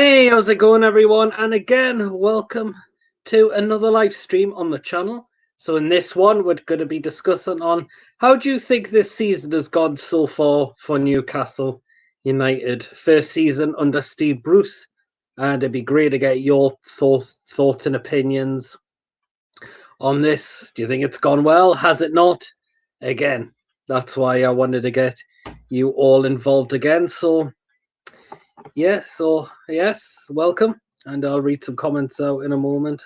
Hey, how's it going, everyone? And again, welcome to another live stream on the channel. So in this one, we're going to be discussing on how do you think this season has gone so far for Newcastle United? First season under Steve Bruce, and it'd be great to get your thoughts and opinions on this. Do you think it's gone well? Has it not? Again, that's why I wanted to get you all involved again. So yes, welcome. And I'll read some comments out in a moment.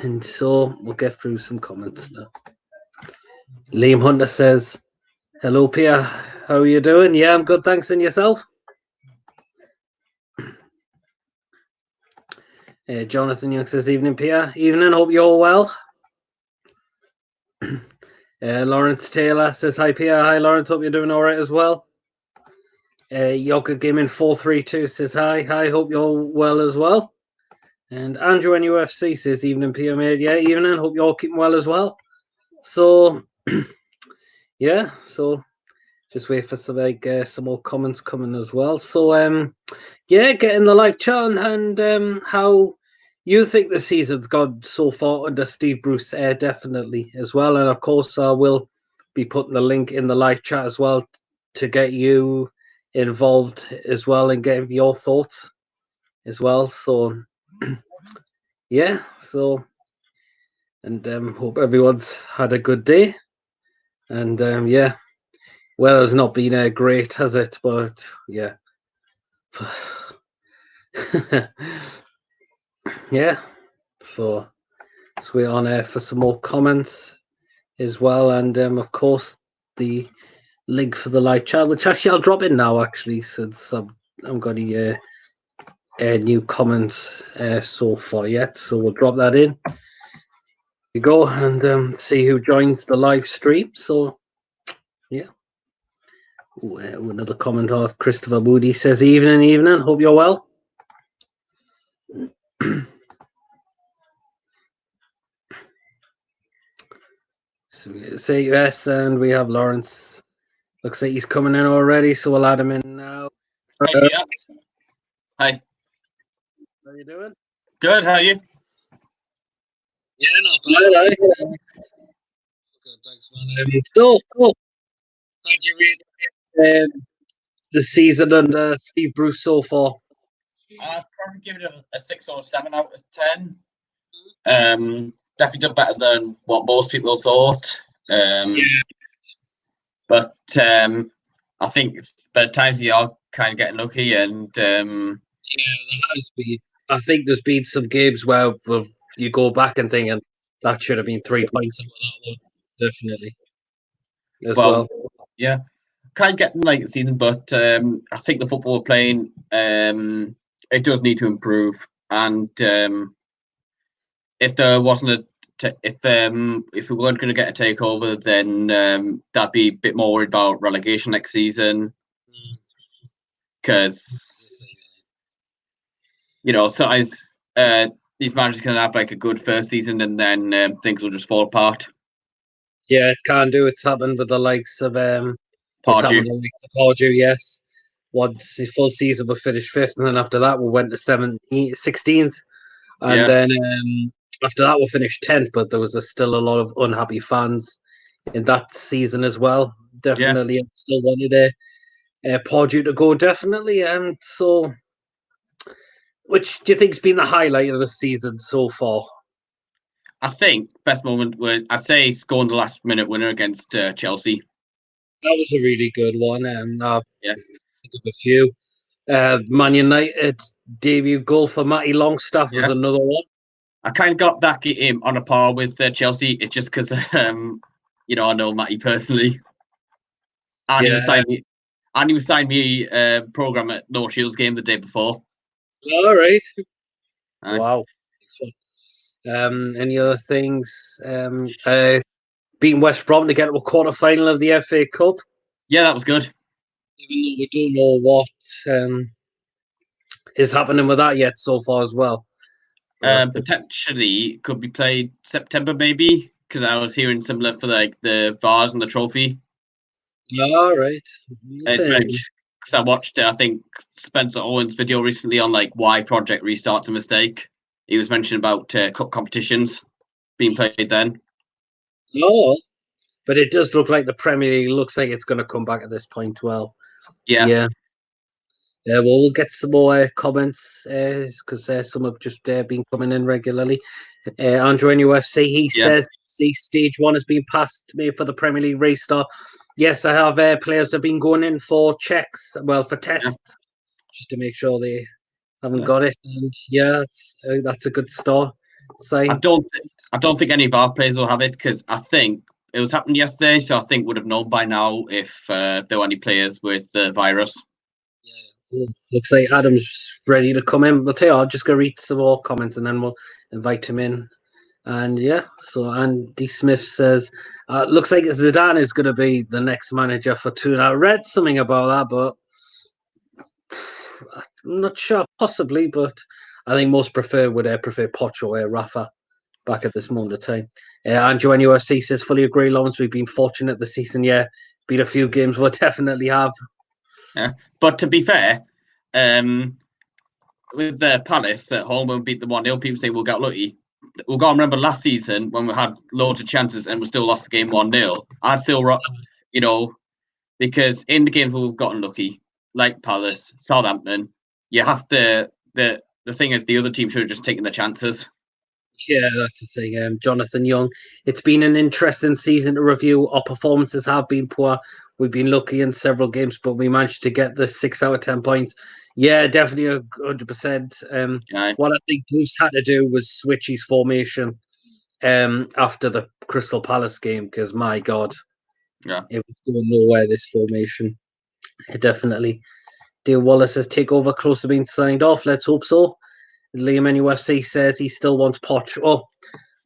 And so we'll get through some comments now. Liam Hunter says, hello, Pierre. How are you doing? Yeah, I'm good, thanks. And yourself? Jonathan Young says, evening, Pierre. Evening, hope you're all well. Lawrence Taylor says, hi, Pierre. Hi, Lawrence. Hope you're doing all right as well. Yoga Gaming 432 says, hi. Hi, hope you're well as well. And Andrew NUFC says, evening, Pierre, mate. Yeah, evening. Hope you're all keeping well as well. So, yeah, so just wait for some more comments coming as well. So, yeah, get in the live chat and how you think the season's gone so far under Steve Bruce, definitely as well. And of course, I will be putting the link in the live chat as well to get you involved as well and get your thoughts as well. So, yeah, so, and hope everyone's had a good day. And yeah, well, it's not been great, has it? But yeah. Yeah, so we're on air for some more comments as well, and of course the link for the live chat, which actually I'll drop in now, actually, since I'm got any new comments so far yet. So we'll drop that in. You go and see who joins the live stream. So yeah. Ooh, another comment of Christopher Moody says, evening. Hope you're well. So we say yes, and we have Lawrence. Looks like he's coming in already, so we'll add him in now. Hi. How you doing? Good, how are you? Yeah, not bad. Good, thanks, man. Cool. How'd you read the season under Steve Bruce so far? I'd probably give it a 6 or 7 out of 10. Definitely done better than what most people thought. But I think at times you are kind of getting lucky, and yeah, there has been. I think there's been some games where you go back and think, and that should have been 3 points over that one, definitely. As well. Yeah, kind of getting like the season, but I think the football we're playing, it does need to improve. And if there wasn't if we weren't going to get a takeover, then that'd be a bit more worried about relegation next season, because sometimes these managers can have like a good first season and then things will just fall apart. Yeah, it can do. It's happened with the likes of Pardew. Yes. Once the full season we finished 5th, and then after that we went to 16th, and then after that we finished 10th. But there was still a lot of unhappy fans in that season as well. Definitely, I still wanted Pardew to go. Definitely, so. Which do you think's been the highlight of the season so far? I think best moment I'd say scoring the last minute winner against Chelsea. That was a really good one, and think of a few. Man United debut goal for Matty Longstaff was another one. I kind of got that game on a par with Chelsea. It's just because I know Matty personally, and he was signing me a program at No Shields game the day before. All right. Wow. Any other things? Beating West Brom to get to a quarter final of the FA Cup. Yeah, that was good. Even though we don't know what is happening with that yet so far as well. Potentially could be played September maybe, because I was hearing similar for like the vase and the trophy. All right. because I watched, I think, Spencer Owen's video recently on like why Project Restart's a mistake. He was mentioning about cup competitions being played then. No, but it does look like the Premier League looks like it's going to come back at this point. Well, yeah. Well, we'll get some more comments because some have just been coming in regularly. Andrew NUFC, he says, see, stage 1 has been passed me for the Premier League restart. Yes, I have players have been going in for checks, well, for tests, just to make sure they haven't got it. And that's a good start. I don't think any of our players will have it because I think it was happening yesterday, so I think would have known by now if there were any players with the virus. Yeah, looks like Adam's ready to come in. I'll tell you, I'll just go read some more comments and then we'll invite him in. And so Andy Smith says, looks like Zidane is going to be the next manager for Tuna. I read something about that, but I'm not sure. Possibly, but I think most would prefer Poch or Rafa back at this moment of time. Andrew NUFC says, fully agree, Lawrence. We've been fortunate this season. Yeah, beat a few games. We'll definitely have. Yeah, but to be fair, with the Palace at home when we beat the 1-0, people say we'll get lucky. We've got to remember last season when we had loads of chances and we still lost the game 1-0. I'd still, because in the games we've gotten lucky, like Palace, Southampton, you have to. The thing is, the other team should have just taken the chances. Yeah, that's the thing. Jonathan Young, it's been an interesting season to review. Our performances have been poor. We've been lucky in several games, but we managed to get the 6 out of 10 points. Yeah, definitely 100%. What I think Bruce had to do was switch his formation after the Crystal Palace game because, my God, it was going nowhere, this formation. Definitely. Dale Wallace says, take over close to being signed off. Let's hope so. Liam NUFC says he still wants Poch.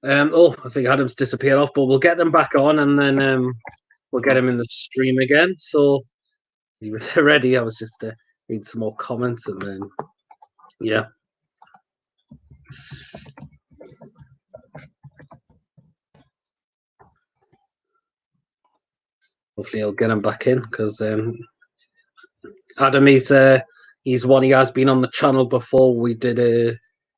I think Adam's disappeared off, but we'll get them back on and then we'll get him in the stream again. So he was ready. I was just reading some more comments and then, hopefully I'll get him back in because Adam, he's one. He has been on the channel before. We did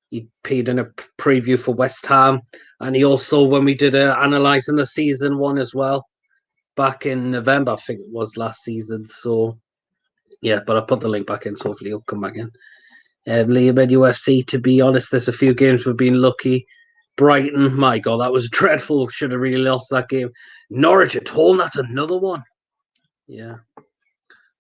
he paid in a preview for West Ham, and he also when we did analysing the season 1 as well back in November, I think it was last season. So but I put the link back in, so hopefully he'll come back in. Liam UFC, to be honest, there's a few games we've been lucky. Brighton, my God, that was dreadful. Should have really lost that game. Norwich at home, that's another one. Yeah.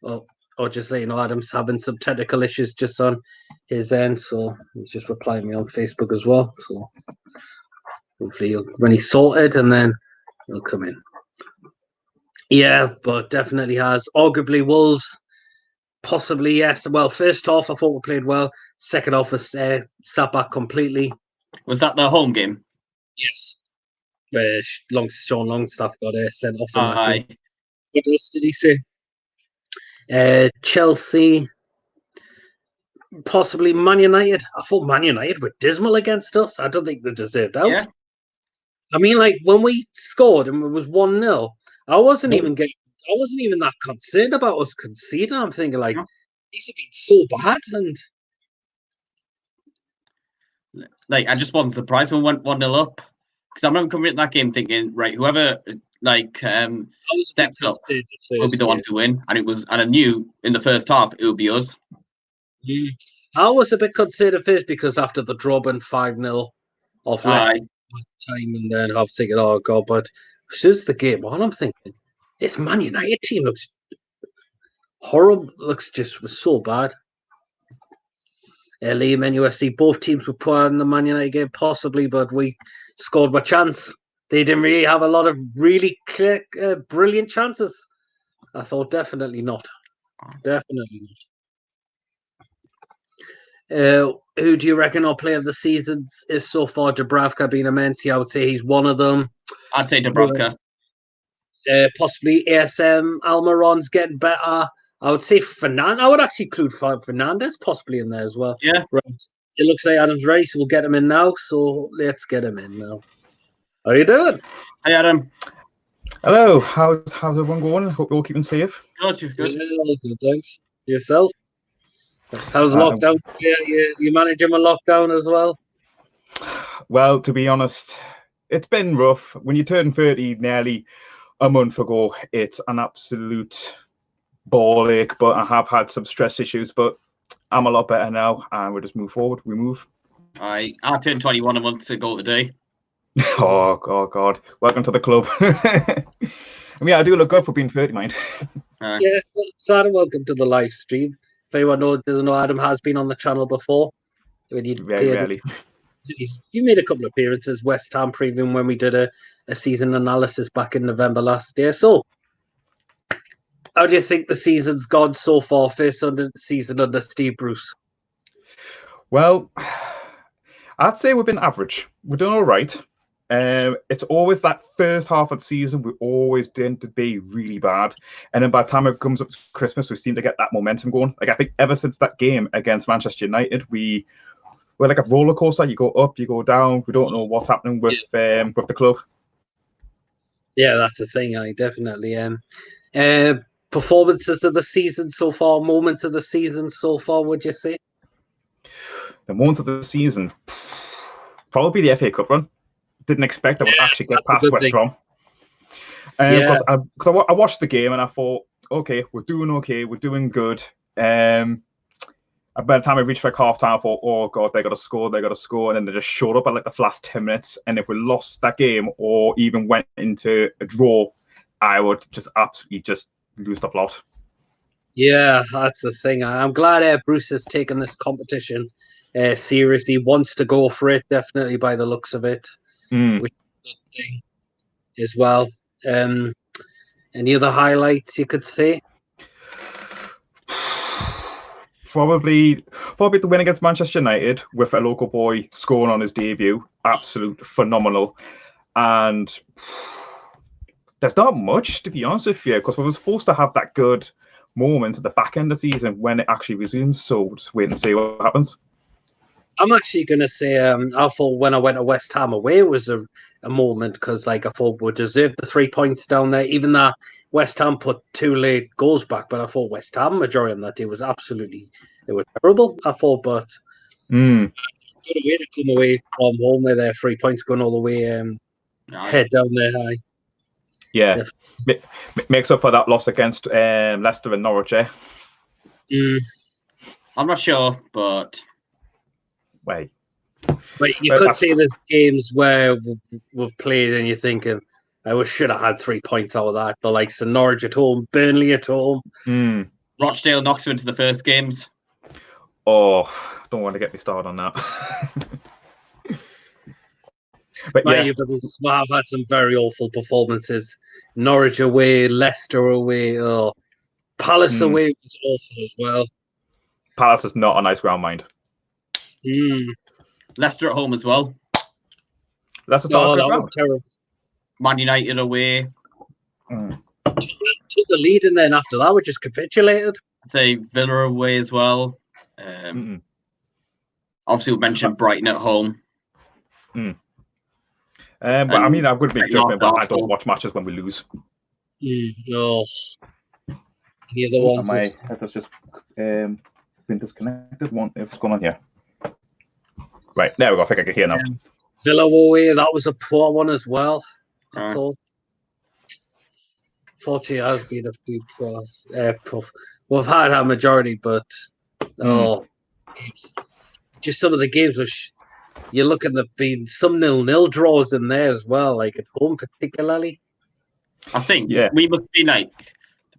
Well, or just saying, Adam's having some technical issues just on his end, so he's just replying me on Facebook as well. So hopefully when he's sorted, and then he'll come in. Yeah, but definitely has. Arguably Wolves, possibly yes. Well, first half I thought we played well. Second half was sat back completely. Was that the home game? Yes. Sean Longstaff got sent off. Aye. What else did he say? Chelsea, possibly Man United. I thought Man United were dismal against us. I don't think they deserved out. Yeah. I mean, like when we scored and it was 1-0, I wasn't even that concerned about us conceding. I'm thinking like these have been so bad, and like I just wasn't surprised when we went 1-0 up because I remember coming into that game thinking, right, whoever steps up will be the one to win, and I knew in the first half it would be us. I was a bit concerned at first because after the draw and 5-0 off less time, and then I was thinking, oh God, but as soon as the game on, I'm thinking this Man United team looks horrible. Was so bad. Liam NUFC, both teams were poor in the Man United game, possibly, but we scored by chance. They didn't really have a lot of really clear, brilliant chances. I thought definitely not. Definitely not. Who do you reckon our player of the season is so far? Dubravka being immense. I would say he's one of them. I'd say Dubravka. Possibly ASM. Almiron's getting better. I would say Fernandez. I would actually include Fernandez possibly in there as well. Yeah. Right. It looks like Adam's ready, so we'll get him in now. So let's get him in now. How are you doing? Hi, Adam. Hello. How's everyone going? Hope you're all keeping safe. Good. Yeah, good, thanks. Yourself? How's lockdown? Yeah, you managing a lockdown as well? Well, to be honest, it's been rough. When you turn 30 nearly a month ago, it's an absolute ball ache, but I have had some stress issues, but I'm a lot better now, and we'll just move forward. We move. I turned 21 a month ago today. Oh God. Welcome to the club. I mean, I do look good for being 30, mind. Yeah, Adam, welcome to the live stream. If anyone doesn't know, Adam has been on the channel before. Very rarely. You made a couple of appearances, West Ham preview when we did a season analysis back in November last year. So, how do you think the season's gone so far, first season under Steve Bruce? Well, I'd say we've been average. We're doing all right. It's always that first half of the season, we always tend to be really bad. And then by the time it comes up to Christmas, we seem to get that momentum going. Like, I think ever since that game against Manchester United, we're like a roller coaster. You go up, you go down. We don't know what's happening with the club. Yeah, that's the thing. I definitely performances of the season so far, moments of the season so far, would you say? The moments of the season, probably the FA Cup run. Didn't expect I would actually get past West Brom. Because I watched the game and I thought, okay, we're doing good. By the time I reached like half time, I thought, oh God, they got to score, and then they just showed up at like the last 10 minutes. And if we lost that game or even went into a draw, I would just absolutely just lose the plot. Yeah, that's the thing. I'm glad Bruce has taken this competition seriously. Wants to go for it, definitely by the looks of it. Which is a good thing as well. Any other highlights you could say? Probably the win against Manchester United with a local boy scoring on his debut. Absolute phenomenal. And there's not much, to be honest with you, because we were supposed to have that good moment at the back end of the season when it actually resumes. So we'll just wait and see what happens. I'm actually going to say I thought when I went to West Ham away, it was a moment because I thought we deserved the 3 points down there, even though West Ham put 2 late goals back. But I thought West Ham majority on that day was they were terrible. I thought, but good way to come away from home with their 3 points going all the way head down there high. Yeah, makes up for that loss against Leicester and Norwich. I'm not sure, but wait. But you could say there's games where we've played and you're thinking, we should have had 3 points out of that. The likes of Norwich at home, Burnley at home. Rochdale knocks them into the first games. Oh, don't want to get me started on that. But I've had some very awful performances. Norwich away, Leicester away, Palace away was awful as well. Palace is not a nice ground, mind. Leicester at home as well. That's a ground. Terrible. Man United away. Took the lead, and then after that, we just capitulated. I'd say Villa away as well. Obviously, we mentioned Brighton at home. But I mean, I would be joking, but I don't watch matches when we lose. No. Any other ones? My headset's just been disconnected. What's going on here? Right, there we go. I think I can hear now. Villa away, that was a poor one as well. I thought. Fortunately, it has been a few tough. We've had our majority, but just some of the games which you look at the being some 0-0 draws in there as well, like at home particularly. I think we must be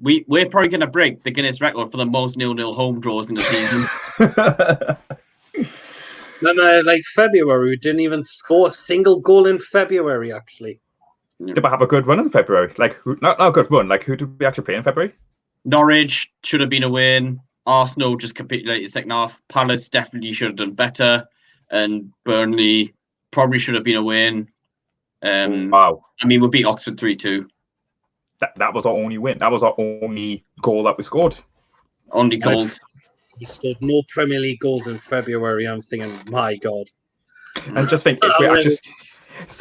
we're probably going to break the Guinness record for the most 0-0 home draws in the season. Remember, February, we didn't even score a single goal in February, actually. Did we have a good run in February? Not a good run. Who did we actually play in February? Norwich should have been a win. Arsenal just capitulated second half. Palace definitely should have done better. And Burnley probably should have been a win. Wow. I mean, we beat Oxford 3-2. That was our only win. That was our only goal that we scored. Only goals. We scored no Premier League goals in February. I'm thinking, my God. And just think,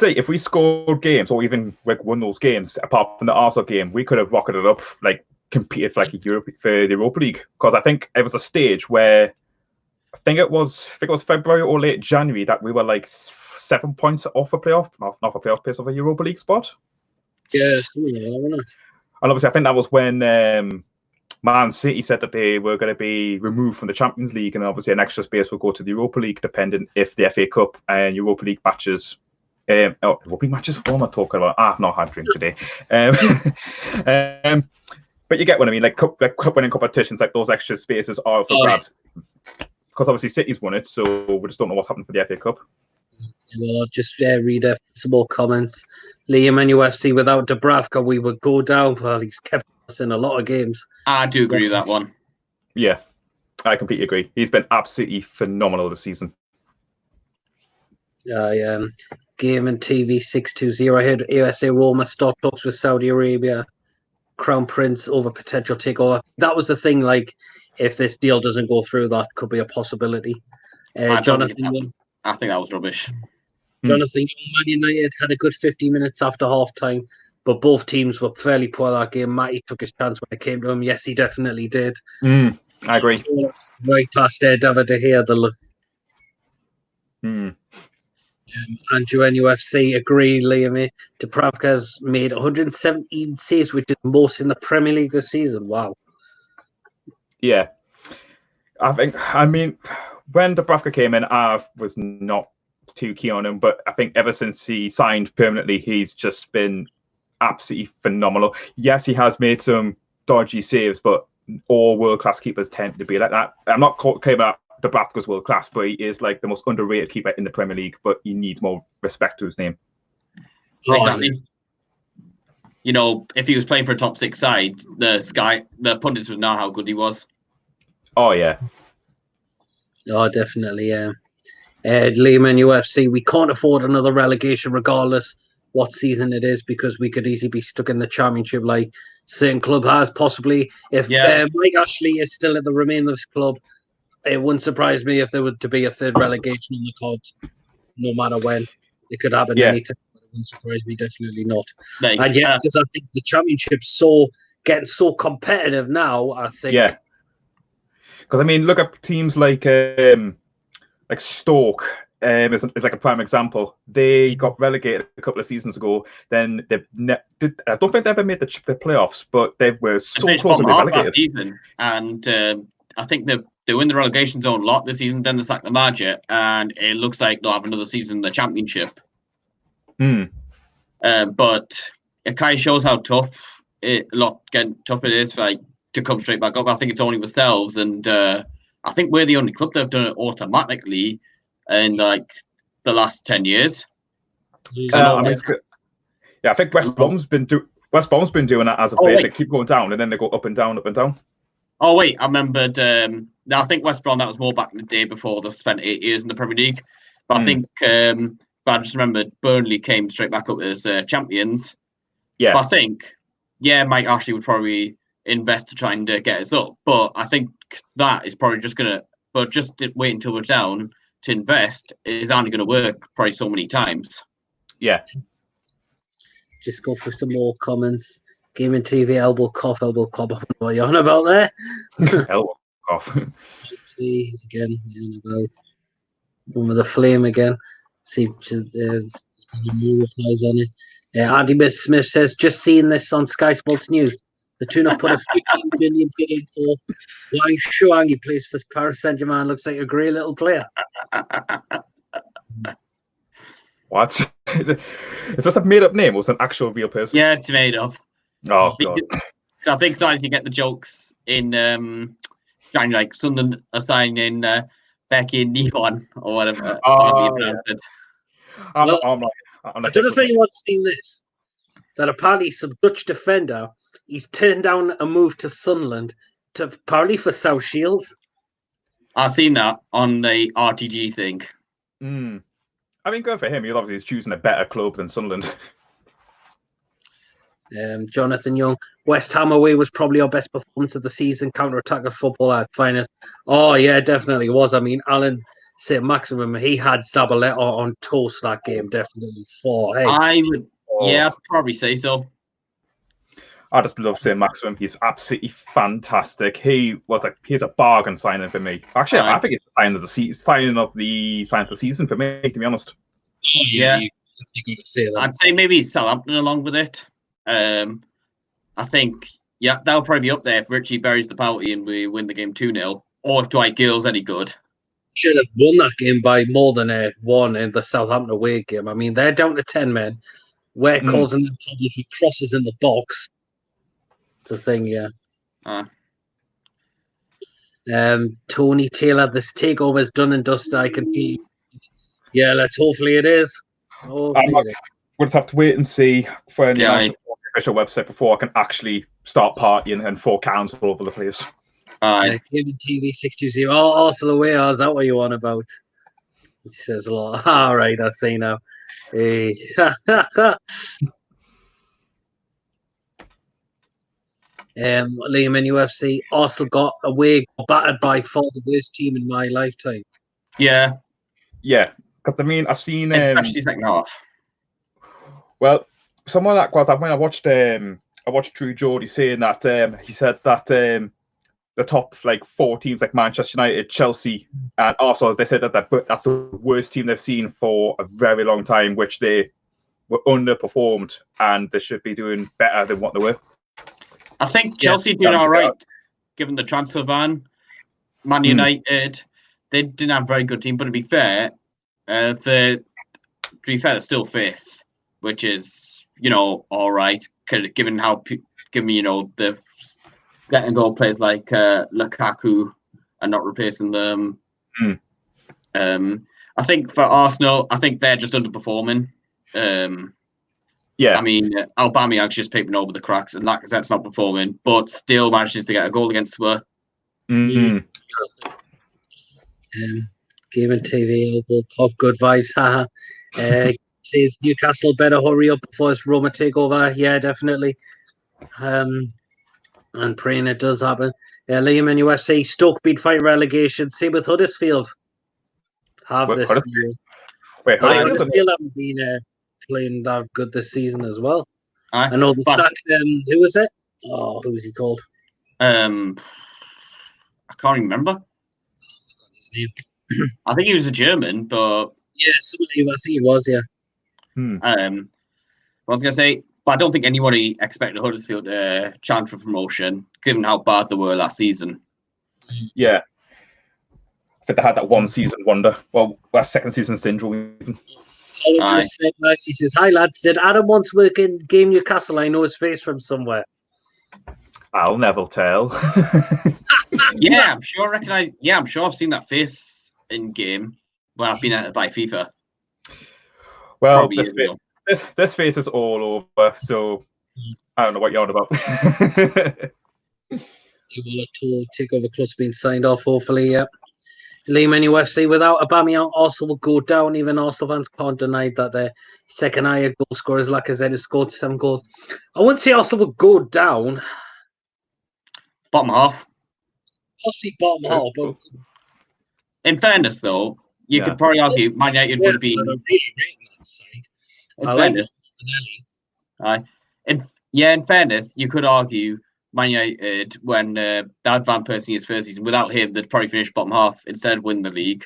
if we scored games or even won those games, apart from the Arsenal game, we could have rocketed up competed for the Europa League, because I think it was a stage where I think it was February or late January that we were like 7 points off a playoff, not a playoff place of a Europa League spot. Yeah, something like that, wasn't it? And obviously, I think that was when Man City said that they were going to be removed from the Champions League, and obviously an extra space will go to the Europa League, depending if the FA Cup and Europa League matches. Europa League matches? What am I talking about? I've not had a drink today. But you get what I mean. Like cup winning competitions, like those extra spaces are for grabs. Because obviously City's won it, so we just don't know what's happened for the FA Cup. Well, I'll just read some more comments. Liam, NUFC, without Dubravka, we would go down. Well, he's kept us in a lot of games. I do agree with that one. Yeah, I completely agree. He's been absolutely phenomenal this season. Game and TV 620. I heard USA Roma start talks with Saudi Arabia. Crown Prince over potential takeover. That was the thing. Like, if this deal doesn't go through, that could be a possibility. Jonathan, I think that was rubbish. Jonathan, Man United had a good 50 minutes after half time, but both teams were fairly poor that game. Matty took his chance when it came to him. Yes, he definitely did. I agree. Right past there, David De Gea, the look. Andrew NUFC agree, Liam. Dubravka has made 117 saves, which is most in the Premier League this season. Wow. Yeah. I mean, when Dubravka came in, I was not too keen on him, but I think ever since he signed permanently, he's just been absolutely phenomenal. Yes, he has made some dodgy saves, but all world-class keepers tend to be like that. I'm not claiming about Dubravka's world-class, but he is like the most underrated keeper in the Premier League, but he needs more respect to his name. Exactly. You know, if he was playing for a top six side, the pundits would know how good he was. Oh, yeah. Oh, definitely, yeah. Lehman UFC, we can't afford another relegation regardless what season it is, because we could easily be stuck in the Championship like certain club has, possibly. If Mike Ashley is still at the Remainers club, it wouldn't surprise me if there were to be a third relegation on the cards, no matter when. It could happen anytime, but it wouldn't surprise me, definitely not. Because I think the Championship's getting so competitive now, I think. Yeah. Because, I mean, look at teams like Stoke is like a prime example. They got relegated a couple of seasons ago. Then I don't think they ever made the playoffs, but they were so close to being relegated. Season, and I think they win the relegation zone a lot this season. Then they sack the manager, and it looks like they'll have another season in the Championship. But it kind of shows how tough it is, like, to come straight back up. I think it's only themselves, and I think we're the only club that have done it automatically in like the last 10 years. I think West Brom's been doing that as of late. They keep going down and then they go up and down, up and down. Oh wait, I remembered. I think West Brom, that was more back in the day before they spent 8 years in the Premier League. But I think, but I just remembered Burnley came straight back up as champions. Yeah. But I think, Mike Ashley would probably invest to try and get us up. But I think that is probably just wait until we're down to invest is only going to work probably so many times. Yeah. Just go for some more comments. Gaming TV, elbow cough. I don't know what you're on about there. Elbow cough. Again, about one with the flame again. See if there's more replies on it. Andy Smith says, just seeing this on Sky Sports News. The tune-up put a 15 million bid in for Wang Shuang. He plays for Paris Saint-Germain. Looks like a great little player. What? Is this a made-up name or is it an actual real person? Yeah, it's made up. Oh, God. So I think sometimes you get the jokes in like Sunderland assigning Becky and Nihon or whatever. I don't know if anyone's seen this. That apparently some Dutch defender, he's turned down a move to Sunderland apparently for South Shields. I've seen that on the RTG thing. I mean, good for him. He obviously is choosing a better club than Sunderland. Jonathan Young, West Ham away was probably our best performance of the season. Counter-attack of football at finest. Oh yeah, definitely was. I mean, Alan St. Maximum, he had Zabaleta on toast that game, definitely. I'd probably say so. I just love seeing Maximum. He's absolutely fantastic. He's a bargain signing for me. Actually, I think it's signing of the season for me, to be honest. Oh yeah, you got to say that. I'd say maybe Southampton along with it. I think that'll probably be up there if Richie buries the penalty and we win the game 2-0, or if Dwight Gill's any good. Should have won that game by more than a 1 in the Southampton away game. I mean, they're down to 10 men. We're causing them problems with crosses in the box. It's a thing, yeah. Tony Taylor, this takeover is done and dusted. I can be. Yeah, hopefully it is. We'll just have to wait and see when the official website before I can actually start partying and throw cans all over the place. Gaming TV 620. Oh, Arsenal away. Oh, is that what you want about? He says a lot. All right, I see now. Hey. Liam in UFC. Arsenal got battered by far the worst team in my lifetime. Yeah. Because I mean, I've seen especially second half. Well, someone that was when I watched Drew Geordie saying that he said that the top 4 teams like Manchester United, Chelsea, and Arsenal, they said that's the worst team they've seen for a very long time, which they were underperformed and they should be doing better than what they were. I think Chelsea doing all right, given the transfer ban. Man United, they didn't have a very good team, but to be fair, they're still fifth, which is all right, given the getting goal players like Lukaku and not replacing them. I think for Arsenal, I think they're just underperforming. I mean, Aubameyang's just papering over the cracks, and Lacazette's not performing, but still manages to get a goal against Spurs. Gaming TV, good vibes, haha. Says Newcastle better hurry up before it's Roma takeover. Yeah, definitely. And praying it does happen. Liam in UFC, Stoke beat fight relegation. Same with Huddersfield. This year. Wait, Huddersfield haven't been playing that good this season as well. I know the stack. Who was it? Oh, who was he called? I can't remember. I forgot his name. I think he was a German, but yeah, I think he was. Yeah. I was gonna say, but I don't think anybody expected Huddersfield to chance for promotion, given how bad they were last season. Yeah, I think they had that one season wonder. Well, last second season syndrome. Even. He says, "Hi lads, did Adam once work in Game Newcastle? I know his face from somewhere." I'll never tell. I'm sure I've seen that face in game when I've been at by FIFA. Well, this face is all over, so I don't know what you're on about. You will take over clubs being signed off, hopefully, yeah. Liam in UFC, without Aubameyang, Arsenal will go down. Even Arsenal fans can't deny that their second highest goal scorer is Lacazette, who scored 7 goals. I wouldn't say Arsenal will go down. Bottom half. Possibly bottom half, but in fairness, though, you could probably argue Man United would have been really rating that side. In fairness, you could argue Man United, when they had Van Persie his first season, without him, they'd probably finish bottom half instead of win the league.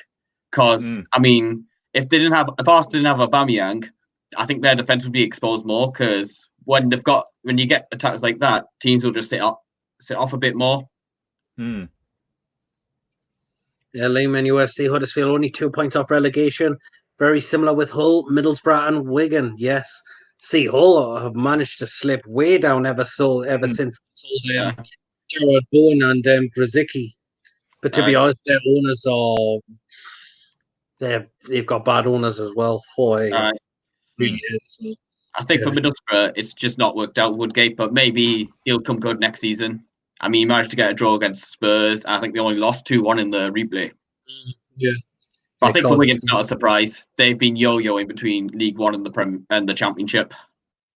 Because I mean, if Arsenal didn't have Aubameyang, I think their defense would be exposed more. Because when you get attacks like that, teams will just sit off a bit more. Yeah, Liam UFC, Huddersfield only 2 points off relegation. Very similar with Hull, Middlesbrough, and Wigan. Yes. See, Hull have managed to slip way down ever since Gerard Bowen and Grzycki. But to be honest, their owners they've got bad owners as well. Really is. I think for Middlesbrough, it's just not worked out Woodgate, but maybe he'll come good next season. I mean, he managed to get a draw against Spurs. I think they only lost 2-1 in the replay. Yeah. But I think for Wigan, it's not a surprise. They've been yo-yoing between League One and the Championship.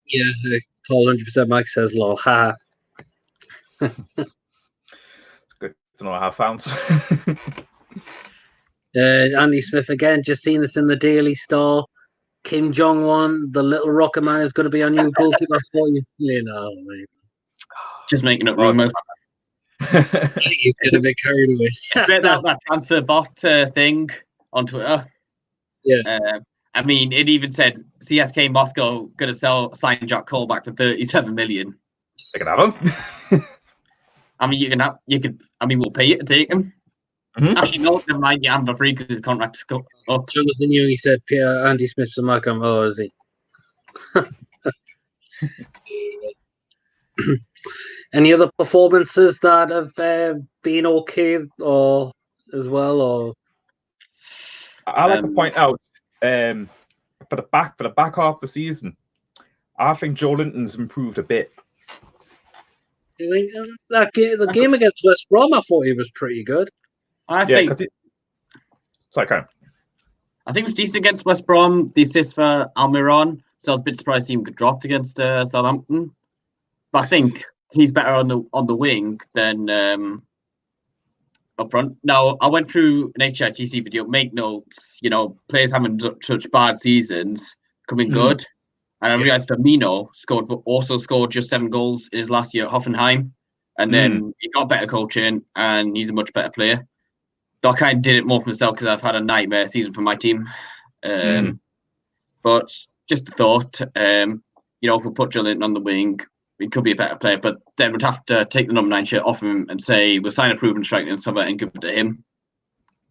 Yeah, call 100% Mike says lol. Ha. It's good to know how fans. Andy Smith again, just seen this in the Daily Star. Kim Jong-un, the little rocket man, is going to be our new goalkeeper for you. Just making up rumours. He's going to be carried away. that transfer bot thing on Twitter. Yeah. I mean, it even said CSK Moscow going to sign Jack Cole back for 37 million. They can have him. I mean, we'll pay it to take him. Mhm. Actually, no, never mind. You have him for free because his contract's up. Jonathan Young, he said, Pierre, Andy Smith's a Malcolm. Oh, is he? Any other performances that have been okay or as well? Or I like to point out for the back half of the season, I think Joe Linton's improved a bit. I think the game against West Brom, I thought he was pretty good. I think it's like I think it was decent against West Brom. The assist for Almiron, so I was a bit surprised he even got dropped against Southampton. But I think he's better on the wing than up front. Now, I went through an HITC video, make notes, players having such bad seasons, coming good. And I realised Firmino also scored just 7 goals in his last year at Hoffenheim. And then he got better coaching and he's a much better player. Though I kind of did it more for myself because I've had a nightmare season for my team. But just a thought, if we put Joe Linton on the wing, he could be a better player, but then we'd have to take the number 9 shirt off him and say we'll sign a proven striker in summer and give it to him.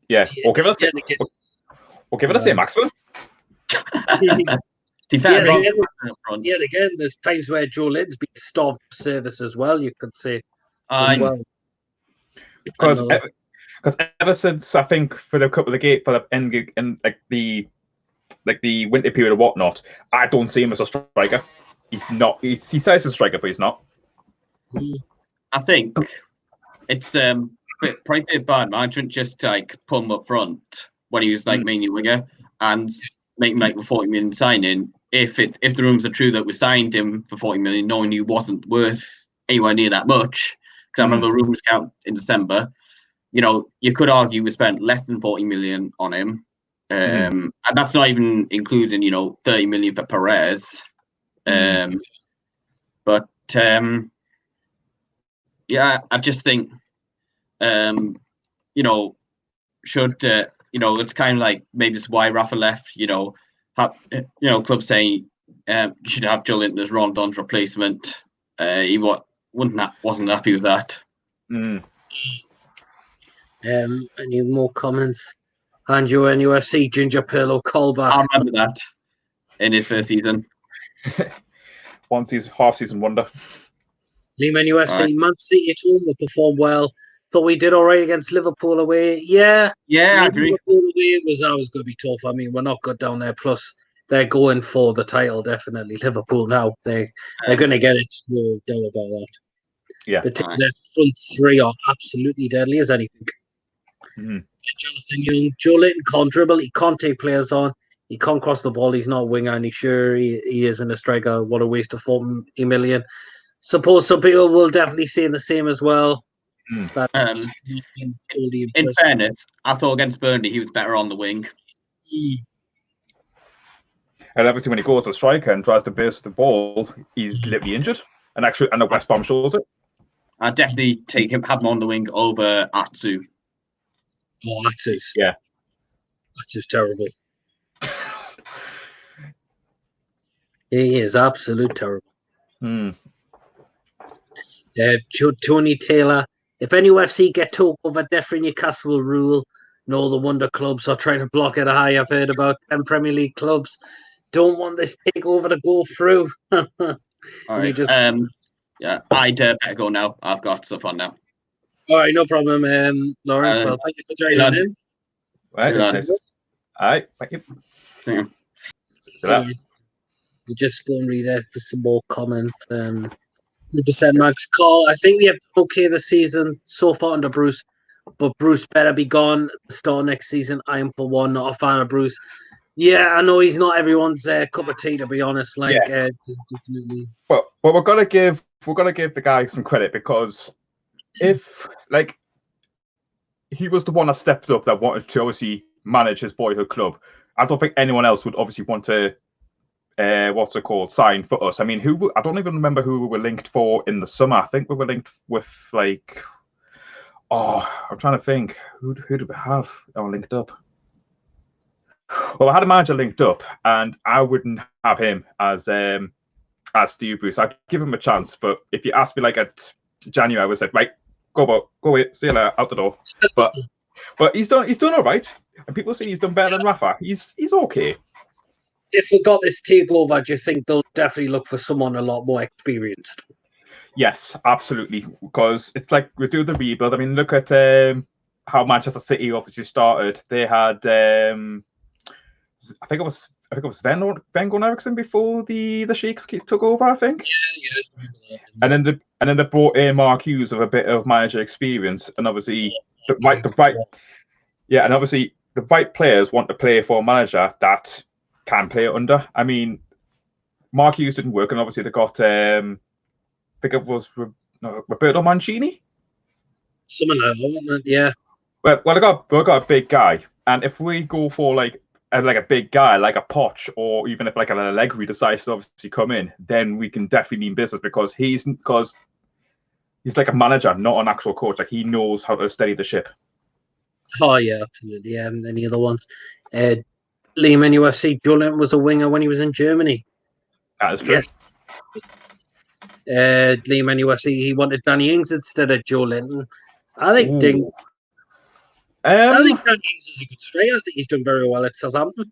Yeah, or give it a same maximum. Again, there's times where Joe Linton's been starved for service as well. You could say, because ever since I think for the couple of the winter period or whatnot, I don't see him as a striker. He's not. He says he's a striker, but he's not. I think it's probably a bit bad management just to put him up front when he was mainly winger and make him a 40 million signing. If the rumors are true that we signed him for 40 million, knowing he wasn't worth anywhere near that much, because I remember rumors count in December. You could argue we spent less than 40 million on him, and that's not even including 30 million for Perez. But I just think should it's kind of like maybe it's why Rafa left. Clubs saying you should have Joe Linton as Rondon's replacement. He wasn't happy with that. Any more comments? And your NUFC Ginger Pillow callback. I remember that in his first season. Half season wonder. Liam NUFC, right. Man City at home will perform well. Thought we did all right against Liverpool away. Yeah, I agree. Liverpool away was always going to be tough. I mean, we're not good down there. Plus, they're going for the title, definitely. Liverpool now, they're going to get it. No doubt about that. Yeah. But their front three are absolutely deadly as anything. Jonathan Young, Joe Linton can't dribble. He can't take players on. He can't cross the ball. He's not a winger, and he isn't a striker. What a waste of 40 million. Suppose some people will definitely say the same as well. In fairness, I thought against Burnley he was better on the wing. And obviously, when he goes to a striker and tries to burst the ball, he's literally injured. And actually, the West Brom shows it. I'd definitely have him on the wing over Atsu. Oh, Atsu's. Yeah. Atsu's terrible. He is absolute terrible. Tony Taylor. If NUFC get took over, definitely Newcastle will rule. No, the wonder clubs are trying to block it. I've heard about 10 Premier League clubs don't want this takeover to go through. All right. I'd better go now. I've got stuff on now. All right, no problem, Lawrence. Well, thank you for joining in. Right. All right, thank you. We'll just go and read out for some more comments. 100% Max Call. I think we have okay this season so far under Bruce, but Bruce better be gone at the start of next season. I am for one not a fan of Bruce. Yeah, I know he's not everyone's cup of tea, to be honest. Definitely. Well, we're gonna give the guy some credit, because if he was the one that stepped up, that wanted to obviously manage his boyhood club, I don't think anyone else would obviously want to what's it called, signed for us. I mean, I don't even remember who we were linked for in the summer. I think we were linked with like, I'm trying to think. Who did we have linked up? Well, I had a manager linked up, and I wouldn't have him as Steve Bruce. I'd give him a chance, but if you asked me like at January, I would say, right, go away, see you later, out the door. But he's done all right, and people say he's done better than Rafa. He's okay. If we got this takeover, do you think they'll definitely look for someone a lot more experienced? Yes, absolutely, because it's like we do the rebuild. I mean, look at how Manchester City obviously started. They had I think it was Sven-Goran Eriksson before the Sheiks took over, I think. Yeah. And then they brought in Mark Hughes with a bit of manager experience, and obviously the right players want to play for a manager that can play under. I mean, Mark Hughes didn't work, and obviously they got I think it was Roberto Mancini. Someone like that, yeah. Well, we got a big guy, and if we go for like a big guy like a Poch, or even if like an Allegri decides to obviously come in, then we can definitely mean business, because he's like a manager, not an actual coach. Like, he knows how to steady the ship. Oh yeah, absolutely. Any other ones? Liam NUFC, Julian was a winger when he was in Germany. That is true. Yes. Liam NUFC, he wanted Danny Ings instead of Joe Linton. I think Danny Ings is a good striker. I think he's done very well at Southampton.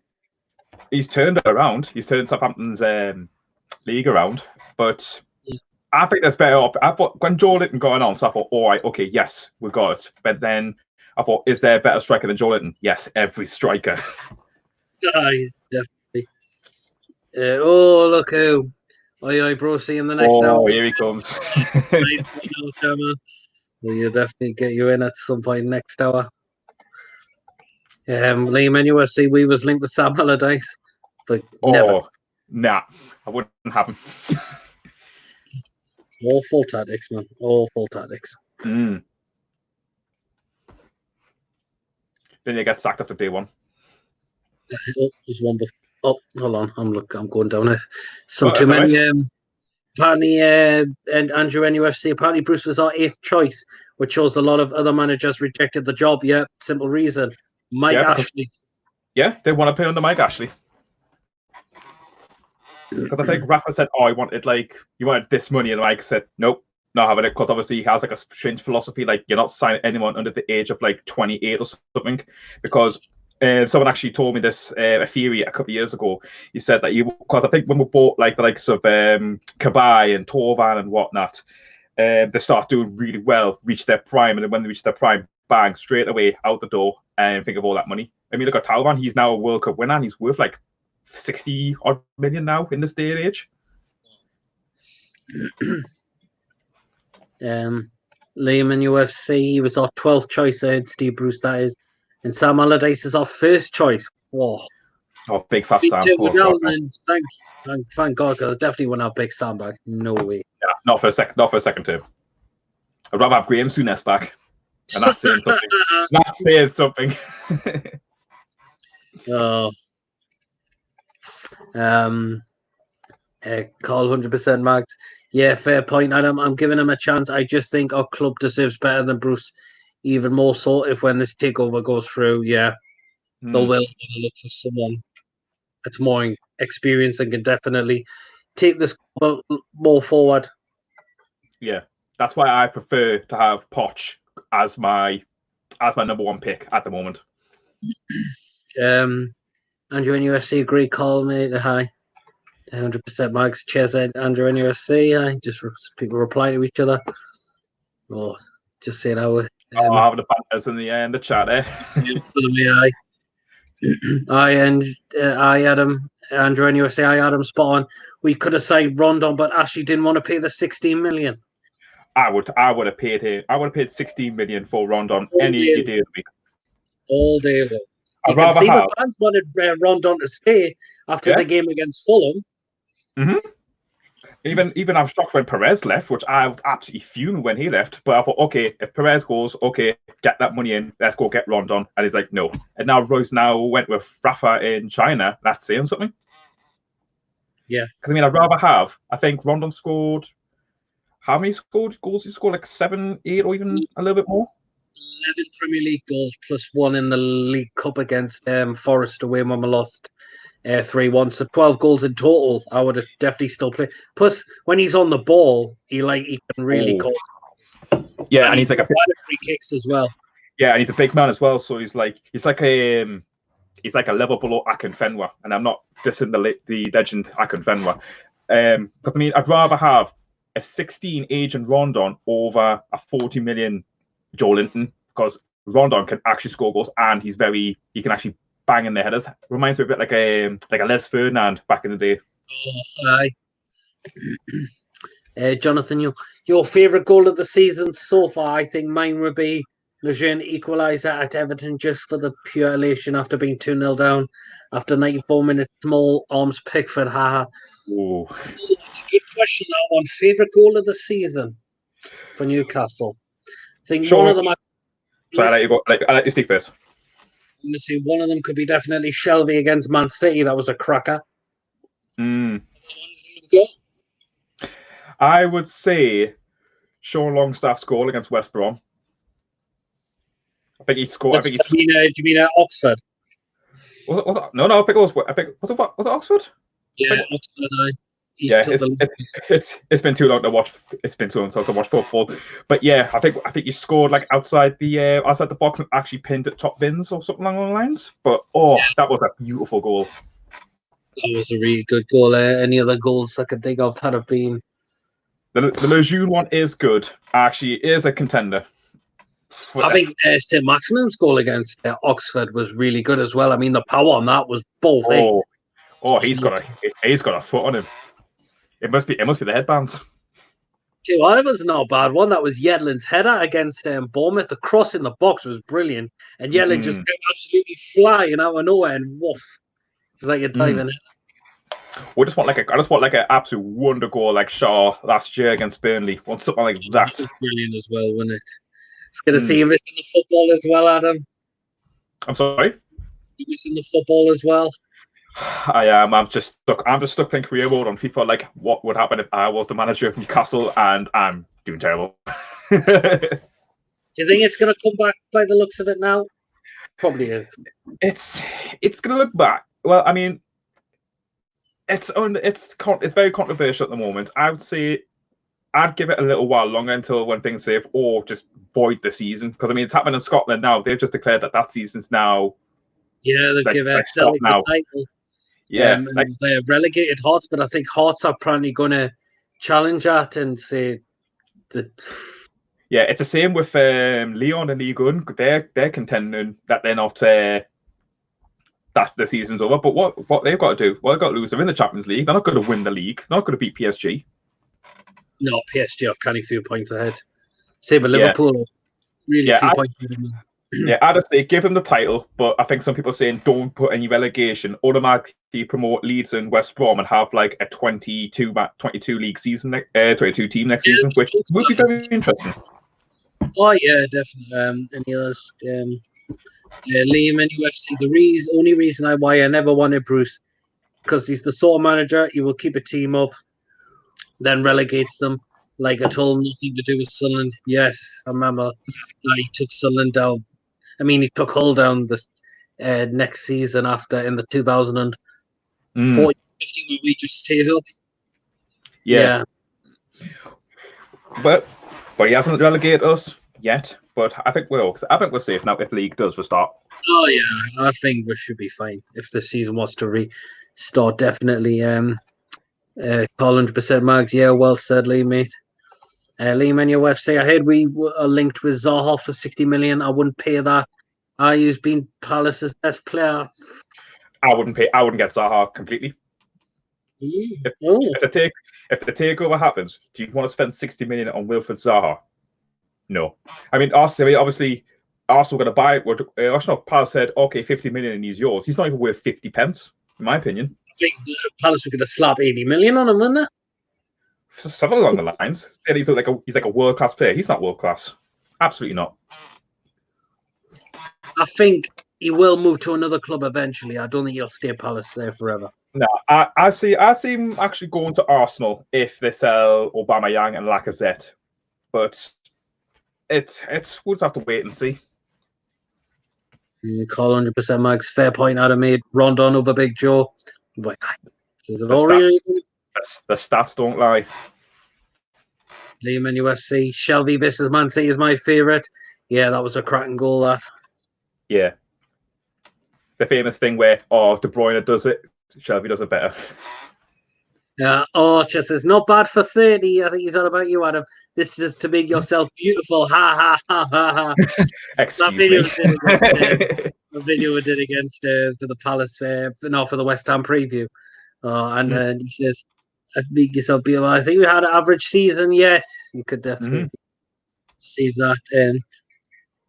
He's turned it around. He's turned Southampton's league around, but yeah. I think there's better. I thought when Joe Linton got on, so I thought, all right, okay, yes, we got it. But then I thought, is there a better striker than Joe Linton? Yes, every striker. Definitely. Look who. Oi, bro, see in the next hour. Oh, here he comes. Nice. We'll definitely get you in at some point next hour. Liam NUFC, we was linked with Sam Allardyce, but never. Nah, I wouldn't have him. Awful tactics, man. Awful tactics. Then you get sacked after day one. There's one before. Oh, hold on. I'm going down it. Too many. Right. Apparently, and Andrew NUFC, apparently Bruce was our 8th choice, which shows a lot of other managers rejected the job. Yeah, simple reason. Mike Ashley. Yeah, they want to pay under Mike Ashley. Because I think Rafa said, you wanted this money, and Mike said, nope, not having it, because obviously he has like a strange philosophy, like you're not signing anyone under the age of like 28 or something, because someone actually told me this a theory a couple of years ago. He said that because I think when we bought like the likes of Kabay and Torvan and whatnot, they start doing really well, reach their prime, and then when they reach their prime, bang, straight away out the door, and think of all that money. I mean, look at Talvan, he's now a World Cup winner, and he's worth like 60 odd million now in this day and age. Liam NUFC, he was our 12th choice, Steve Bruce, that is. And Sam Allardyce is our 1st choice. Oh, big fat Sam. Thank God, because I definitely wouldn't have big Sam back. No way. Yeah, not for a second term. I'd rather have Graham Souness back. And that's saying something. That's saying something. Call 100% Max. Yeah, fair point, Adam. I'm giving him a chance. I just think our club deserves better than Bruce. Even more so if when this takeover goes through, they will look for someone that's more experienced and can definitely take this more forward. Yeah, that's why I prefer to have Poch as my number 1 pick at the moment. Andrew NUFC, great call, mate. Hi. 100% Max. Cheers, Andrew NUFC. Hi. Just people reply to each other. Oh, just saying how having the banters in the chat there. I Adam, Andrew NUFC, I Adam, spot on. We could have signed Rondon, but Ashley didn't want to pay the 16 million. I would have paid him. I would have paid 16 million for Rondon any day of the week. All day long. I'd rather have. The fans wanted Rondon to stay after the game against Fulham. Mm-hmm. Even I'm shocked when Perez left, which I was absolutely fuming when he left. But I thought, okay, if Perez goes, okay, get that money in, let's go get Rondon. And he's like, no. And now Royce went with Rafa in China. That's saying something. Yeah. Because I mean, I'd rather have. I think Rondon scored. How many goals? He scored like 7, 8, or even a little bit more. 11 Premier League goals plus 1 in the League Cup against Forest away when we lost 3-1. So 12 goals in total. I would have definitely still played. Plus, when he's on the ball, he can really cause. Yeah, and he's like a free kicks as well. Yeah, and he's a big man as well. So he's like a level below Akinfenwa, and I'm not dissing the legend Akinfenwa. Because I mean, I'd rather have a 16 agent Rondon over a 40 million Joe Linton, because Rondon can actually score goals and he can actually bang in the headers. Reminds me a bit like a Les Ferdinand back in the day. Oh, aye. Jonathan, your favourite goal of the season so far? I think mine would be Lejeune equaliser at Everton, just for the pure elation after being 2-0 down after 94 minutes. Small arms Pickford, haha. Ooh. It's a good question, that one. Favourite goal of the season for Newcastle? I think one of them. Sorry, I let you go. I let you speak first. I'm going to say one of them could be definitely Shelby against Man City. That was a cracker. I would say Sean Longstaff's goal against West Brom. I think he scored. Do you mean Oxford? Was it? No, I think it was. Was it Oxford? Yeah, Oxford. Yeah, it's been too long to watch. It's been too long to watch football. But yeah, I think he scored like outside the box and actually pinned at top bins or something along those lines. But that was a beautiful goal. That was a really good goal. Any other goals I could think of that have been? The Lejeune one is good. Actually, is a contender. I think St. Maximum's goal against Oxford was really good as well. I mean, the power on that was both. He's got a foot on him. It must be the headbands. That was not a bad one. That was Yedlin's header against Bournemouth. The cross in the box was brilliant, and Yedlin just came absolutely flying out of nowhere and woof. It's like a diving header. I just want like an absolute wonder goal like Shaw last year against Burnley. Want something like that. It was brilliant as well, wasn't it? It's good to see you missing the football as well, Adam. I'm sorry? You missing the football as well? I am. I'm just stuck playing career mode on FIFA. Like, what would happen if I was the manager of Newcastle and I'm doing terrible? Do you think it's going to come back by the looks of it now? Probably is. It's going to look back. Well, I mean, it's very controversial at the moment. I would say I'd give it a little while longer until when things safe, or just void the season, because I mean it's happening in Scotland now. They've just declared that season's now. Yeah, they give Celtic the title. Yeah, they're relegated Hearts, but I think Hearts are apparently going to challenge that and say that. Yeah, it's the same with Leon and League One. They're contending that they're not. That the season's over. But what they've got to do? Well, they've got to lose. They're in the Champions League. They're not going to win the league. They're not going to beat PSG. No, PSG are kind of few points ahead. Same with Liverpool. Really few points ahead. Yeah, I'd say give them the title, but I think some people are saying don't put any relegation. Automatically promote Leeds and West Brom and have like a 22 league season, 22 team next season, which would be very interesting. Oh yeah, definitely. Any others? Liam, NUFC. The only reason why I never wanted Bruce, because he's the sort of manager he will keep a team up, then relegates them. Like at all, nothing to do with Sunderland. Yes, I remember he took Sunderland down. I mean, he took Hull down this next season after in the 2040-50 where we just stayed up. Yeah. But he hasn't relegated us yet. But I think we're safe now if the league does restart. Oh yeah, I think we should be fine if the season was to restart. Definitely. 100% Mags. Yeah, well said, Lee, mate. Liam and your UFC. I heard we are linked with Zaha for 60 million. I wouldn't pay that. He's been Palace's best player. I wouldn't get Zaha completely. If the takeover happens, do you want to spend 60 million on Wilfred Zaha? No. I mean, Arsenal going to buy it. Arsenal Palace said, okay, 50 million and he's yours. He's not even worth 50 pence, in my opinion. I think Palace were going to slap 80 million on him, weren't they? Something along the lines. He's like a world class player. He's not world class. Absolutely not. I think he will move to another club eventually. I don't think he'll stay at Palace there forever. No, I see him actually going to Arsenal if they sell Aubameyang and Lacazette, but we'll just have to wait and see. Call 100% Mike's fair point I'd have made. Rondon over Big Joe. But is it The all stats, really? the stats don't lie. Liam NUFC. Shelby versus Man City is my favourite. Yeah, that was a cracking goal, that. Yeah. The famous thing where, De Bruyne does it, Shelby does it better. Yeah, just says, not bad for 30. I think he's on about you, Adam. This is to make yourself beautiful. Ha, ha, ha, ha, ha. Excuse me. The video we did against for the Palace, for the West Ham preview. And then he says, make yourself beautiful. I think we had an average season. Yes, you could definitely save that.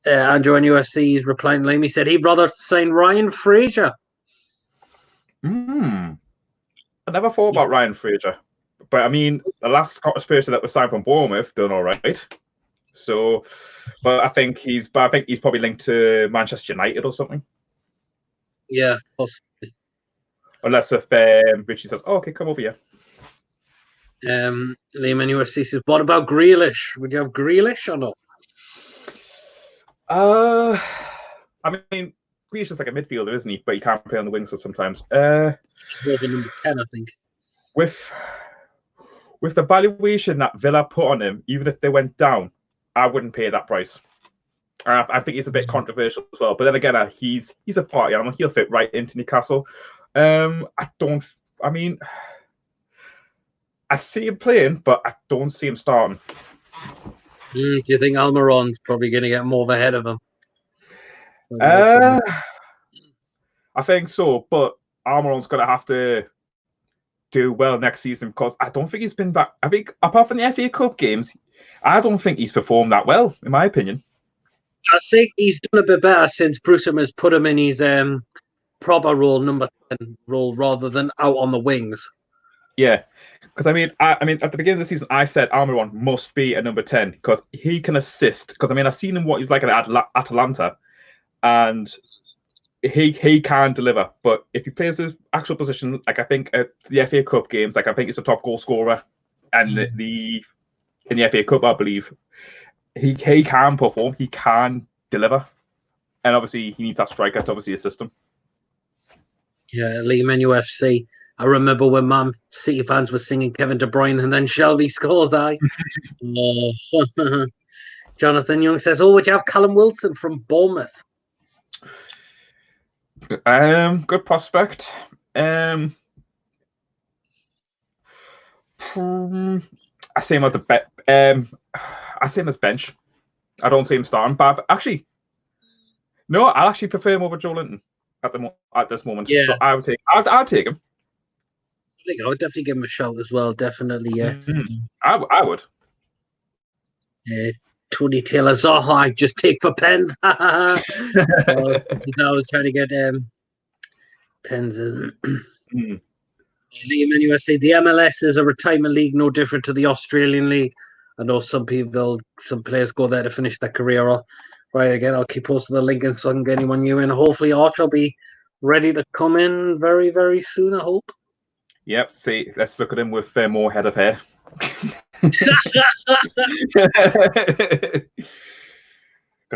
Andrew NUFC is replying to him. He said he'd rather sign Ryan Fraser. I never thought about Ryan Fraser, but I mean, the last Scottish person that was signed from Bournemouth done all right. So, but I think he's probably linked to Manchester United or something. Yeah, possibly. Unless if Richie says, "Oh, okay, come over here." Liam NUFC says, "What about Grealish? Would you have Grealish or not?" I mean, Grealish is like a midfielder, isn't he? But he can't play on the wings sometimes. He's number 10, I think. With the valuation that Villa put on him, even if they went down, I wouldn't pay that price. I think it's a bit controversial as well. But then again, he's a party animal. He'll fit right into Newcastle. I see him playing, but I don't see him starting. Do you think Almiron's probably going to get more of ahead of him? I think so, but Almiron's going to have to do well next season because I don't think he's been back. I think apart from the FA Cup games, I don't think he's performed that well, in my opinion. I think he's done a bit better since Bruceham has put him in his proper role, number 10 role, rather than out on the wings. Yeah, because I mean, at the beginning of the season, I said Almiron must be a number 10 because he can assist. Because I mean, I've seen him what he's like at Atalanta, and he can deliver. But if he plays his actual position, like I think at the FA Cup games, like I think he's a top goal scorer, and in the FA Cup, I believe he can perform, he can deliver, and obviously he needs that striker to obviously assist him. Yeah, Liam NUFC. I remember when Man City fans were singing Kevin De Bruyne and then Shelby scores. Jonathan Young says, would you have Callum Wilson from Bournemouth? Good prospect. I see him as bench. I don't see him starting, but actually, no, I actually prefer him over Joe Linton at this moment. Yeah. So I'd take him. I think I would definitely give him a shot as well. Definitely, yes. I would. Tony Taylor, I just take for pens. I was trying to get pens. Liam NUFC, the MLS is a retirement league, no different to the Australian league. I know some players go there to finish their career off. Right, again, I'll keep posting the link and so I can get anyone new in. Hopefully, Arch will be ready to come in very, very soon, I hope. Yep, see, let's look at him with more head of hair. Because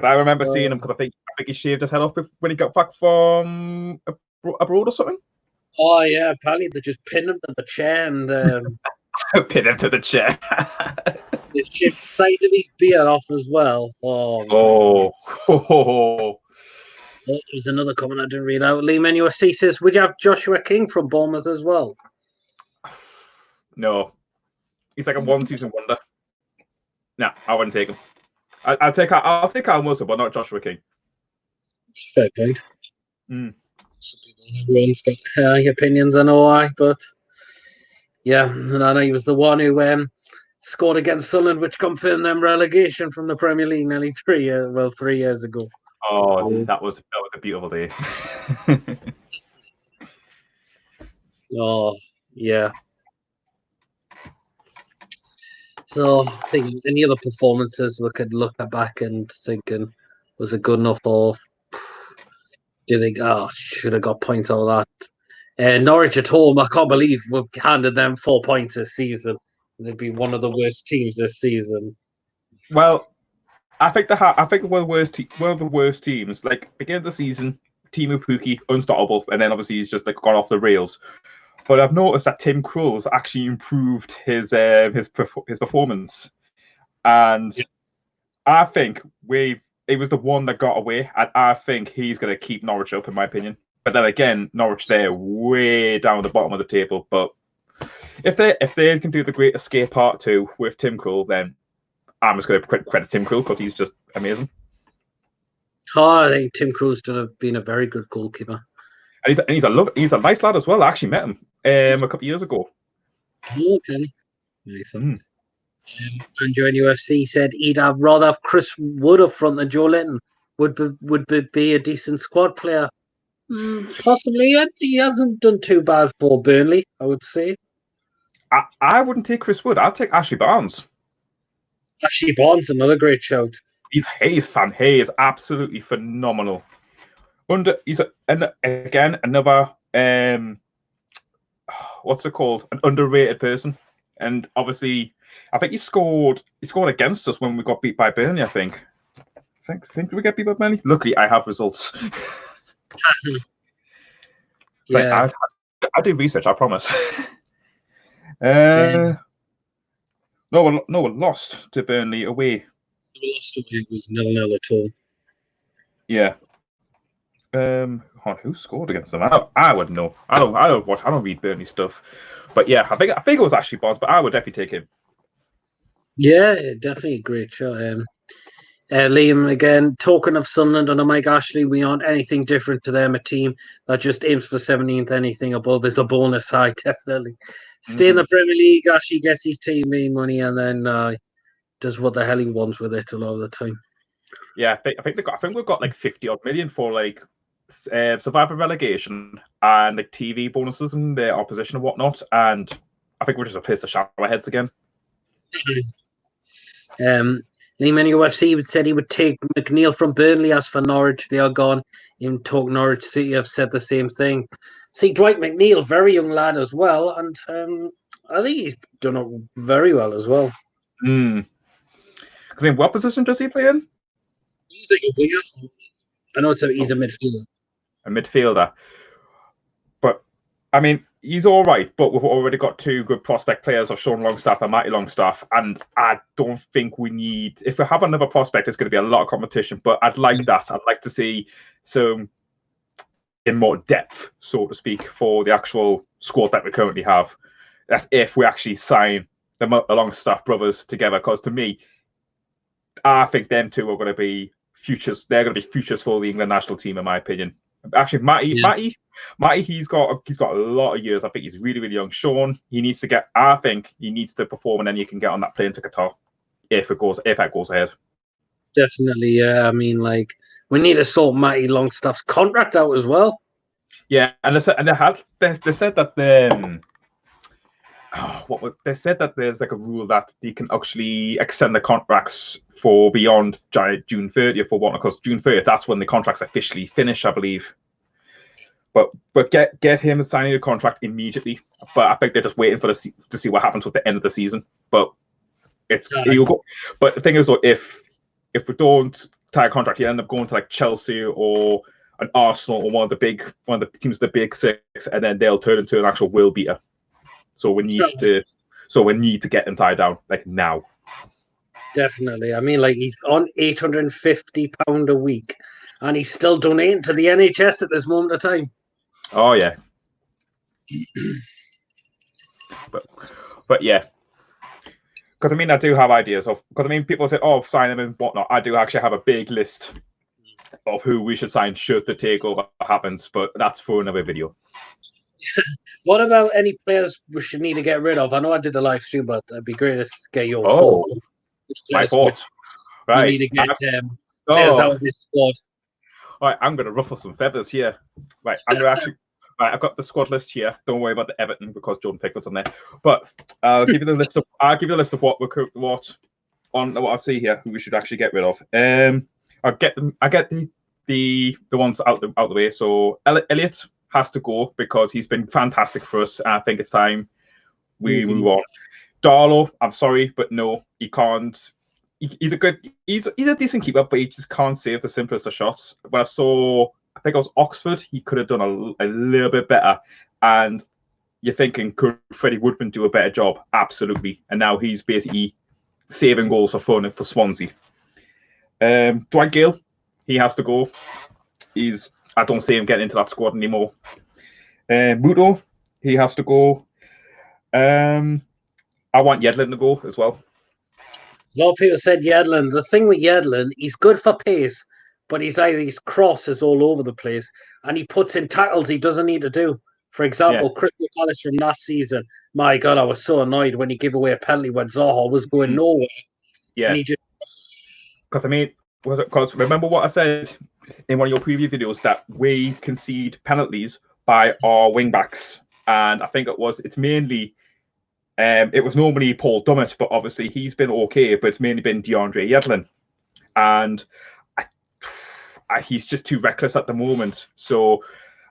I remember seeing him because I think he shaved his head off when he got back from abroad or something. Oh yeah, apparently they just pinned him to the chair and pin him to the chair. They chipped side of his beard off as well. There's another comment I didn't read out. Liam NUFC says, would you have Joshua King from Bournemouth as well? No. He's like a one-season wonder. No, I wouldn't take him. I'll take Callum Wilson, but not Joshua King. It's a fair point. Everyone's got high opinions, I know why, but yeah, and I know he was the one who scored against Sunderland, which confirmed them relegation from the Premier League nearly 3 years ago. Oh, that was a beautiful day. Oh, yeah. So, I think any other performances we could look back and thinking, was it good enough, or do you think, should have got points out of that? Norwich at home, I can't believe we've handed them 4 points this season. They'd be one of the worst teams this season. Well, I think I think one of the worst teams. Like beginning of the season, team of Pookie, unstoppable, and then obviously he's just like gone off the rails. But I've noticed that Tim Krul's actually improved his performance, and I think it was the one that got away, and I think he's going to keep Norwich up, in my opinion. But then again, Norwich they're way down the bottom of the table. But if they can do the Great Escape Part 2 with Tim Krul, then I'm just going to credit Tim Krul because he's just amazing. Oh, I think Tim Krul's been a very good goalkeeper. And he's a nice lad as well. I actually met him a couple of years ago. Okay. Nice. And Andrew NUFC said he'd rather have Chris Wood up front than Joe Linton. Would be a decent squad player. Possibly. He hasn't done too bad for Burnley, I would say. I wouldn't take Chris Wood. I'd take Ashley Barnes. Ashley Barnes, another great shout. He is absolutely phenomenal. Again another what's it called? An underrated person. And obviously, I think he scored against us when we got beat by Burnley. I think did we get beat by Burnley? Luckily, I have results. Yeah, I do research. I promise. No one lost to Burnley away. We lost away. It was 0-0 at all. Yeah. Who scored against them? I would know. I don't read Burnley stuff. But yeah, I think it was Ashley Barnes, but I would definitely take him. Yeah, definitely a great shot. Liam again, talking of Sunderland under Mike Ashley, we aren't anything different to them, a team that just aims for 17th. Anything above is a bonus. High, definitely. Stay in the Premier League. Ashley gets his team main money and then does what the hell he wants with it a lot of the time. Yeah, I think we've got like 50 odd million for like survivor relegation and like TV bonuses and the opposition and whatnot, and I think we're just a place to shower our heads again. Liam NUFC said he would take McNeil from Burnley. As for Norwich, they are gone. Even talk Norwich City have said the same thing. See, Dwight McNeil, very young lad as well, and I think he's done it very well as well. Because in what position does he play in? He's like a winger. I know he's a midfielder. A midfielder. But, I mean, he's all right, but we've already got two good prospect players of Sean Longstaff and Matty Longstaff, and I don't think we need... If we have another prospect, there's going to be a lot of competition, but I'd like that. I'd like to see some in more depth, so to speak, for the actual squad that we currently have. That's if we actually sign the Longstaff brothers together, because to me, I think them two are going to be futures. They're going to be futures for the England national team, in my opinion. Actually, Matty, he's got a lot of years. I think he's really, really young. Sean, I think he needs to perform, and then you can get on that plane to Qatar if that goes ahead. Definitely, yeah. I mean, like, we need to sort Matty Longstaff's contract out as well. Yeah, and they said that they said that there's like a rule that they can actually extend the contracts for beyond June 30th for one, because June 30th, that's when the contracts officially finish, I believe. But get him signing a contract immediately. But I think they're just waiting to see what happens with the end of the season. But you'll go. But the thing is, though, if we don't tie a contract, you end up going to like Chelsea or an Arsenal or one of the teams, the big six, and then they'll turn into an actual will beater. So we need to get him tied down like now. Definitely. I mean, like, he's on £850 a week, and he's still donating to the NHS at this moment of time. Oh yeah. but yeah. Because I mean, I do have ideas of. Because I mean, people say, "Oh, sign him and whatnot." I do actually have a big list of who we should sign should the takeover happens, but that's for another video. What about any players we should need to get rid of? I know I did a live stream, but it'd be great to get your thoughts. My thoughts. Right. We need to get players out of this squad. All right, I'm going to ruffle some feathers here. Right, I'm going to actually... Right, I've got the squad list here. Don't worry about the Everton because Jordan Pickford's on there. But I'll give you the list of what I see here, who we should actually get rid of. I get the ones out the way. So Elliot, has to go because he's been fantastic for us. And I think it's time we move on. Darlow, I'm sorry, but no, he can't. He's a decent keeper, but he just can't save the simplest of shots. When I saw, I think it was Oxford, he could have done a little bit better. And you're thinking, could Freddie Woodman do a better job? Absolutely. And now he's basically saving goals for fun for Swansea. Dwight Gale, he has to go. I don't see him getting into that squad anymore. Muto, he has to go. I want Yedlin to go as well. A lot of people said Yedlin. The thing with Yedlin, he's good for pace, but his crosses all over the place, and he puts in tackles he doesn't need to do. For example, Crystal Palace from last season. My God, I was so annoyed when he gave away a penalty when Zaha was going nowhere. Yeah, because remember what I said in one of your preview videos that we concede penalties by our wing backs, and I think it's mainly. It was normally Paul Dummett, but obviously he's been okay, but it's mainly been DeAndre Yedlin. And he's just too reckless at the moment. So,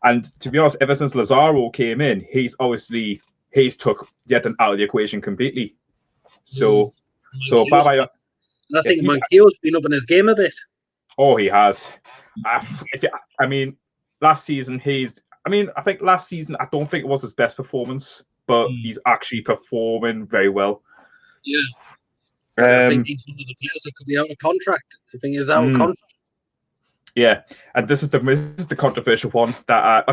and to be honest, ever since Lazaro came in, he's took Yedlin out of the equation completely. So bye-bye. I think Manquillo's been up in his game a bit. Oh, he has. I mean, last season, I think last season, I don't think it was his best performance, but he's actually performing very well. Yeah. I think he's one of the players that could be out of contract. I think he's out of contract. Yeah, and this is the controversial one that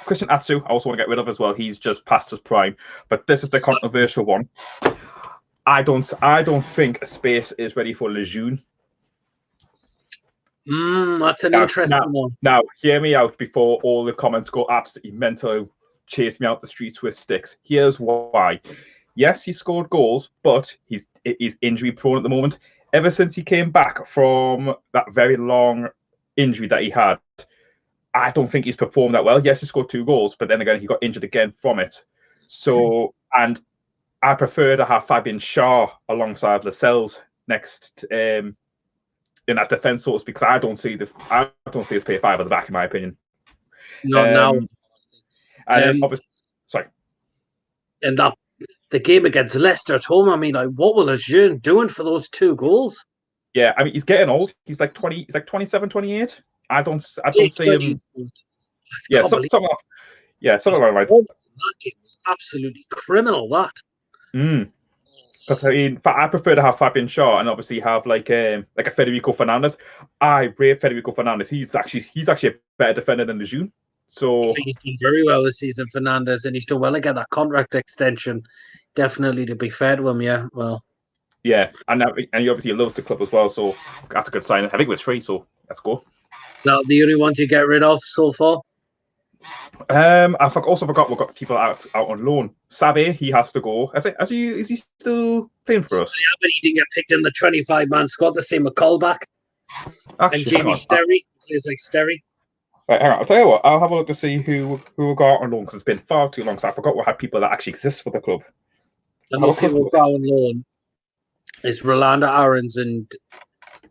Christian Atsu I also want to get rid of as well. He's just past his prime, but this is the controversial one. I don't think a space is ready for Lejeune. That's an interesting one. Now, hear me out before all the comments go absolutely mental. Chase me out the streets with sticks. Here's why. Yes, he scored goals, but he's injury prone at the moment. Ever since he came back from that very long injury that he had, I don't think he's performed that well. Yes, he scored 2 goals, but then again, he got injured again from it. So, and I prefer to have Fabian Schär alongside Lascelles next in that defence source because I don't see us play 5 at the back, in my opinion. Not now. And then obviously, sorry. And the game against Leicester at home, I mean, what was Lejeune doing for those 2 goals? Yeah, I mean, he's getting old. He's like 20. He's like 27, 28. I don't see him. Yeah, something like that. That game was absolutely criminal. That. Because I mean, I prefer to have Fabian Schär and obviously have like a Federico Fernandez. I rate Federico Fernandez. He's actually a better defender than Lejeune. So I think he's done very well this season, Fernandez, and he's done well to get that contract extension. Definitely, to be fair to him, yeah. Well, yeah, and he obviously loves the club as well, so that's a good sign. I think it was free, so let's go. Is that the only one to get rid of so far? I also forgot we've got people out on loan. Sabe, he has to go. Is he still playing for us? Yeah, but he didn't get picked in the 25-man squad. The same with Colback. And Jamie Sterry plays like Sterry. Right, hang on. I'll tell you what. I'll have a look to see who we got on loan because it's been far too long. So I forgot we had people that actually exist for the club. And what people got on loan is Rolanda Aarons and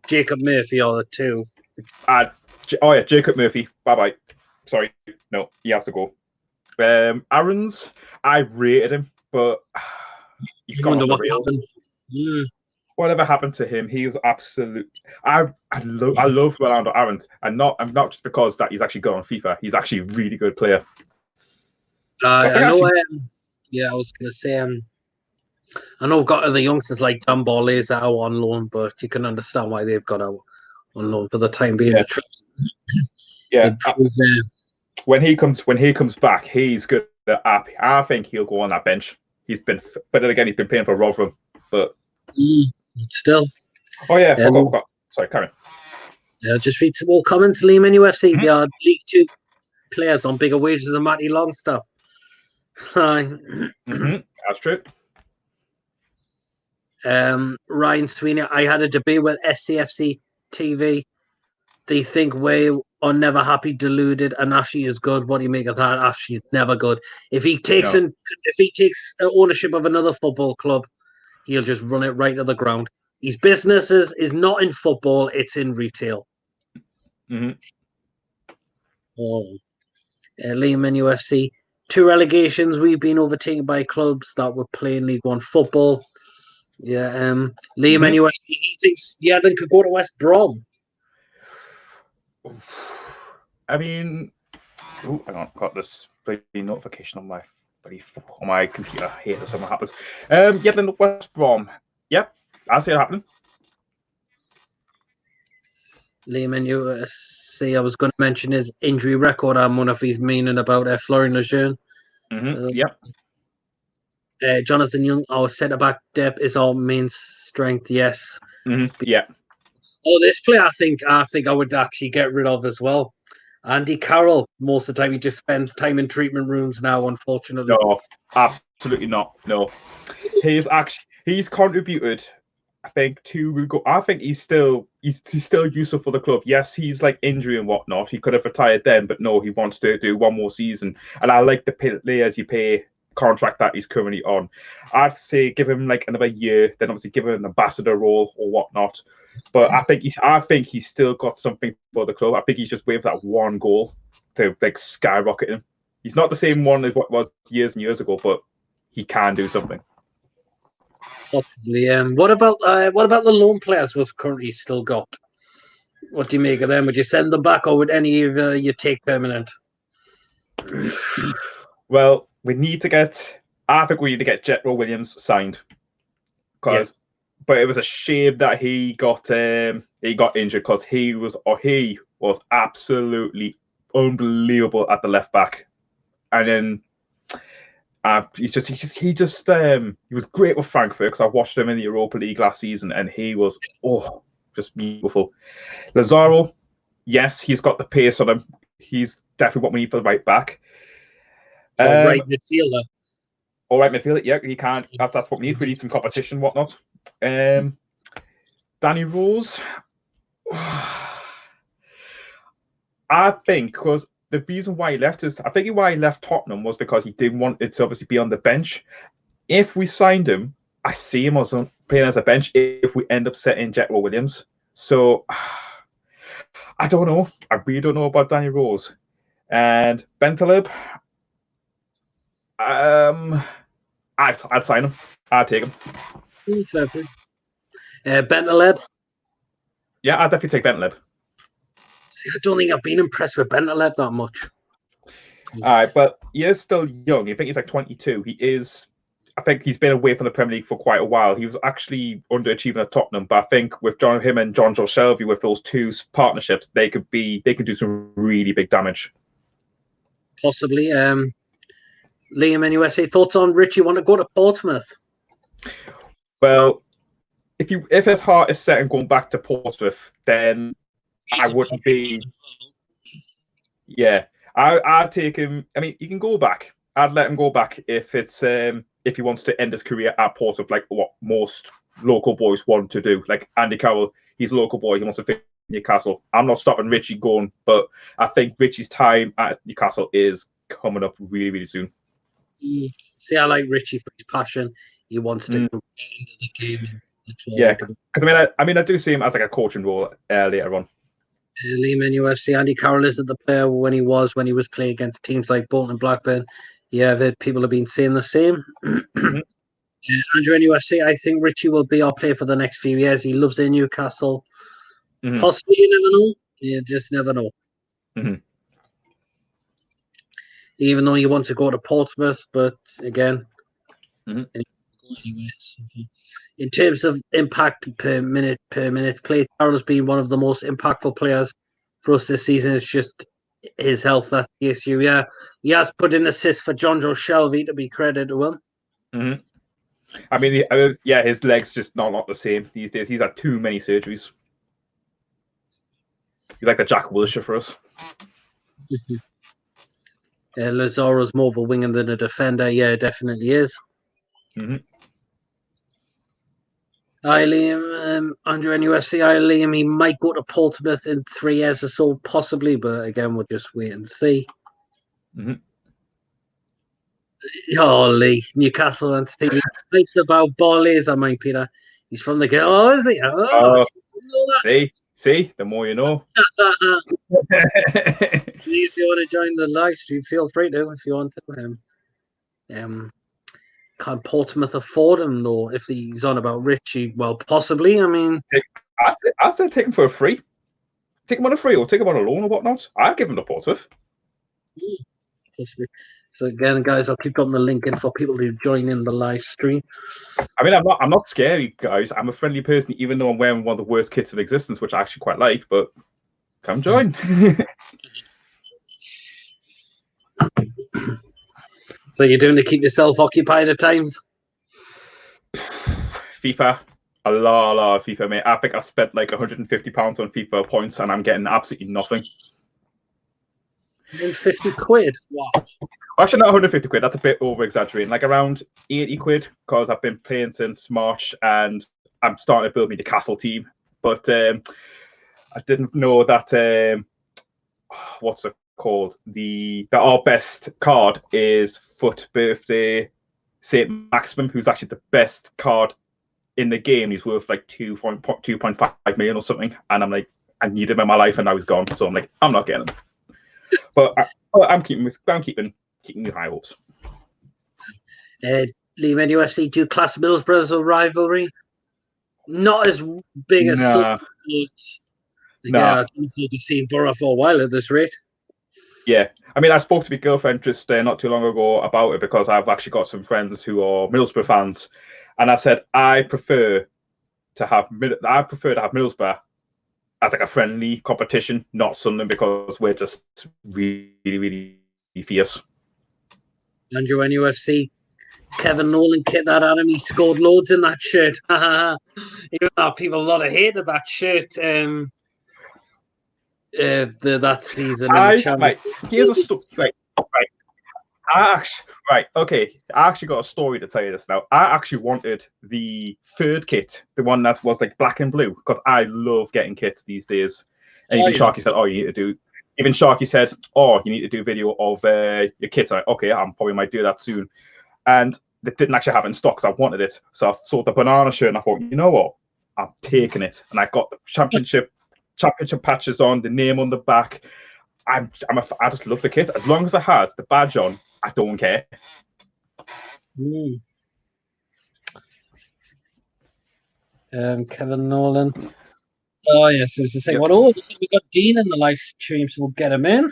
Jacob Murphy are the 2. Jacob Murphy. Bye. Sorry, no, he has to go. Aarons, I rated him, but he's gone off the rails. Whatever happened to him, he was absolute. I love Rolando Aarons, and not just because that he's actually good on FIFA. He's actually a really good player. I know. I was gonna say. I know we've got other youngsters like Dunbar Lays out on loan, but you can understand why they've got out on loan for the time being. Yeah. When he comes back, he's good. I think he'll go on that bench. But then again, he's been playing for Rotherham, but. Still. Oh yeah, forgot. Sorry, Karen. Yeah, just read some more comments, Liam. NUFC, they are League 2 players on bigger wages than Matty Longstaff. That's true. Ryan Sweeney, I had a debate with SCFC TV. They think we are never happy, deluded, and Ashley is good. What do you make of that? Ashley's never good. If he takes ownership of another football club, he'll just run it right to the ground. His business is not in football; it's in retail. Mm-hmm. Oh, Liam and UFC. 2 relegations. We've been overtaken by clubs that were playing League One football. Yeah, Liam and UFC. He thinks Yedlin could go to West Brom. I mean, hang on, got this bloody notification on my computer. I hate this when it happens. Yedlin West Brom. Yep, I see it happening. Liam and UFC. I was going to mention his injury record. I'm one of his meaning about Florian Lejeune. Yep. Jonathan Young, our centre back depth is our main strength. Yes. Yeah. Oh, this player, I think I would actually get rid of as well. Andy Carroll. Most of the time, he just spends time in treatment rooms now. Unfortunately, no, absolutely not. No, he's contributed. I think I think he's still useful for the club. Yes, he's like injury and whatnot. He could have retired then, but no, he wants to do one more season. And I like the players he pay contract that he's currently on. I'd say give him like another year, then obviously give him an ambassador role or whatnot. But I think he's still got something for the club. I think he's just waiting for that one goal to like skyrocket him. He's not the same one as what was years and years ago, but he can do something. Possibly. What about the loan players we've currently still got? What do you make of them? Would you send them back, or would any of you take permanent? Well, I think we need to get Jetro Williams signed, but it was a shame that he got injured because he was absolutely unbelievable at the left back, and then he was great with Frankfurt because I watched him in the Europa League last season, and he was just beautiful. Lazaro, yes, he's got the pace on him. He's definitely what we need for the right back. Right midfielder. All right midfielder, yeah, he can. That's what we need. We need some competition, whatnot. Danny Rose, I think, because the reason why he left Tottenham was because he didn't want it to obviously be on the bench. If we signed him, I see him as playing as a bench if we end up setting Jetro Williams. So I don't know. I really don't know about Danny Rose. And Bentaleb, I'd sign him. I'd take him. Bentaleb. Yeah, I'd definitely take Bentaleb. See, I don't think I've been impressed with Bentaleb that much. All right, but he is still young. I think he's like 22. I think he's been away from the Premier League for quite a while. He was actually underachieving at Tottenham, but I think with him and John Joe Shelby, with those two partnerships, they could do some really big damage. Possibly. Liam and USA, thoughts on Richie want to go to Portsmouth? Well, if his heart is set on going back to Portsmouth, then I wouldn't be. Yeah, I'd take him. I mean, he can go back. I'd let him go back if it's if he wants to end his career at Portsmouth, like what most local boys want to do. Like Andy Carroll, he's a local boy. He wants to fit Newcastle. I'm not stopping Richie going, but I think Richie's time at Newcastle is coming up really, really soon. See, I like Richie for his passion. He wants to go into the game. Yeah, because I do see him as like a coaching role later on. Liam in UFC, Andy Carroll isn't the player when he was playing against teams like Bolton and Blackburn. Yeah, people have been saying the same. Andrew in UFC, I think Richie will be our player for the next few years. He loves their Newcastle. Possibly, you never know. You just never know. Even though you want to go to Portsmouth, but again, in terms of impact per minute play, Carroll's been one of the most impactful players for us this season. It's just his health that's the issue. Yeah, he has put in assists for John Joe Shelby, to be credited to him. I mean, his legs just not the same these days. He's had too many surgeries. He's like the Jack Wilshere for us. Lazaro's more of a winger than a defender. Yeah, definitely is. Liam, Andrew NUFC, Liam, he might go to Portsmouth in 3 years or so, possibly, but again, we'll just wait and see. Lee, Newcastle and Steve. He thinks about Barley's, I mind, Peter. He's from the girl. Oh, is he? See, See, the more you know. If you want to join the live stream, feel free to. If you want to. Can Portsmouth afford him though? If he's on about Richie, well, possibly. I mean, I'd say take him for a free. Take him on a free or take him on a loan or whatnot. I'd give him to Portsmouth. Possibly. So again, guys, I'll keep putting the link in for people to join in the live stream. I mean, I'm not scary, guys. I'm a friendly person, even though I'm wearing one of the worst kits in existence, which I actually quite like. But come join. So you're doing to keep yourself occupied at times? FIFA, a lot of FIFA, mate. I think I spent like £150 on FIFA points, and I'm getting absolutely nothing. 150 quid. Wow. Actually, not 150 quid. That's a bit over exaggerating. Like around 80 quid, because I've been playing since March, and I'm starting to build me the castle team. But I didn't know that. What's it called? Our best card is Foot Birthday Saint Maximum, who's actually the best card in the game. He's worth like 2.5 million or something, and I'm like, I need him in my life, and now he's gone. So I'm like, I'm not getting him. But I'm keeping the high hopes. Liam, NUFC, do class Middlesbrough's rivalry? Not as big as some, but again, I don't think you've seen Borough for a while at this rate. Yeah, I mean, I spoke to my girlfriend just not too long ago about it, because I've actually got some friends who are Middlesbrough fans, and I said I prefer to have Middlesbrough as like a friendly competition, not something because we're just really, really fierce. Andrew, NUFC, Kevin Nolan kit that Adam, he scored loads in that shirt. Even though people a lot of hated that shirt that season. Here's a story. Okay. I actually got a story to tell you this now. I actually wanted the third kit, the one that was like black and blue, because I love getting kits these days. And Sharky said, you need to do. Even Sharky said, you need to do a video of your kits. I'm okay, I probably might do that soon. And they didn't actually have it in stock because I wanted it. So I saw the banana shirt and I thought, you know what? I'm taking it. And I got the championship patches on, the name on the back. I just love the kit. As long as it has the badge on, I don't care. Kevin Nolan. Oh yes, it was the same one. Oh, looks like we got Dean in the live stream, so we'll get him in.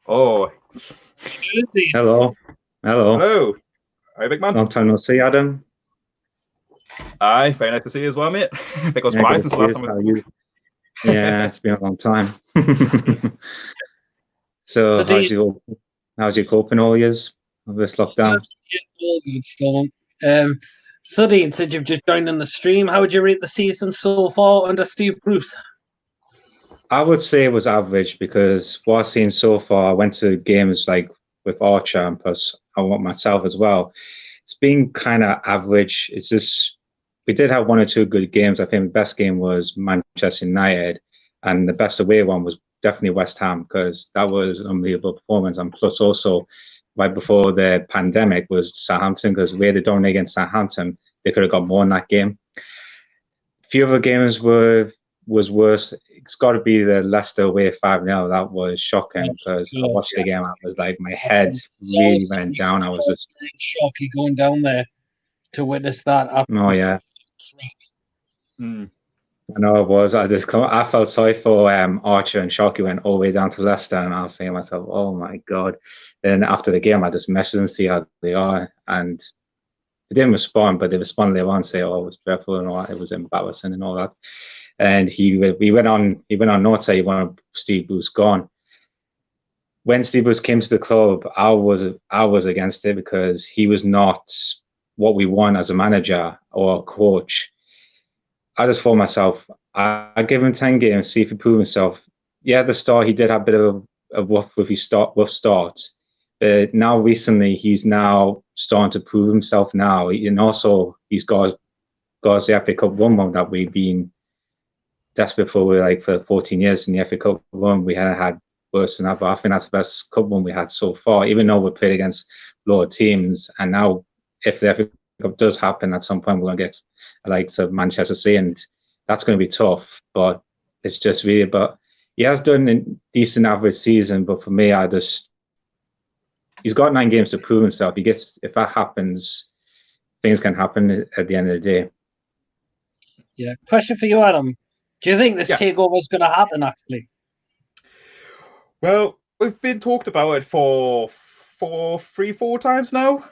Oh. Hello. Hi, big man. Long time no see, Adam. Aye, very nice to see you as well, mate. Because since last time. Yeah, it's been a long time. So how's your coping all years of this lockdown? All good still. So Dean said you've just joined in the stream. How would you rate the season so far under Steve Bruce? I would say it was average, because what I've seen so far, I went to games like with Archer and plus I want myself as well. It's been kind of average. It's just, we did have one or two good games. I think the best game was Manchester United, and the best away one was definitely West Ham, because that was an unbelievable performance. And plus also, right before the pandemic was Southampton, because the way they done against Southampton, they could have got more in that game. A few other games was worse. It's got to be the Leicester away 5-0. That was shocking, because I watched the game. I was like, my head really went down. I was just shocky going down there to witness that. Oh yeah. I know it was. I felt sorry for Archer and Sharky went all the way down to Leicester, and I was thinking to myself, oh my god. Then after the game, I just messaged them to see how they are, and they didn't respond, but they responded later on, say, oh, it was dreadful and all that, it was embarrassing and all that. And he went on notes that he wanted Steve Bruce gone. When Steve Bruce came to the club, I was against it, because he was not what we want as a manager or a coach. I just thought myself, I give him 10 games, see if he proves himself. Yeah, at the start he did have a bit of a rough start, but now recently he's now starting to prove himself now, and also he's got the FA Cup run that we've been desperate for, like for 14 years in the FA Cup run. We had worse than that, but I think that's the best cup run we had so far, even though we played against lower teams. And now if the FA Cup does happen at some point, we're going to get like to Manchester City, and that's going to be tough. But it's just really about, he has done a decent average season, but for me, he's got 9 games to prove himself. If that happens, things can happen at the end of the day. Yeah. Question for you, Adam. Do you think this takeover is going to happen, actually? Well, we've been talked about it for 4 times now,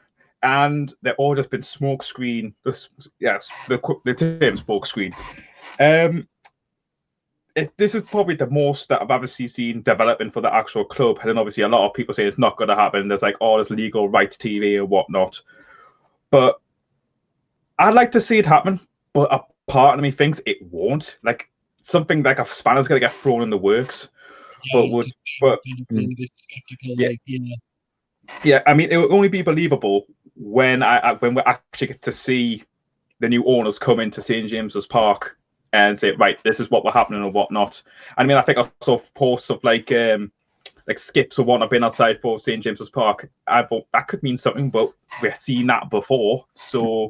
and they've all just been smoke screen. Yes, the term smoke screen. This is probably the most that I've ever seen developing for the actual club. And then obviously a lot of people say it's not going to happen. There's like all this legal rights TV and whatnot. But I'd like to see it happen. But a part of me thinks it won't. Like something like a spanner's going to get thrown in the works. Yeah, yeah, I mean, it will only be believable when we actually get to see the new owners come into St. James's Park and say, right, this is what we're happening and whatnot. I mean, I think I saw posts of like skips or whatnot been outside for St. James's Park. I thought that could mean something, but we've seen that before, so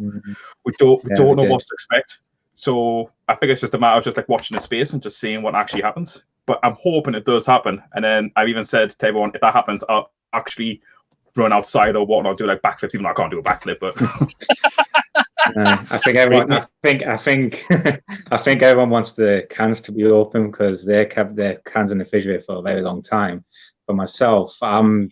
we don't know what to expect. So I think it's just a matter of just like watching the space and just seeing what actually happens. But I'm hoping it does happen. And then I've even said to everyone, if that happens, I'll actually run outside or whatnot, do like backflips, even though I can't do a backflip. But I think everyone. I think everyone wants the cans to be open because they kept their cans in the refrigerator for a very long time. For myself, I'm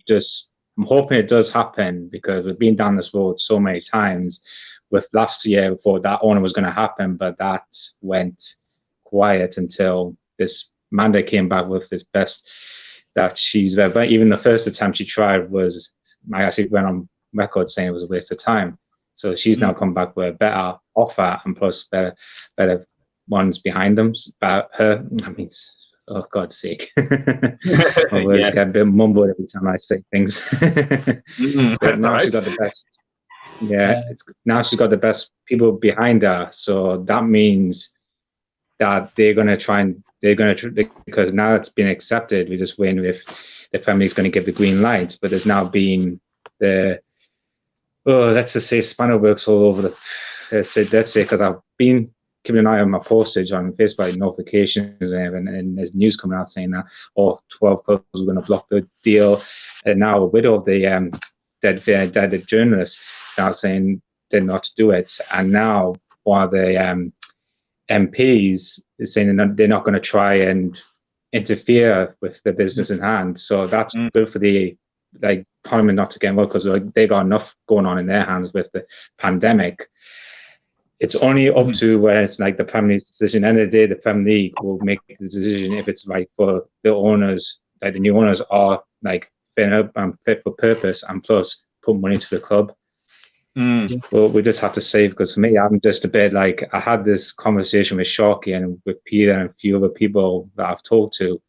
hoping it does happen because we've been down this road so many times. With last year, before that owner was going to happen, but that went quiet until this Manda came back with this best that she's there. But even the first attempt she tried was, I actually went on record saying it was a waste of time. So she's now come back with a better offer and plus better ones behind them. But her, I mean, oh God's sake, my words get a bit mumbled every time I say things. But now she's got the best. Yeah, now she's got the best people behind her. So that means that they're going to try because now it's been accepted. We're just waiting if the family's going to give the green light. But there's now been let's just say spanner works all over let's say because I've been keeping an eye on my postage on Facebook, like notifications and there's news coming out saying that 12 clubs are going to block the deal. And now a widow of the dead journalist now saying they're not to do it. And now one of the MPs is saying they're not going to try and interfere with the business in hand. So that's good for the Parliament not to get involved because they got enough going on in their hands with the pandemic. It's only up to where it's like the family's decision. End of the day, the family will make the decision if it's right for the owners, like the new owners are like fit for purpose and plus put money to the club. Well, we just have to save because for me, I'm just a bit like I had this conversation with Sharky and with Peter and a few other people that I've talked to.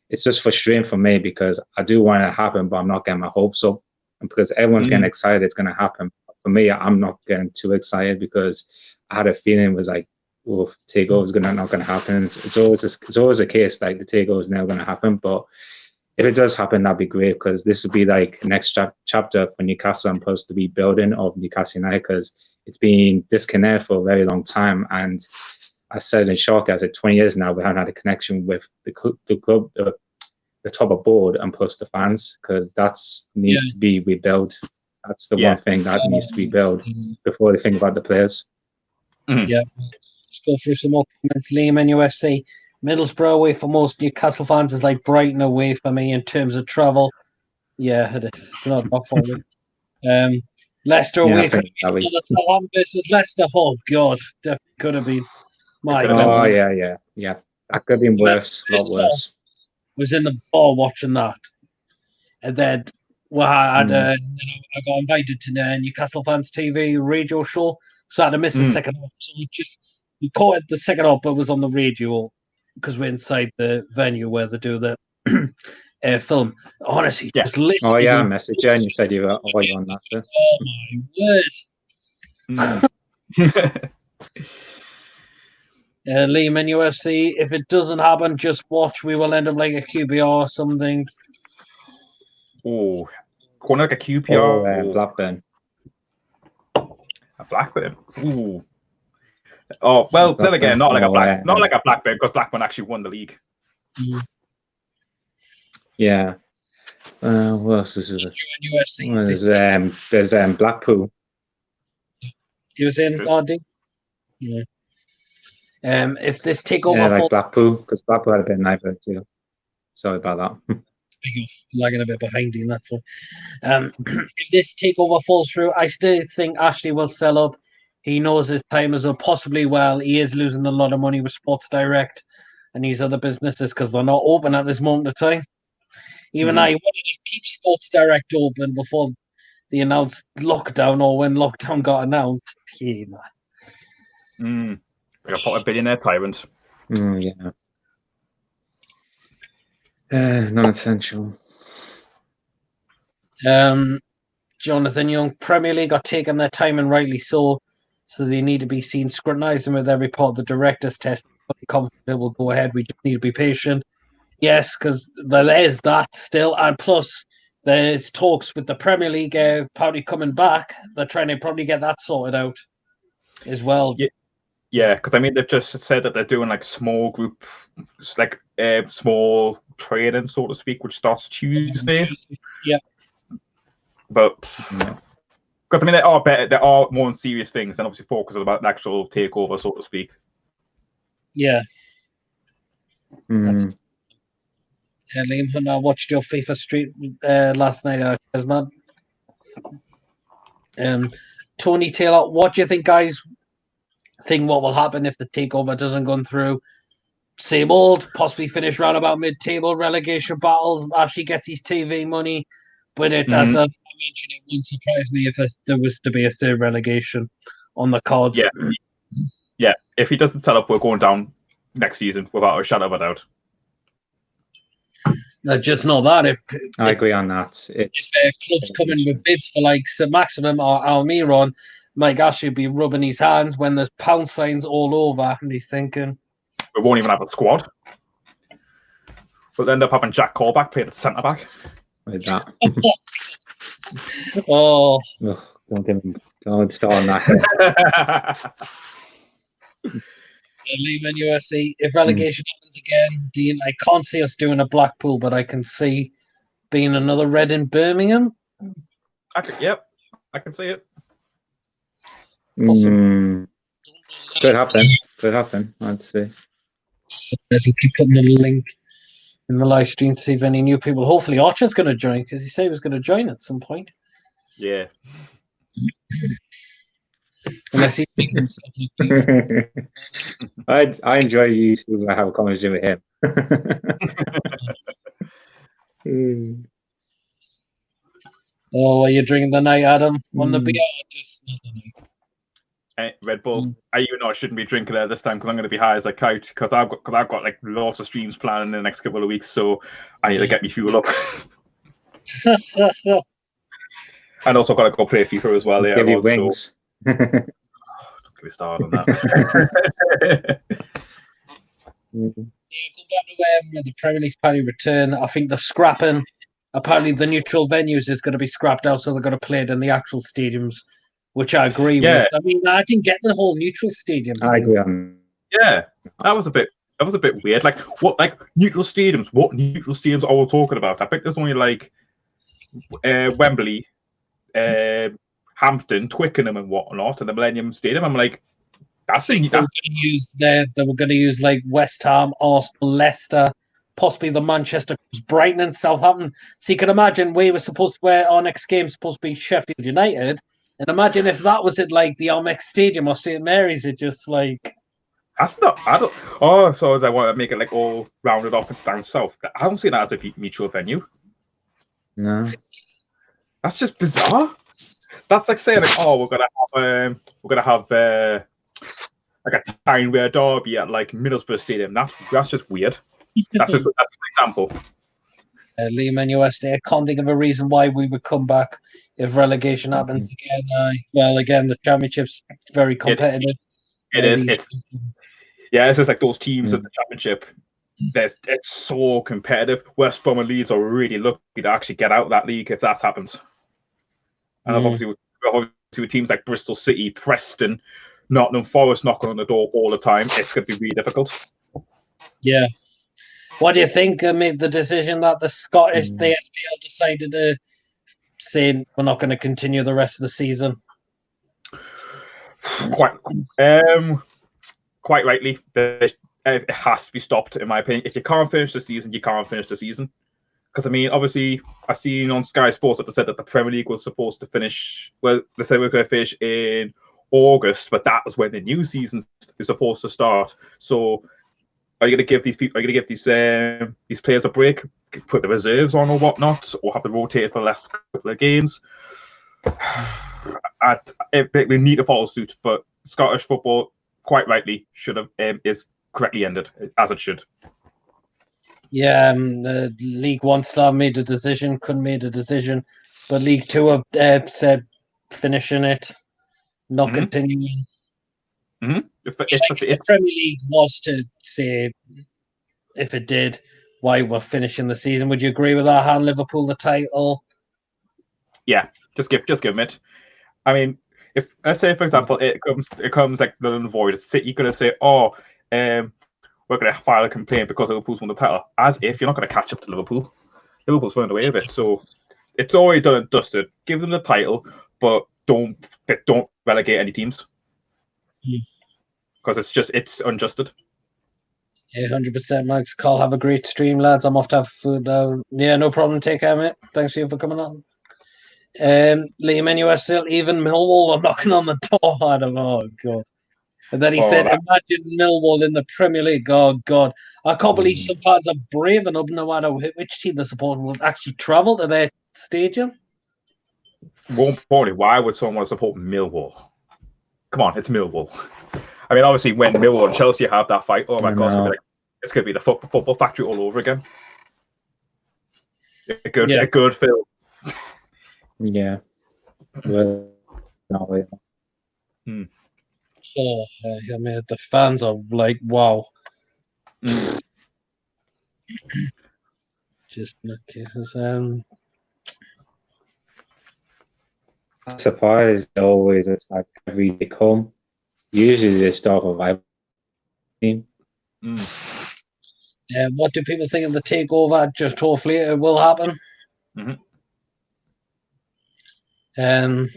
It's just frustrating for me because I do want it to happen, but I'm not getting my hopes up. And because everyone's getting excited, it's going to happen. For me, I'm not getting too excited because I had a feeling it was like, oh, takeover is not going to happen. It's always a case like the takeover is never going to happen, but if it does happen, that'd be great because this would be like next chapter for Newcastle and plus the rebuilding of Newcastle United because it's been disconnected for a very long time. And I said in Shark, I said 20 years now, we haven't had a connection with the club, the top of board and plus the fans because that needs to be rebuilt. That's the one thing that needs to be built before they think about the players. Yeah, let's go through some more comments. Liam, NUFC. Middlesbrough away for most Newcastle fans is like Brighton away for me in terms of travel. Yeah, it is. It's not that far away. Leicester away could have been another Southampton versus Leicester. Oh God, that could have been. My God. Oh yeah. That could have been worse. A lot worse. Was in the bar watching that, and then I got invited to the Newcastle fans TV radio show, so I had to miss the second half. So we caught the second half, but it was on the radio. Because we're inside the venue where they do the film. Honestly, just listening. Oh yeah, I messaged you and you said you were on that. Oh my word! Liam in UFC. If it doesn't happen, just watch. We will end up like a QPR or something. Oh, going like a QPR. Blackburn. A Blackburn. Ooh. Oh well, then again, not like a Blackburn. not like a Blackburn, because Blackburn actually won the league. Yeah. What else is there? UFC. There's Blackpool. He was in Gardy. Yeah. If this takeover Yeah, like falls, Blackpool, because Blackpool had a bit of nightmare too. Sorry about that. you're lagging a bit behind you, and that's all. If this takeover falls through, I still think Ashley will sell up. He knows his time is up. Possibly, well, he is losing a lot of money with Sports Direct and these other businesses because they're not open at this moment of time. Even I wanted to keep Sports Direct open before they announced lockdown or when lockdown got announced. Yeah, man. Like a billionaire tyrant. Yeah. Non-essential. Jonathan Young, Premier League are taking their time and rightly so. So they need to be seen scrutinising with every part of the director's test. Confident will go ahead. We just need to be patient. Yes, because there is that still, and plus there's talks with the Premier League probably coming back. They're trying to probably get that sorted out as well. Yeah, because I mean they've just said that they're doing like small group, like small training, so to speak, which starts Tuesday. Yeah, but because I mean there are more serious things, and obviously focus about an actual takeover, so to speak. Yeah. Liam, I watched your FIFA Street last night, man. Tony Taylor, what do you think, guys? Think what will happen if the takeover doesn't go through? Same old, possibly finish round about mid-table relegation battles. Ashley gets his TV money, but it as I mentioned, it wouldn't surprise me if there was to be a third relegation on the cards. Yeah. If he doesn't set up, we're going down next season without a shadow of a doubt. Just know that I agree on that. If clubs come in with bids for like St Maximum or Almiron, Mike Ashley would be rubbing his hands when there's pound signs all over, and he's thinking, we won't even have a squad. We'll end up having Jack Callback play at centre back. Like that. Oh, don't start on that. Lehman UFC. If relegation happens again, Dean, I can't see us doing a Blackpool, but I can see being another Red in Birmingham. I can see it. Could happen. I'd say. As he keep putting the link in the live stream to see if any new people. Hopefully, Archer's going to join because he said he was going to join at some point. Yeah. Unless he's making himself look I enjoy you to have a conversation with him. Oh, are you drinking the night, Adam? On the beer, just not the night. Red Bull. I even know I shouldn't be drinking it this time because I'm going to be high as a kite because I've got like lots of streams planned in the next couple of weeks, so I need to get me fuel up. And also got to go play FIFA as well. Yeah, give you wings. Don't get me started on that. Yeah, go back to the Premier League's party return. I think the scrapping. Apparently, the neutral venues is going to be scrapped out, so they're going to play it in the actual stadiums, which I agree with. I mean, I didn't get the whole neutral stadium thing. I agree on. Yeah, that was a bit weird. Like what? Like neutral stadiums? What neutral stadiums are we talking about? I think there's only like Wembley, Hampton, Twickenham, and whatnot, and the Millennium Stadium. I'm like, they were going to use like West Ham, Arsenal, Leicester, possibly the Manchester, Brighton, and Southampton. So you can imagine our next game supposed to be Sheffield United, and imagine if that was at like the Almex Stadium or St Mary's. It just like that's not. I don't. Oh, so as I want to make it like all rounded off and down south. I don't see that as a neutral venue. No, that's just bizarre. That's like saying, like, oh, we're gonna have like a Tyne-Wear derby at like Middlesbrough Stadium. That's just weird. That's an example. Lehman USD. I can't think of a reason why we would come back if relegation happens again. Well, again, the championship's very competitive. It is. It's just like those teams in the championship. It's so competitive. West Brom and Leeds are really lucky to actually get out of that league if that happens. And obviously with teams like Bristol City, Preston, Nottingham Forest knocking on the door all the time, it's going to be really difficult. Yeah. What do you think made the decision that the SPL decided to say we're not going to continue the rest of the season? Quite rightly, it has to be stopped, in my opinion. If you can't finish the season, you can't finish the season. Because, I mean, obviously, I seen on Sky Sports that they said that the Premier League was supposed to finish, well, they said we were going to finish in August, but that was when the new season is supposed to start. So, are you going to give these people, these players a break, put the reserves on or whatnot, or have them rotate for the last couple of games? We need to follow suit, but Scottish football, quite rightly, should have is correctly ended, as it should. Yeah, League One staff made a decision, couldn't make a decision, but League Two have said finishing it, not continuing. If the Premier League was to say, if it did, why we're finishing the season, would you agree with that? Hand Liverpool the title? Yeah, just give them it. I mean, if let's say, for example, it comes like null and void. You're going to say, we're going to file a complaint because Liverpool's won the title, as if you're not going to catch up to Liverpool. Liverpool's running away with it, so it's already done and dusted. Give them the title, but don't relegate any teams, because it's unjusted. Yeah, 100%, Max. Carl, have a great stream, lads. I'm off to have food now. Yeah, no problem. Take care, mate. Thanks for coming on. Liam, NUFC, even Millwall are knocking on the door. I don't know. Oh, God. And then he said, imagine Millwall in the Premier League. Oh, God. I can't believe some fans are brave enough, no matter which team they support, will actually travel to their stadium. More importantly, why would someone want to support Millwall? Come on, it's Millwall. I mean, obviously, when Millwall and Chelsea have that fight, oh my God, it's going to be the football factory all over again. A good film. Yeah. Well, no, Oh, I mean, the fans are like, wow. Just I'm surprised always it's like every they come. Usually they start a rival team. What do people think of the takeover? Just hopefully it will happen. The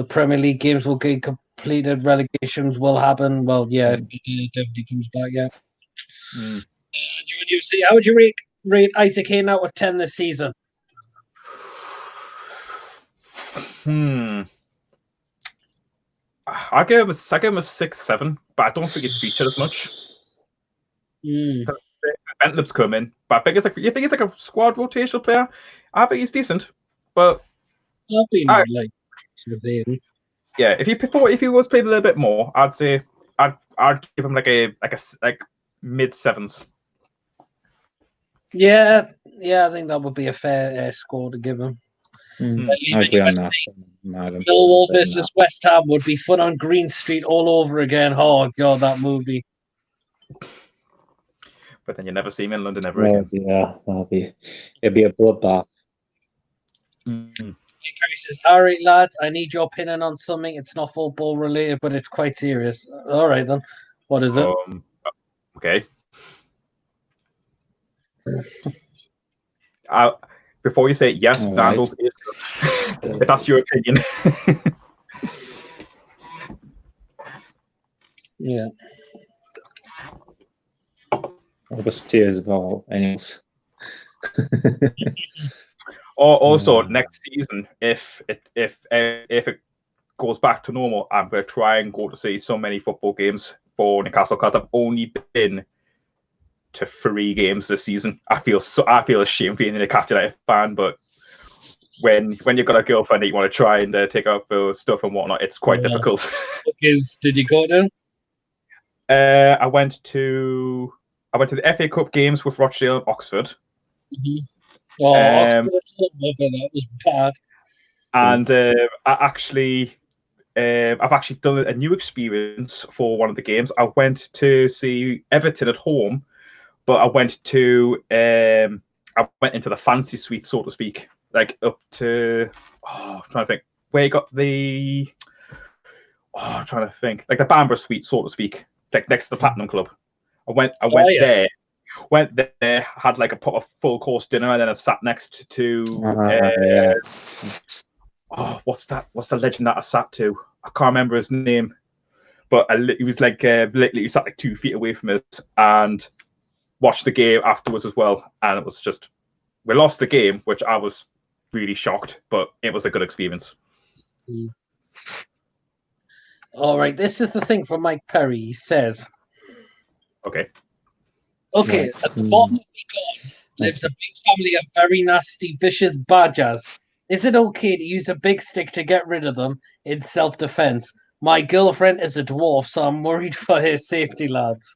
Premier League games will get completed. Relegations will happen. Well, yeah, if it definitely comes back, yeah. How would you rate Isaac Hayden out of 10 this season? I give him a 6-7, but I don't think he's featured as much. Bentlip's coming, but I think it's like a squad rotational player. I think he's decent, but I've been with him. Yeah, if he was played a little bit more, I'd say I'd give him like mid sevens. Yeah, I think that would be a fair score to give him. I agree on that. Millwall versus West Ham would be fun on Green Street all over again. Oh God, that movie. But then you never see him in London ever again. Yeah, it'd be a bloodbath. Perry says, all right, lads, I need your opinion on something. It's not football related, but it's quite serious. All right, then. What is it? Okay. Before you say yes, Vandals is good. If that's your opinion. Yeah. I'll just see as well, anyways. Also, next season, if it goes back to normal, I'm going to try and go to see so many football games for Newcastle because I've only been to 3 games this season. I feel ashamed being a Newcastle United fan, but when you've got a girlfriend that you want to try and take out those stuff and whatnot, it's quite difficult. What games did you go to? I went to the FA Cup games with Rochdale and Oxford. Oxford, that was bad. And I've actually done a new experience for one of the games. I went to see Everton at home, but I went into the fancy suite, so to speak, like up to I'm trying to think where you got I'm trying to think, like the Bambra Suite, so to speak, like next to the Platinum Club. I went yeah. there, had like a proper full course dinner, and then I sat next to Yeah. what's the legend that I sat to? I can't remember his name, but he was like literally sat like 2 feet away from us and watched the game afterwards as well. And it was just, we lost the game, which I was really shocked, but it was a good experience. All right, this is the thing from Mike Perry. He says, Okay, at the bottom of the garden lives a big family of very nasty, vicious badgers. Is it okay to use a big stick to get rid of them in self-defense? My girlfriend is a dwarf, so I'm worried for her safety, lads.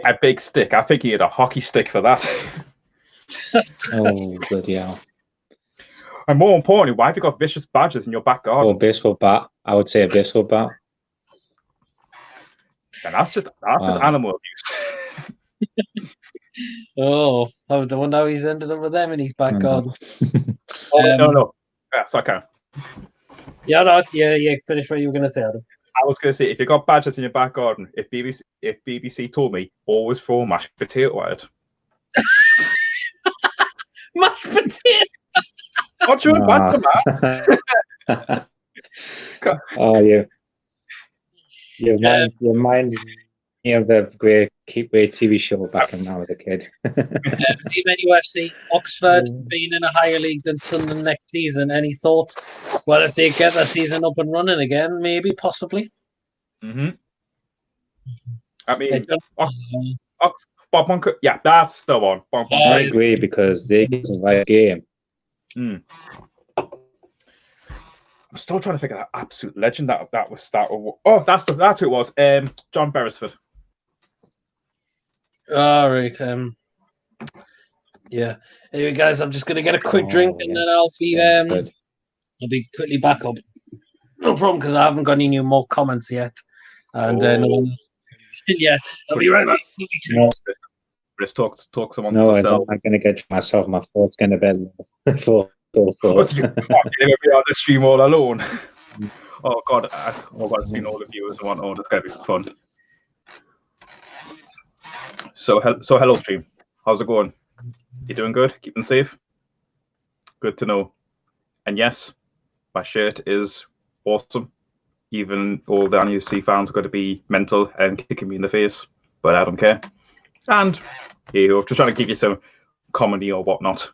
a big stick. I think he had a hockey stick for that. Oh, bloody hell. And more importantly, why have you got vicious badgers in your back garden? Or a baseball bat. I would say a baseball bat. And that's just animal abuse. Oh, I wonder how he's ended up with them in his back garden. No. So I can. Yeah, finish what you were going to say, Adam. I was going to say, if you got badgers in your back garden, if BBC told me, always throw mashed potato at it. Mashed potato? What you want, man? Oh, your mind me of the great TV show back when I was a kid. Team NUFC, Oxford being in a higher league than Sunderland next season. Any thoughts? Well, if they get the season up and running again, maybe, possibly. Mm-hmm. I mean, Bob Monk, yeah, that's the one. I agree because they give us a right game. I'm still trying to figure out absolute legend that was that. Oh, that's who it was. John Beresford. All right. Yeah. Anyway, guys, I'm just gonna get a quick drink and then I'll be quickly back up. No problem, because I haven't got any more comments yet, and no one else. Yeah, I'll be right back. Just talk someone. No, I'm not going to get myself. My thoughts going to bed. You're going to be on the stream all alone. Oh God! I've seen all the viewers and whatnot. It's going to be fun. So hello stream. How's it going? You doing good? Keeping safe? Good to know. And yes, my shirt is awesome. Even all the NUFC fans are going to be mental and kicking me in the face, but I don't care. And here, just trying to give you some comedy or whatnot.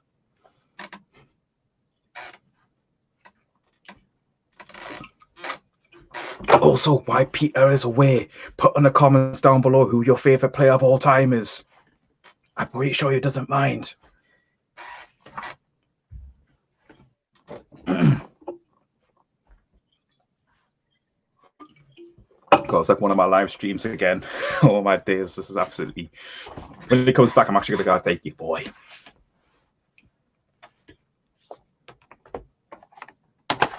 Also, why Peter is away. Put in the comments down below who your favorite player of all time is. I'm pretty sure he doesn't mind. God, it's like one of my live streams again. Oh my days, this is absolutely. When he comes back, I'm actually going to go take you, boy.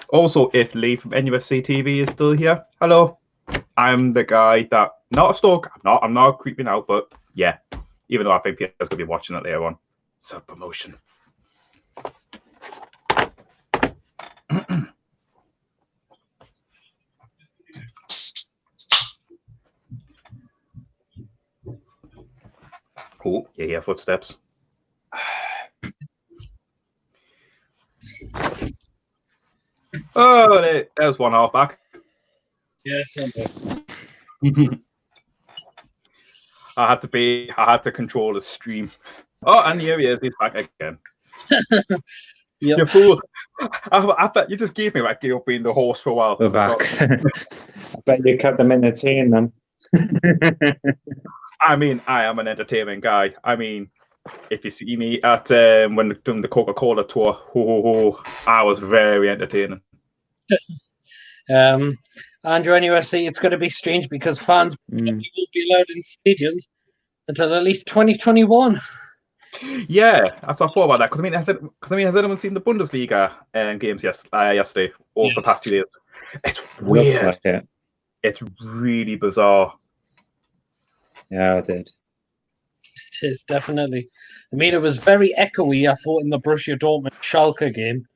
Also, if Lee from NUFC TV is still here, hello. I'm the guy that, not a stalker, I'm not creeping out, but yeah. Even though I think Peter's going to be watching it later on. Self-promotion. Oh, you hear footsteps. Oh, there's one half back. Yes, I had to control the stream. Oh, and here he is. He's back again. Yep. You fool! I bet you just gave me like you've been the horse for a while. We're back. I bet you kept them entertained them. I mean, I am an entertainment guy. I mean, if you see me at when doing the Coca-Cola tour, I was very entertaining. Andrew, NUFC, it's going to be strange because fans probably won't be allowed in stadiums until at least 2021. Yeah, that's what I thought about that. Because I mean, has anyone seen the Bundesliga games yesterday or the past 2 days? It's weird. Looks like it. It's really bizarre. Yeah, I did. It is, definitely. I mean, it was very echoey, I thought, in the Borussia Dortmund Schalke game.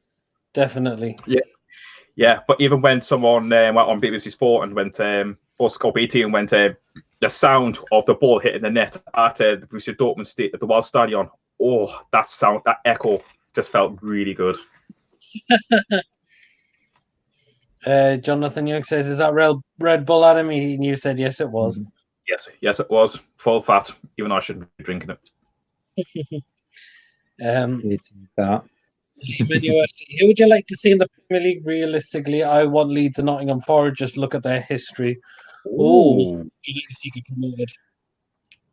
Definitely. Yeah, but even when someone went on BBC Sport and went, or Scope 18 and went, the sound of the ball hitting the net at the Borussia Dortmund at the Wild Stadion, oh, that sound, that echo just felt really good. Jonathan Young says, "Is that real Red Bull, Adam?" And you said, "Yes, it was." Yes, it was full fat. Even though I shouldn't be drinking it. That. Who would you like to see in the Premier League? Realistically, I want Leeds and Nottingham Forest. Just look at their history. Oh, you like to see get promoted?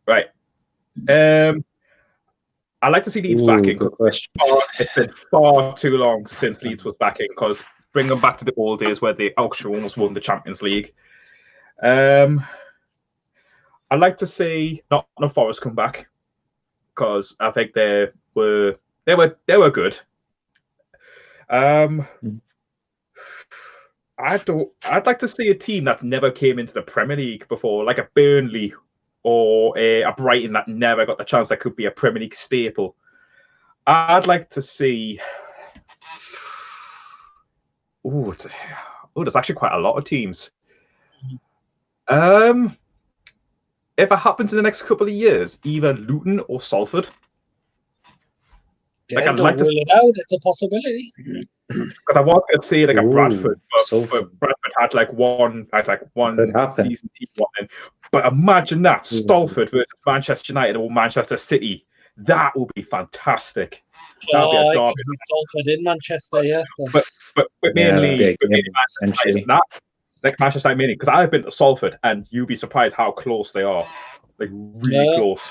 Right. I'd like to see Leeds backing. It's been far too long since Leeds was backing, because bring them back to the old days where they actually almost won the Champions League. I'd like to see Nottingham Forest come back, because I think they were good. I'd like to see a team that never came into the Premier League before, like a Burnley or a Brighton that never got the chance, that could be a Premier League staple. I'd like to see. There's actually quite a lot of teams. If it happens in the next couple of years, either Luton or Salford. Yeah, I'd like to rule it out. It's a possibility. Because I was going to say like a Bradford, but Bradford had like one season team one. But imagine that, Salford versus Manchester United or Manchester City. That would be fantastic. That would be a derby. Salford in Manchester, yeah. But mainly Manchester United, like Manchester United mainly, because I've been to Salford and you'd be surprised how close they are. Like really close.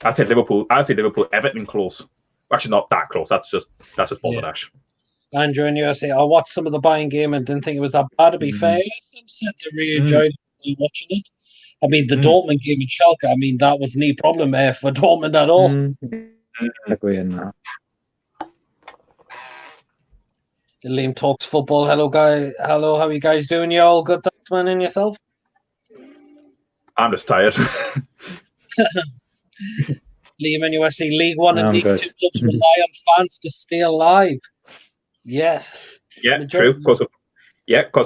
I said Liverpool, Everton close. Actually, not that close. That's just balderdash. Andrew and you say, I watched some of the Bayern game and didn't think it was that bad. To be fair, some said they really enjoyed watching it. I mean, the Dortmund game in Schalke, I mean, that was no problem for Dortmund at all. Agree on that. Liam talks football. Hello, guys. Hello, how are you guys doing? You all good, thanks, man, and yourself? I'm just tired. Liam and UFC League One and League Two clubs rely on fans to stay alive. Yes. Yeah, true. Because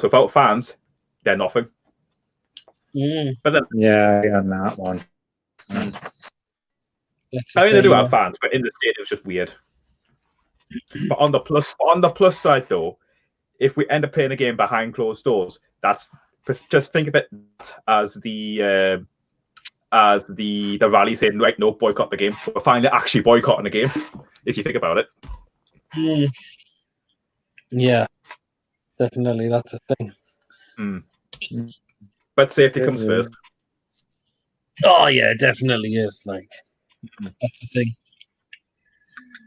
without fans, they're nothing. But then, on that one. I mean, they do have fans, but in the stadium, it's just weird. But on the plus side, though, if we end up playing a game behind closed doors, that's just think of it as the rally saying, right, no, boycott the game. We're finally actually boycotting the game, if you think about it. Yeah, definitely, that's a thing. But safety comes first. Oh yeah, it definitely is. Like that's the thing.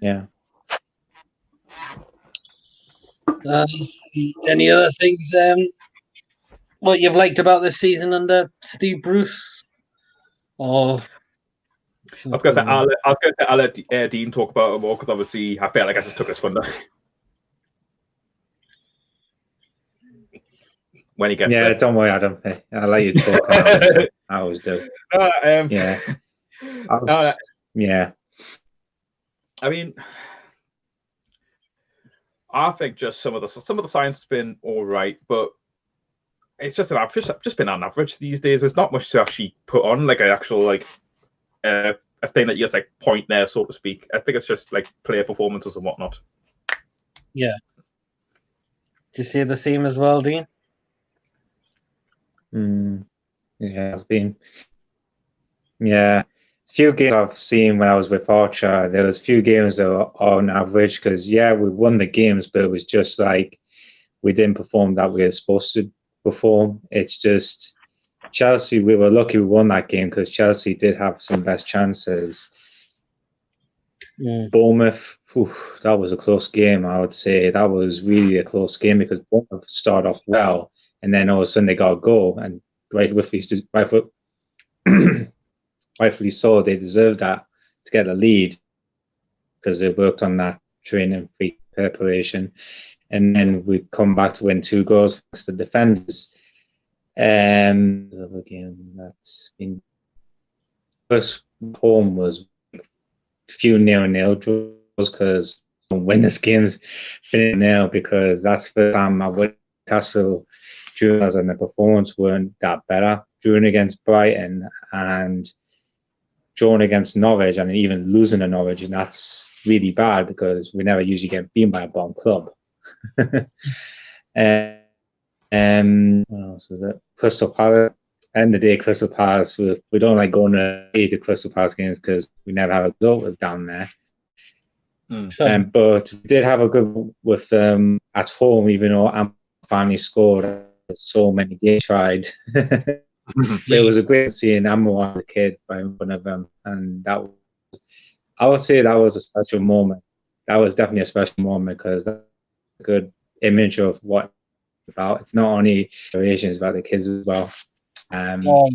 Yeah. Any other things? What you've liked about this season under Steve Bruce? Or I was going to say I'll let Dean talk about it more, because obviously I felt like I just took his thunder. When he gets there. Don't worry, Adam. I'll let you talk. I always do. Yeah. I mean, I think just some of the science has been all right, but it's just been an average these days. There's not much to actually put on like an actual a thing that you just like point there, so to speak. I think it's just like player performances and whatnot. Yeah. Do you see the same as well, Dean? Yeah, it's been. Yeah, few games I've seen when I was with Archer. There was few games that were on average, because we won the games, but it was just like we didn't perform that we were supposed to perform. It's just Chelsea. We were lucky we won that game, because Chelsea did have some best chances. Bournemouth, that was a close game. I would say that was really a close game, because Bournemouth started off well, and then all of a sudden they got a goal, and rightfully so, they deserved that to get a lead, because they worked on that training preparation, and then we come back to win 2 goals against the defenders. The other game that's been first home was a few 0-0 draws, because win this game's finishing now, because that's the time at Newcastle juniors and the performance weren't that better. Drawing against Brighton and drawing against Norwich, and even losing to Norwich, and that's really bad because we never usually get beaten by a bottom club. What else is it? Crystal Palace. End of the day, Crystal Palace, we don't like going to the Crystal Palace games because we never have a result down there. But we did have a good with at home, even though Am finally scored so many games tried. It was a great seeing Ammo as a kid right in front of them, and that was, I would say that was a special moment. That was definitely a special moment because that's a good image of what it's about. It's not only generations, about the kids as well. What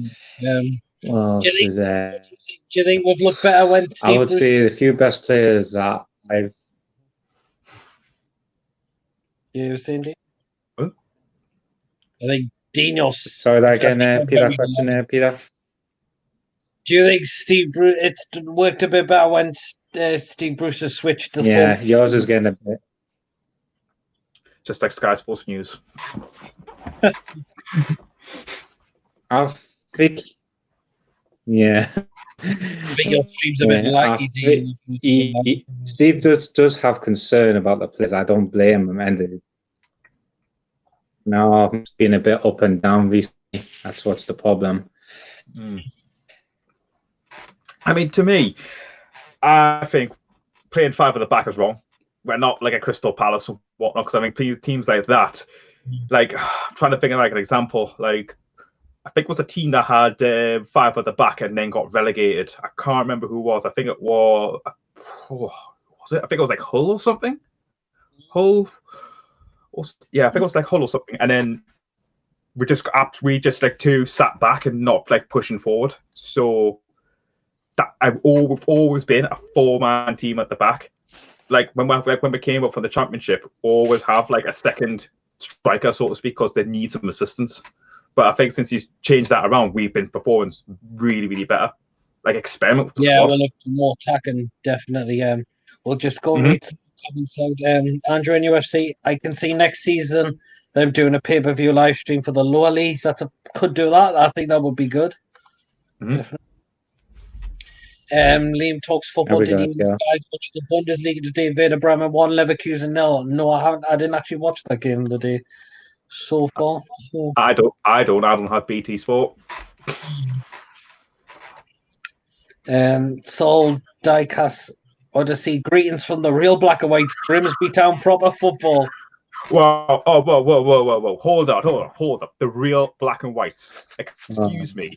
else is there? Do you think we've looked better when Steve I would Bruce... say the few best players that I've... You seen it? Huh? I think Dinos... Sorry, that again, Peter, question there, Peter? Do you think Steve Bruce... It's worked a bit better when Steve Bruce has switched the Yeah, yours is getting a bit... Just like Sky Sports News. I think... Yeah. I think your stream's a bit laggy. Steve does have concern about the players. I don't blame him. And now I've been a bit up and down recently. That's what's the problem. I mean, to me, I think playing five at the back is wrong. We're not like a Crystal Palace or whatnot, because I think teams like that, like, I'm trying to think of like an example, like, I think it was a team that had five at the back and then got relegated. I can't remember who it was. I think it was, was it? I think it was like Hull or something. Hull, yeah, I think it was like Hull or something. And then we just like two sat back and not like pushing forward. So that I've always been a 4-man team at the back. Like when we came up from the Championship, always have like a second striker, so to speak, because they need some assistance. But I think since he's changed that around, we've been performing really, really better. Like experiment with the squad. We'll look more attacking, definitely. We'll just go right to the comments out. Andrew, NUFC, I can see next season them doing a pay-per-view live stream for the lower leagues. Could do that. I think that would be good. Definitely. Liam talks football. Did you guys watch the Bundesliga today? Werder Bremen 1, Leverkusen 0. No, I haven't. I didn't actually watch that game of the day so far. So I don't have BT Sport. Saul Diecast Odyssey, greetings from the real black and white Grimsby Town proper football. Whoa, whoa. Hold up. The real black and whites. Excuse me.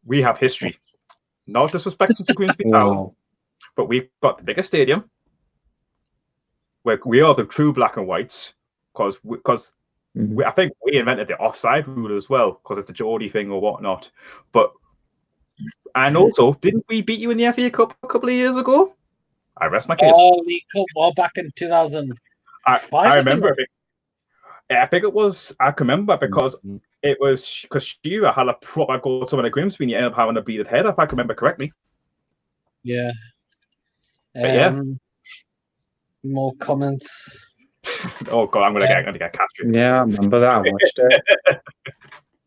We have history. Not disrespecting to Grimsby Town, but we've got the biggest stadium. We are the true black and whites because I think we invented the offside rule as well, because it's the Geordie thing or whatnot. And also, didn't we beat you in the FA Cup a couple of years ago? I rest my case. Oh, the Cup, back in 2000. I remember. I think it was. I can remember because it was because Shearer had a proper goal to win a Grimsby, and you ended up having a bleeded head, if I can remember correctly. Yeah. Yeah. More comments. Oh god, I'm gonna get castrated. Yeah, I remember that. I watched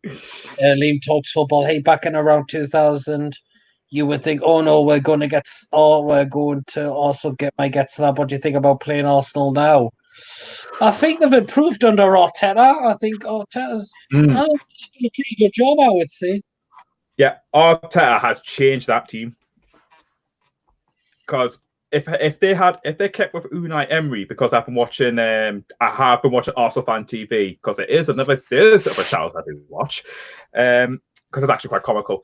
it. Liam talks football. Hey, back in around 2000, you would think, oh no, we're going to also get slab. What do you think about playing Arsenal now? I think they've improved under Arteta. I think Arteta's done a pretty good job, I would say. Yeah, Arteta has changed that team. Because if they kept with Unai Emery, because I've been watching Arsenal Fan TV, because there's another channel I do watch, because it's actually quite comical.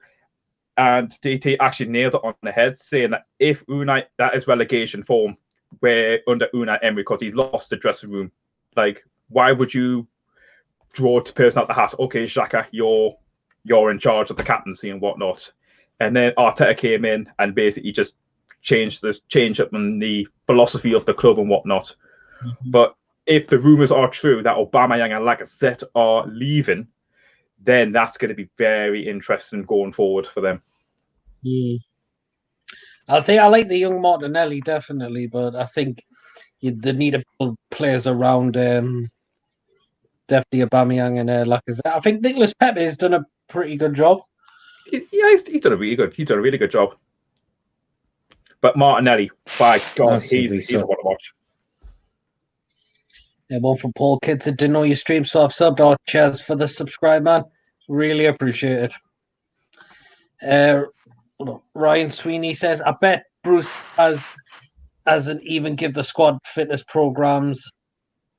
And DT actually nailed it on the head, saying that if that is relegation form, we're under Unai Emery because he lost the dressing room. Like, why would you draw to person out the hat? Okay, Xhaka, you're in charge of the captaincy and whatnot. And then Arteta came in and basically just changed up in the philosophy of the club and whatnot. But if the rumours are true that Aubameyang and Lacazette are leaving, then that's going to be very interesting going forward for them. I think I like the young Martinelli definitely, but I think they need to build players around definitely Aubameyang and Lacazette. I think Nicolas Pepe has done a pretty good job. He's done a really good job. But Martinelli, by God, he's one to watch. One from Paul Kids that didn't know your stream, so I've subbed. Our cheers for the subscribe, man. Really appreciate it. Ryan Sweeney says, I bet Bruce hasn't even give the squad fitness programs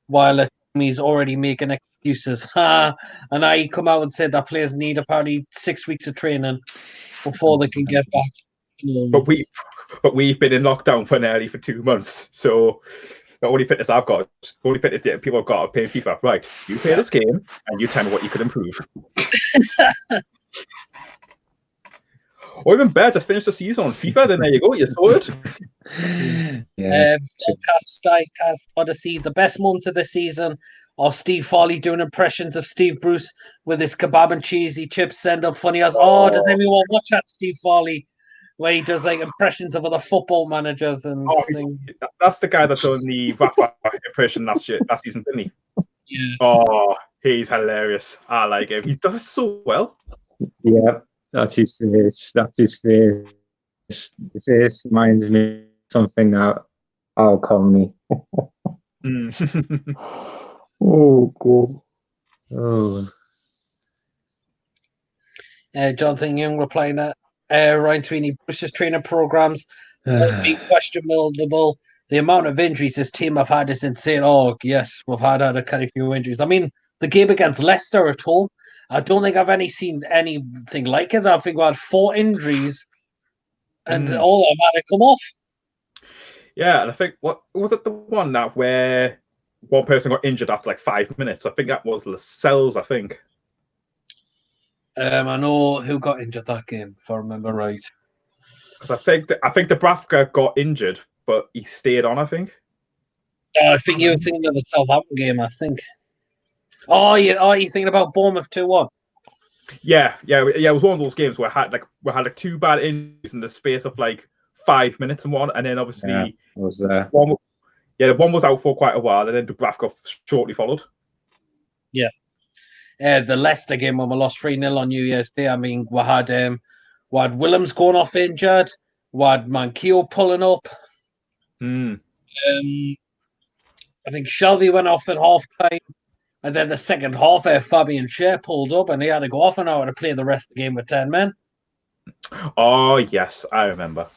while he's already making excuses. And I come out and said that players need apparently 6 weeks of training before they can get back. But we've been in lockdown for 2 months, so the only fitness that people have got are playing FIFA. Right, you play this game and you tell me what you could improve. Or even better, just finish the season on FIFA, then there you go, you're sorted. Diecast Odyssey, the best moments of the season are Steve Farley doing impressions of Steve Bruce with his kebab and cheesy chips send up funny as, does anyone watch that Steve Farley where he does like impressions of other football managers and things? That's the guy that done the Rafa impression last season, didn't he? Yeah. Oh, he's hilarious. I like him. He does it so well. Yeah. That's his face. The face reminds me of something that I'll call me. Oh, God. Oh. Jonathan Young replying that Ryan Sweeney, Bruce's training programs will be questionable. The amount of injuries this team have had is insane. Oh, yes, we've had a kind of few injuries. I mean, the game against Leicester at home, I don't think I've seen anything like it. I think we had 4 injuries and all of them had to come off. Yeah, and I think, what was it, the one that where one person got injured after like 5 minutes? I think that was Lascelles, I think. I know who got injured that game, if I remember right. Because I think Dubravka got injured, but he stayed on, I think. I think you were thinking of the Southampton game, I think. Oh, you're thinking about Bournemouth 2-1? Yeah. It was one of those games where we had 2 bad injuries in the space of like 5 minutes and one, and then obviously one was out for quite a while, and then Dubravka shortly followed. Yeah. The Leicester game when we lost 3-0 on New Year's Day. I mean, we had Willems going off injured, we had Manquillo pulling up. I think Shelby went off at half time. And then the second half, Fabian Schär pulled up and he had to go off an hour to play the rest of the game with 10 men. Oh, yes, I remember.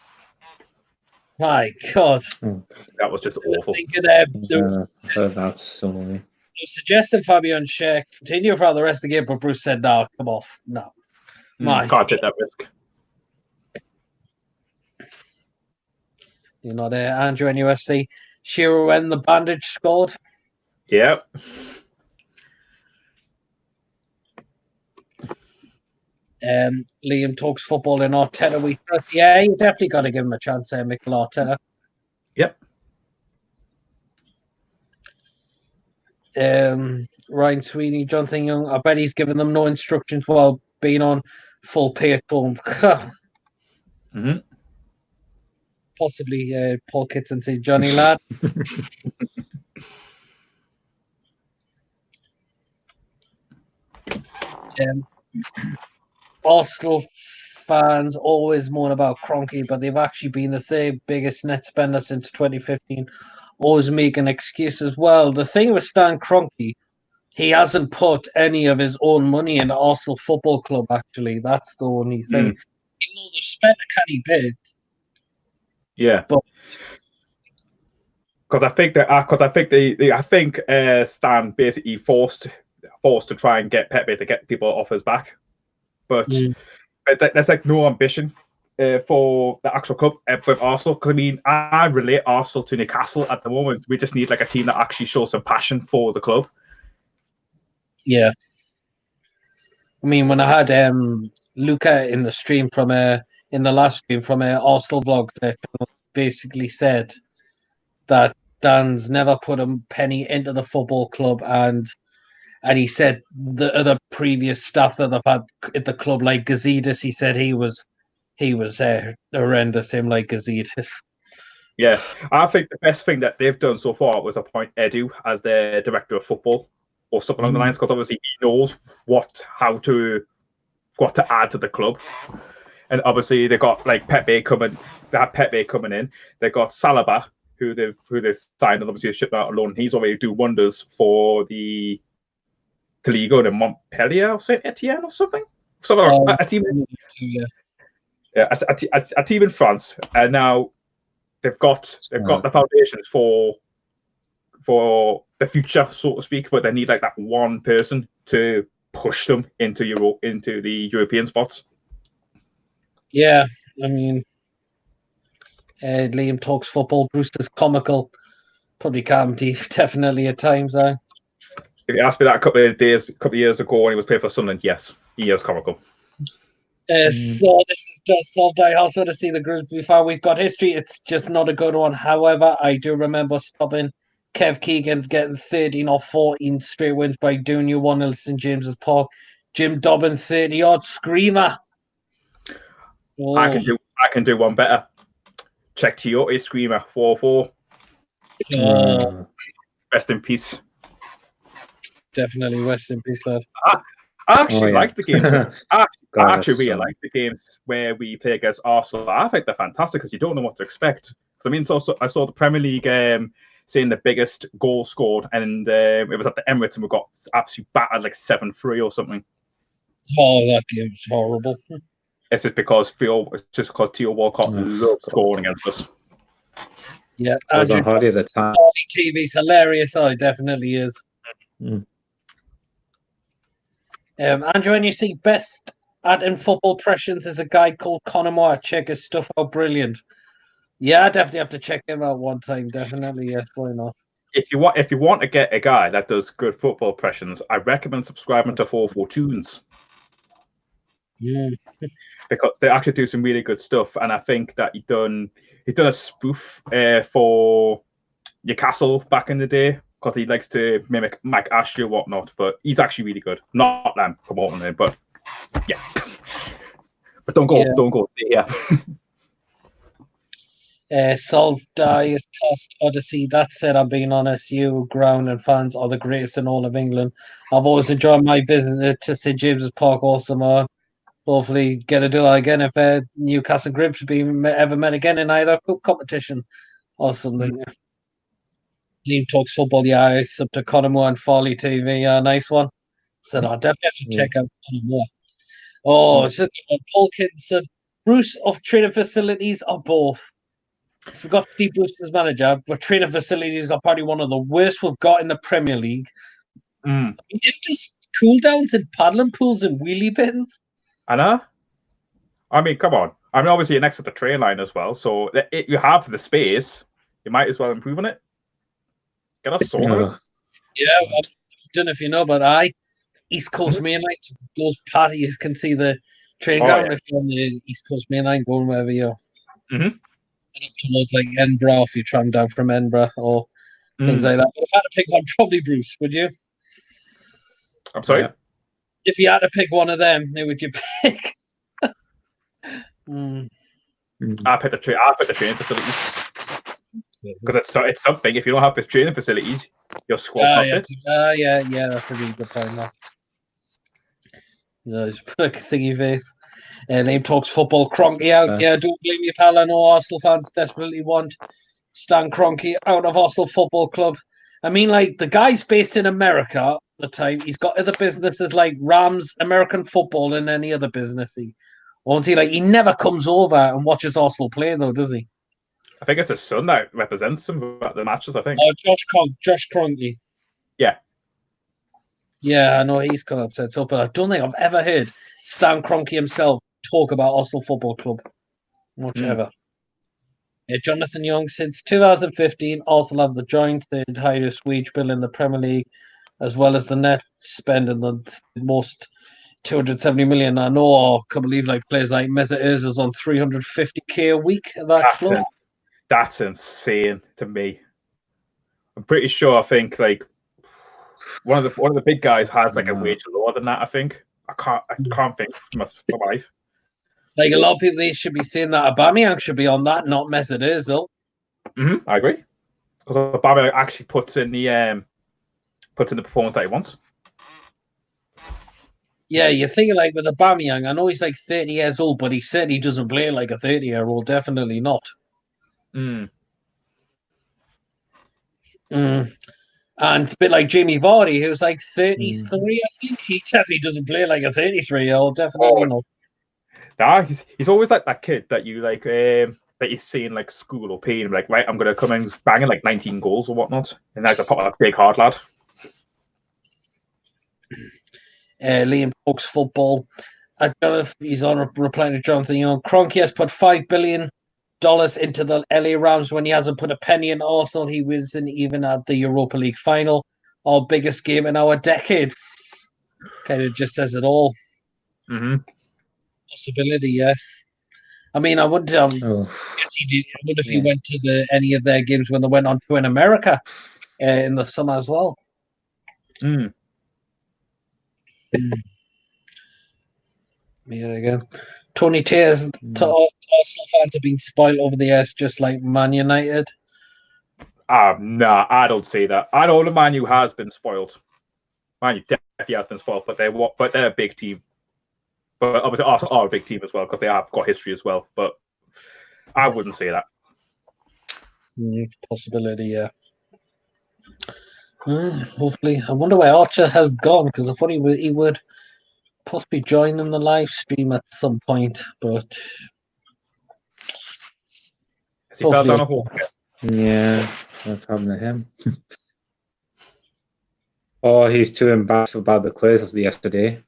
My God. That was just awful. That's so suggesting Fabian Schär continue for the rest of the game, but Bruce said, no, come off. No. Can't take that risk. You know, Andrew NUFC. Shearer when the bandage scored. Yep. Liam talks football in Arteta. We trust. Yeah, you definitely got to give him a chance there, Mikel Arteta. Yep. Ryan Sweeney, Jonathan Young. I bet he's given them no instructions while being on full pay at home. Possibly Paul Kitson say Johnny Lad. Arsenal fans always moan about Kroenke, but they've actually been the third biggest net spender since 2015. Always making excuses. Well, the thing with Stan Kroenke, he hasn't put any of his own money into Arsenal Football Club, actually. That's the only thing. Even though they've spent a canny bit. Yeah. But because I think Stan basically forced to try and get Pepe to get people off his back. But there's like no ambition for the actual club with Arsenal. Because I mean, I relate Arsenal to Newcastle at the moment. We just need like a team that actually shows some passion for the club. Yeah. I mean, when I had Luca in the stream from in the last stream from Arsenal vlog, that basically said that Dan's never put a penny into the football club, and he said the other previous staff that they've had at the club, like Gazidis, he said he was he was horrendous, him like Gazidis. Yeah, I think the best thing that they've done so far was appoint Edu as their director of football or something along the lines, because obviously he knows what to add to the club. And obviously they got like Pepe coming. They had Pepe coming in. They got Salaba, who they've signed, and obviously shipped out alone. He's already do wonders for the Liga de Montpellier or Saint Etienne or something. A team. A team in France, and now they've got the foundations for the future, so to speak. But they need like that one person to push them into the European spots. Yeah, I mean, Liam talks football. Bruce is comical, probably comedy, definitely at times. If you asked me that a couple of years ago when he was playing for Sunderland, yes, he is comical. So this is just I also to see the group before. We've got history. It's just not a good one. However, I do remember stopping Kev Keegan getting 13 or 14 straight wins by doing you 1-0 St James's Park. Jim Dobbin 30-odd screamer. Oh. I can do one better. Check Tiote screamer 4-4. Rest in peace. Definitely rest in peace, lad. I actually like the games. I actually really like the games where we play against Arsenal. I think they're fantastic because you don't know what to expect. Because I mean, I saw the Premier League seeing the biggest goal scored, and it was at the Emirates, and we got absolutely battered like 7-3 or something. Oh, that game was horrible. It's just because Theo Walcott loves scoring against us. Yeah, I was on holiday at the time. TV's hilarious. Oh, it definitely is. Andrew, when you see best at in football impressions is a guy called Conor Moore. Check his stuff out, brilliant. Yeah, I definitely have to check him out one time. Definitely, yes, why not? If you want to get a guy that does good football impressions, I recommend subscribing to 44 Tunes. Yeah. Because they actually do some really good stuff, and I think that he done a spoof for Newcastle back in the day, because he likes to mimic Mike Ashley or whatnot, but he's actually really good. Not them promoting him, but yeah. But don't go yeah. Sol's Diet Past Odyssey. That said, I'm being honest, you, Ground, and fans are the greatest in all of England. I've always enjoyed my visit to St James's Park all summer. Hopefully get to do that again if Newcastle Grips be ever met again in either competition or something. Liam talks football, yeah, it's up to Conor Moore and Folly TV. Nice one. Said I'll definitely have to check out Conor Moore. Oh, Paul Kitten said Bruce of training facilities are both. So we've got Steve Bruce as manager, but training facilities are probably one of the worst we've got in the Premier League. Just cool downs and paddling pools and wheelie bins. I know. I mean, come on. I mean, obviously, you're next to the train line as well, so you have the space. You might as well improve on it. Get us sorted. Yeah, I don't know if you know, but East Coast Main Line, those parties can see the train ground if you're on the East Coast Main Line going wherever you're. Up towards like Edinburgh, if you tram down from Edinburgh or things like that. But if I had to pick one, probably Bruce, would you? I'm sorry? Yeah. If you had to pick one of them, who would you pick? I pick the training facilities. Because it's something. If you don't have the training facilities, your squad yeah, that's a really good point. Just put a thingy face. Liam talks football. Kroenke out. Yeah, don't blame me, pal. I know Arsenal fans desperately want Stan Kroenke out of Arsenal Football Club. I mean, like, the guy's based in America at the time. He's got other businesses like Rams, American football, and any other business. He never comes over and watches Arsenal play, though, does he? I think it's his son that represents him at the matches, I think. Oh, Josh Kroenke. Yeah. Yeah, I know he's come up set up, but I don't think I've ever heard Stan Kroenke himself talk about Arsenal Football Club. Much ever. Yeah, Jonathan Young, since 2015, Arsenal have the joint third highest wage bill in the Premier League, as well as the net spending the most 270 million. I know I can't believe like players like Mesut Ozil's on 350k a week at that club. That's insane to me. I'm pretty sure. I think like one of the big guys has like a wage lower than that. I think I can't think for my life. Like a lot of people, they should be saying that Aubameyang should be on that, not Mesut Ozil. I agree. Because Aubameyang actually puts in the performance that he wants. Yeah, you're thinking like with Aubameyang, I know he's like 30 years old, but he said he doesn't play like a 30-year-old. Definitely not. Mm. And a bit like Jamie Vardy, who's like 33, I think. He definitely doesn't play like a 33-year-old. Definitely not. Nah, he's always like that kid that you like that you see in like school or P, and like, right, I'm gonna come in banging like 19 goals or whatnot, and like a proper big hard lad. Liam talks football. I don't know if he's on replying to Jonathan Young. Kroenke has put $5 billion into the LA Rams when he hasn't put a penny in Arsenal. He wasn't even at the Europa League final, our biggest game in our decade. Kind of just says it all. Possibility, yes. I mean, I wouldn't. Guess he did. I wonder if he went to any of their games when they went on to in America in the summer as well. Yeah, there you go. Tony Tears to Arsenal fans have been spoiled over the years, just like Man United. Nah, I don't say that. I know the Man U has been spoiled. Man U definitely has been spoiled, but they're a big team. But obviously Arsenal are a big team as well because they have got history as well. But I wouldn't say that. Possibility, yeah. Hopefully, I wonder where Archer has gone because I thought he would possibly join in the live stream at some point, but Has he fell down a hole? Yeah, what's happened to him? Oh, he's too embarrassed about the quiz yesterday.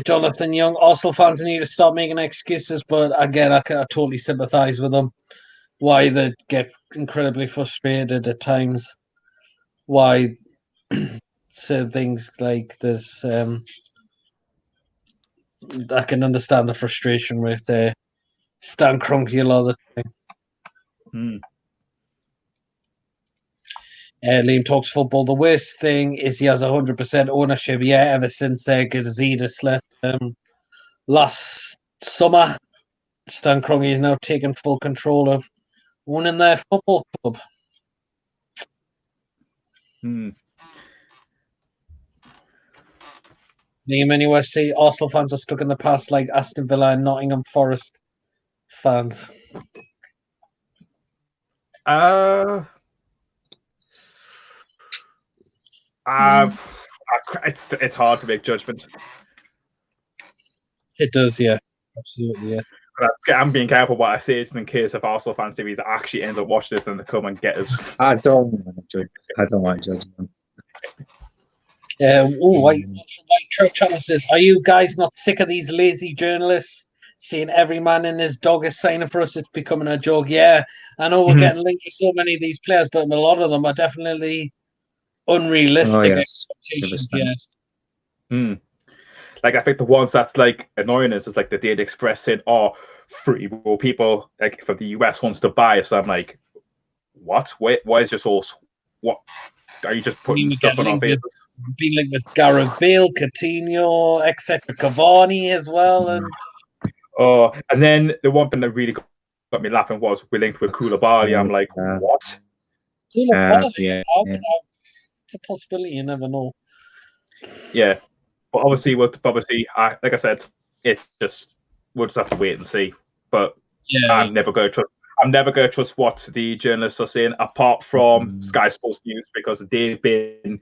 Jonathan Young, Arsenal fans need to stop making excuses, but again, I totally sympathise with them. Why they get incredibly frustrated at times. Why certain things like this. I can understand the frustration with Stan Kroenke a lot of the time. Liam talks football. The worst thing is he has 100% ownership. Yeah, ever since Gazidis left last summer, Stan Kroenke is now taking full control of owning their football club. Liam, NUFC, Arsenal fans are stuck in the past like Aston Villa and Nottingham Forest fans. It's hard to make judgment. It does, yeah, absolutely, yeah. I'm being careful what I say, just in case if Arsenal fans TV that actually ends up watching this and they come and get us. I don't want to judge them. White Church Channel says, "Are you guys not sick of these lazy journalists seeing every man and his dog is signing for us? It's becoming a joke." Yeah, I know we're getting linked with so many of these players, but a lot of them are definitely unrealistic expectations. Yes. Like I think the ones that's like annoying is like the Daily Express said, "Oh, 3 more people like from the US wants to buy." So I'm like, "What? Wait, why is your source? What are you just putting stuff on our faces?" Being linked with Gareth Bale, Coutinho, etc., Cavani as well, and and then the one thing that really got me laughing was we linked with Koulibaly. I'm like, what? It's a possibility. You never know. Yeah. But obviously, like I said, it's just we'll just have to wait and see. But I'm never going to trust what the journalists are saying, apart from Sky Sports News, because they've been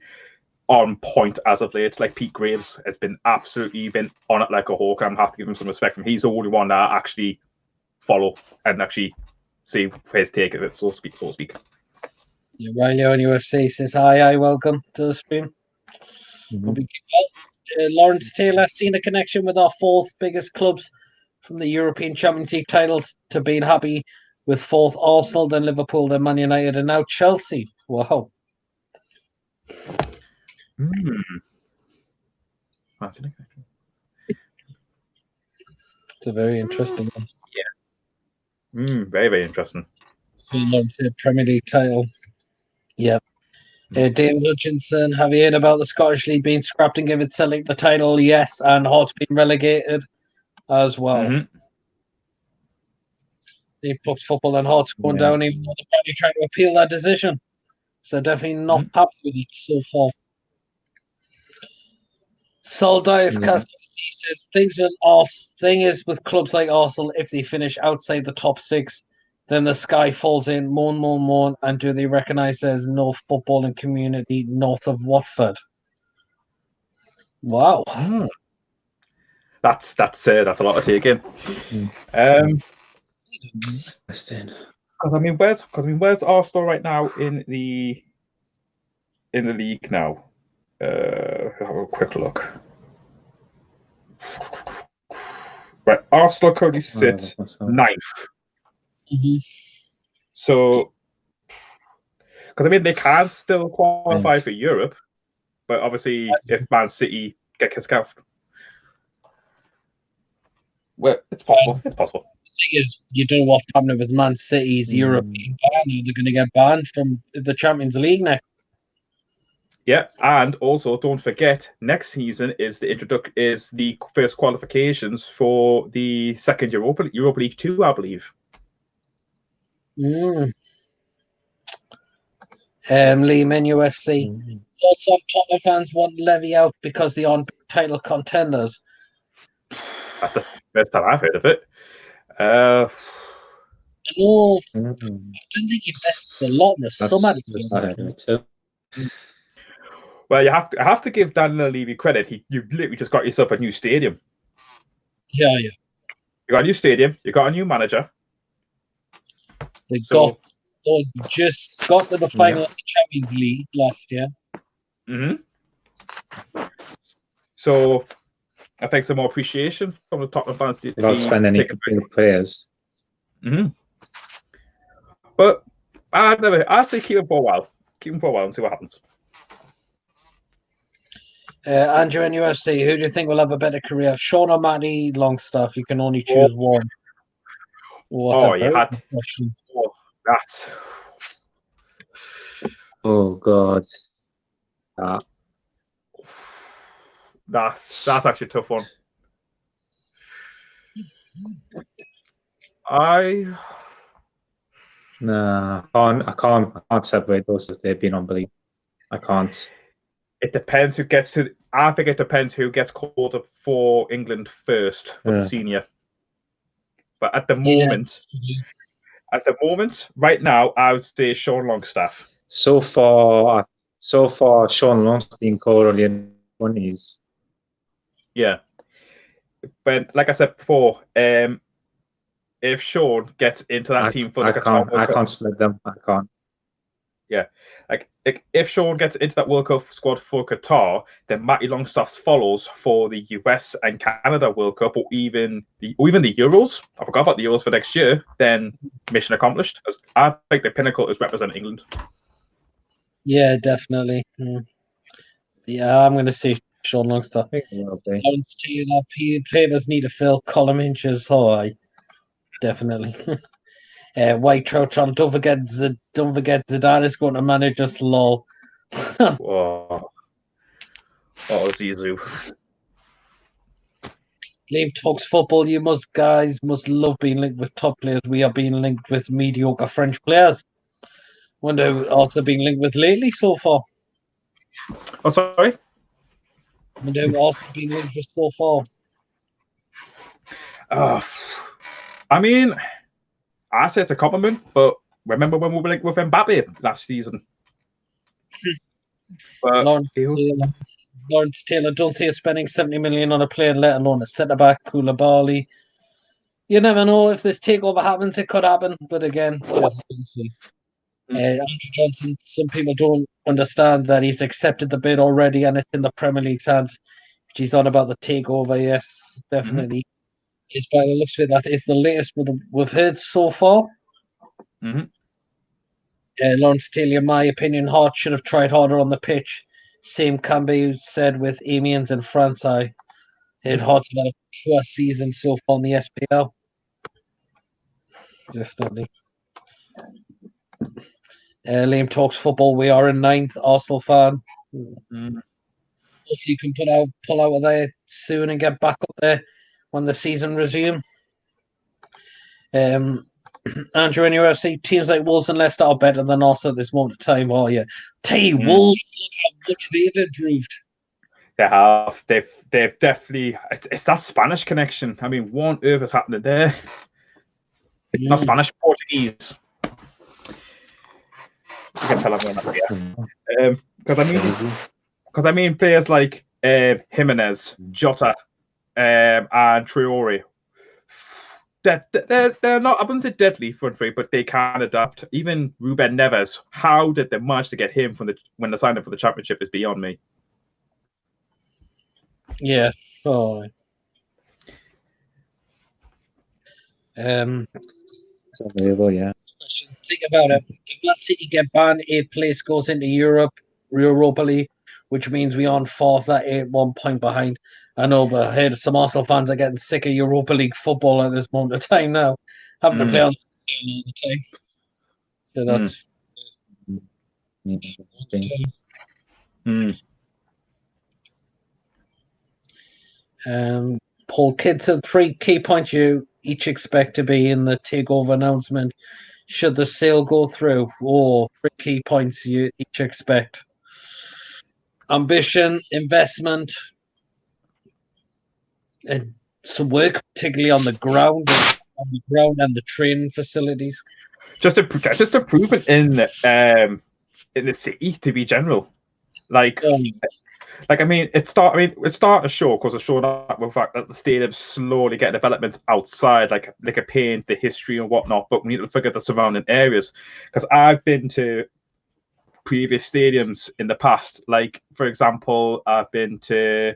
on point as of late. Like Pete Graves has been absolutely on it like a hawk. I have to give him some respect. He's the only one that I actually follow and actually see his take of it, so to speak. Yeah, Riley on UFC says hi, welcome to the stream. Lawrence Taylor, seen a connection with our 4th biggest clubs from the European Champions League titles to being happy with 4th Arsenal, then Liverpool, then Man United, and now Chelsea. Wow. That's an connection. It's a very interesting one. Yeah. Very, very interesting. Premier League title. Yeah. David Hutchinson, have you heard about the Scottish League being scrapped and given Celtic the title? Yes, and Hearts being relegated as well. They booked football and Hearts going down, even though they're probably trying to appeal that decision. So definitely not happy with it so far. Sol Dias says thing is with clubs like Arsenal, if they finish outside the top 6, then the sky falls in, moan, and do they recognise there's no footballing community north of Watford? Wow. That's a lot to take in. Where's Arsenal right now in the league now? Have a quick look. Right, Arsenal currently sit 9th. So, because they can still qualify for Europe, but obviously if Man City get kicked out, well, it's possible. It's possible. The thing is, you don't know what's happening with Man City's European ban. They're going to get banned from the Champions League next. Yeah, and also don't forget, next season is the first qualifications for the second Europa League 2, I believe. Liam, NUFC. Thoughts on Tottenham fans want Levy out because they aren't title contenders? That's the first time I've heard of it. I don't think he invested a lot in the summer. Well, I have to give Daniel Levy credit. You literally just got yourself a new stadium. Yeah. You got a new stadium. You got a new manager. They just got to the final of the Champions League last year. So I think some more appreciation from the Tottenham fans. Not spend any players. But I say keep him for a while. Keep him for a while and see what happens. Andrew NUFC, who do you think will have a better career? Sean or Matty Longstaff? You can only choose one. Question. That's. Oh God. That's actually a tough one. I can't separate those if they've been unbelievable. I can't. It depends who gets to. I think it depends who gets called up for England first for the senior. But at the moment, right now, I would say Sean Longstaff. So far, Sean Longstaff been called only in 20s. Yeah, but like I said before, if Sean gets into that team for the Qatar World Cup, I can't split them. I can't. Yeah, like if Sean gets into that World Cup squad for Qatar, then Matty Longstaff follows for the US and Canada World Cup, or even the Euros. I forgot about the Euros for next year. Then mission accomplished. I think the pinnacle is representing England. Yeah, definitely. Yeah, I'm going to say Sean Longstaff. Lawrence Taylor, papers need to fill column inches high. Definitely. White Trout, don't forget Zidane is going to manage us. Lol. Whoa. Oh, Zizou. Liam talks football. You guys must love being linked with top players. We are being linked with mediocre French players. Wonder who else they're being linked with lately so far. Oh, sorry? Wonder who else they're being linked with so far. I mean, I say it's a compliment, but remember when we were linked with Mbappe last season? Lawrence Taylor, don't see us spending 70 million on a player, let alone a centre-back, Koulibaly. You never know if this takeover happens, it could happen, but again, just see. Andrew Johnson, some people don't understand that he's accepted the bid already and it's in the Premier League's hands. He's on about the takeover, yes, definitely. Is by the looks of it, that is the latest we've heard so far. Lawrence Taylor, in my opinion, Hart should have tried harder on the pitch. Same can be said with Amiens in France. I heard Hart's had a poor season so far in the SPL. Definitely. Liam talks football. We are in 9th. Arsenal fan. Mm. If you can pull out of there soon and get back up there when the season resumes. Andrew, in UFC, teams like Wolves and Leicester are better than us at this moment of time, are you? Wolves, look how much they've improved. They have. They've definitely. It's that Spanish connection. I mean, what on earth is happening there? Not Spanish, Portuguese. You can tell everyone that. Because I mean, players like Jimenez, Jota, and Traore. They're not, I wouldn't say deadly front three, but they can adapt. Even Ruben Neves, how did they manage to get him when they signed up for the championship is beyond me. Yeah. Oh. It's unbelievable, yeah. Think about it. If Man City get banned, 8th place goes into Europa League, which means we're on 4th at 1 point behind. I know, but I heard some Arsenal fans are getting sick of Europa League football at this moment of time now, having to play on all the time. So that's. Paul Kidd said 3 key points you each expect to be in the takeover announcement. Should the sale go through? 3 key points you each expect. Ambition, investment, and some work, particularly on the ground and the training facilities. Just improvement in the city to be general. I mean, it started to show because it showed up with the fact that the stadium slowly get developments outside, like a paint, the history and whatnot. But we need to figure the surrounding areas. Because I've been to previous stadiums in the past, like for example, I've been to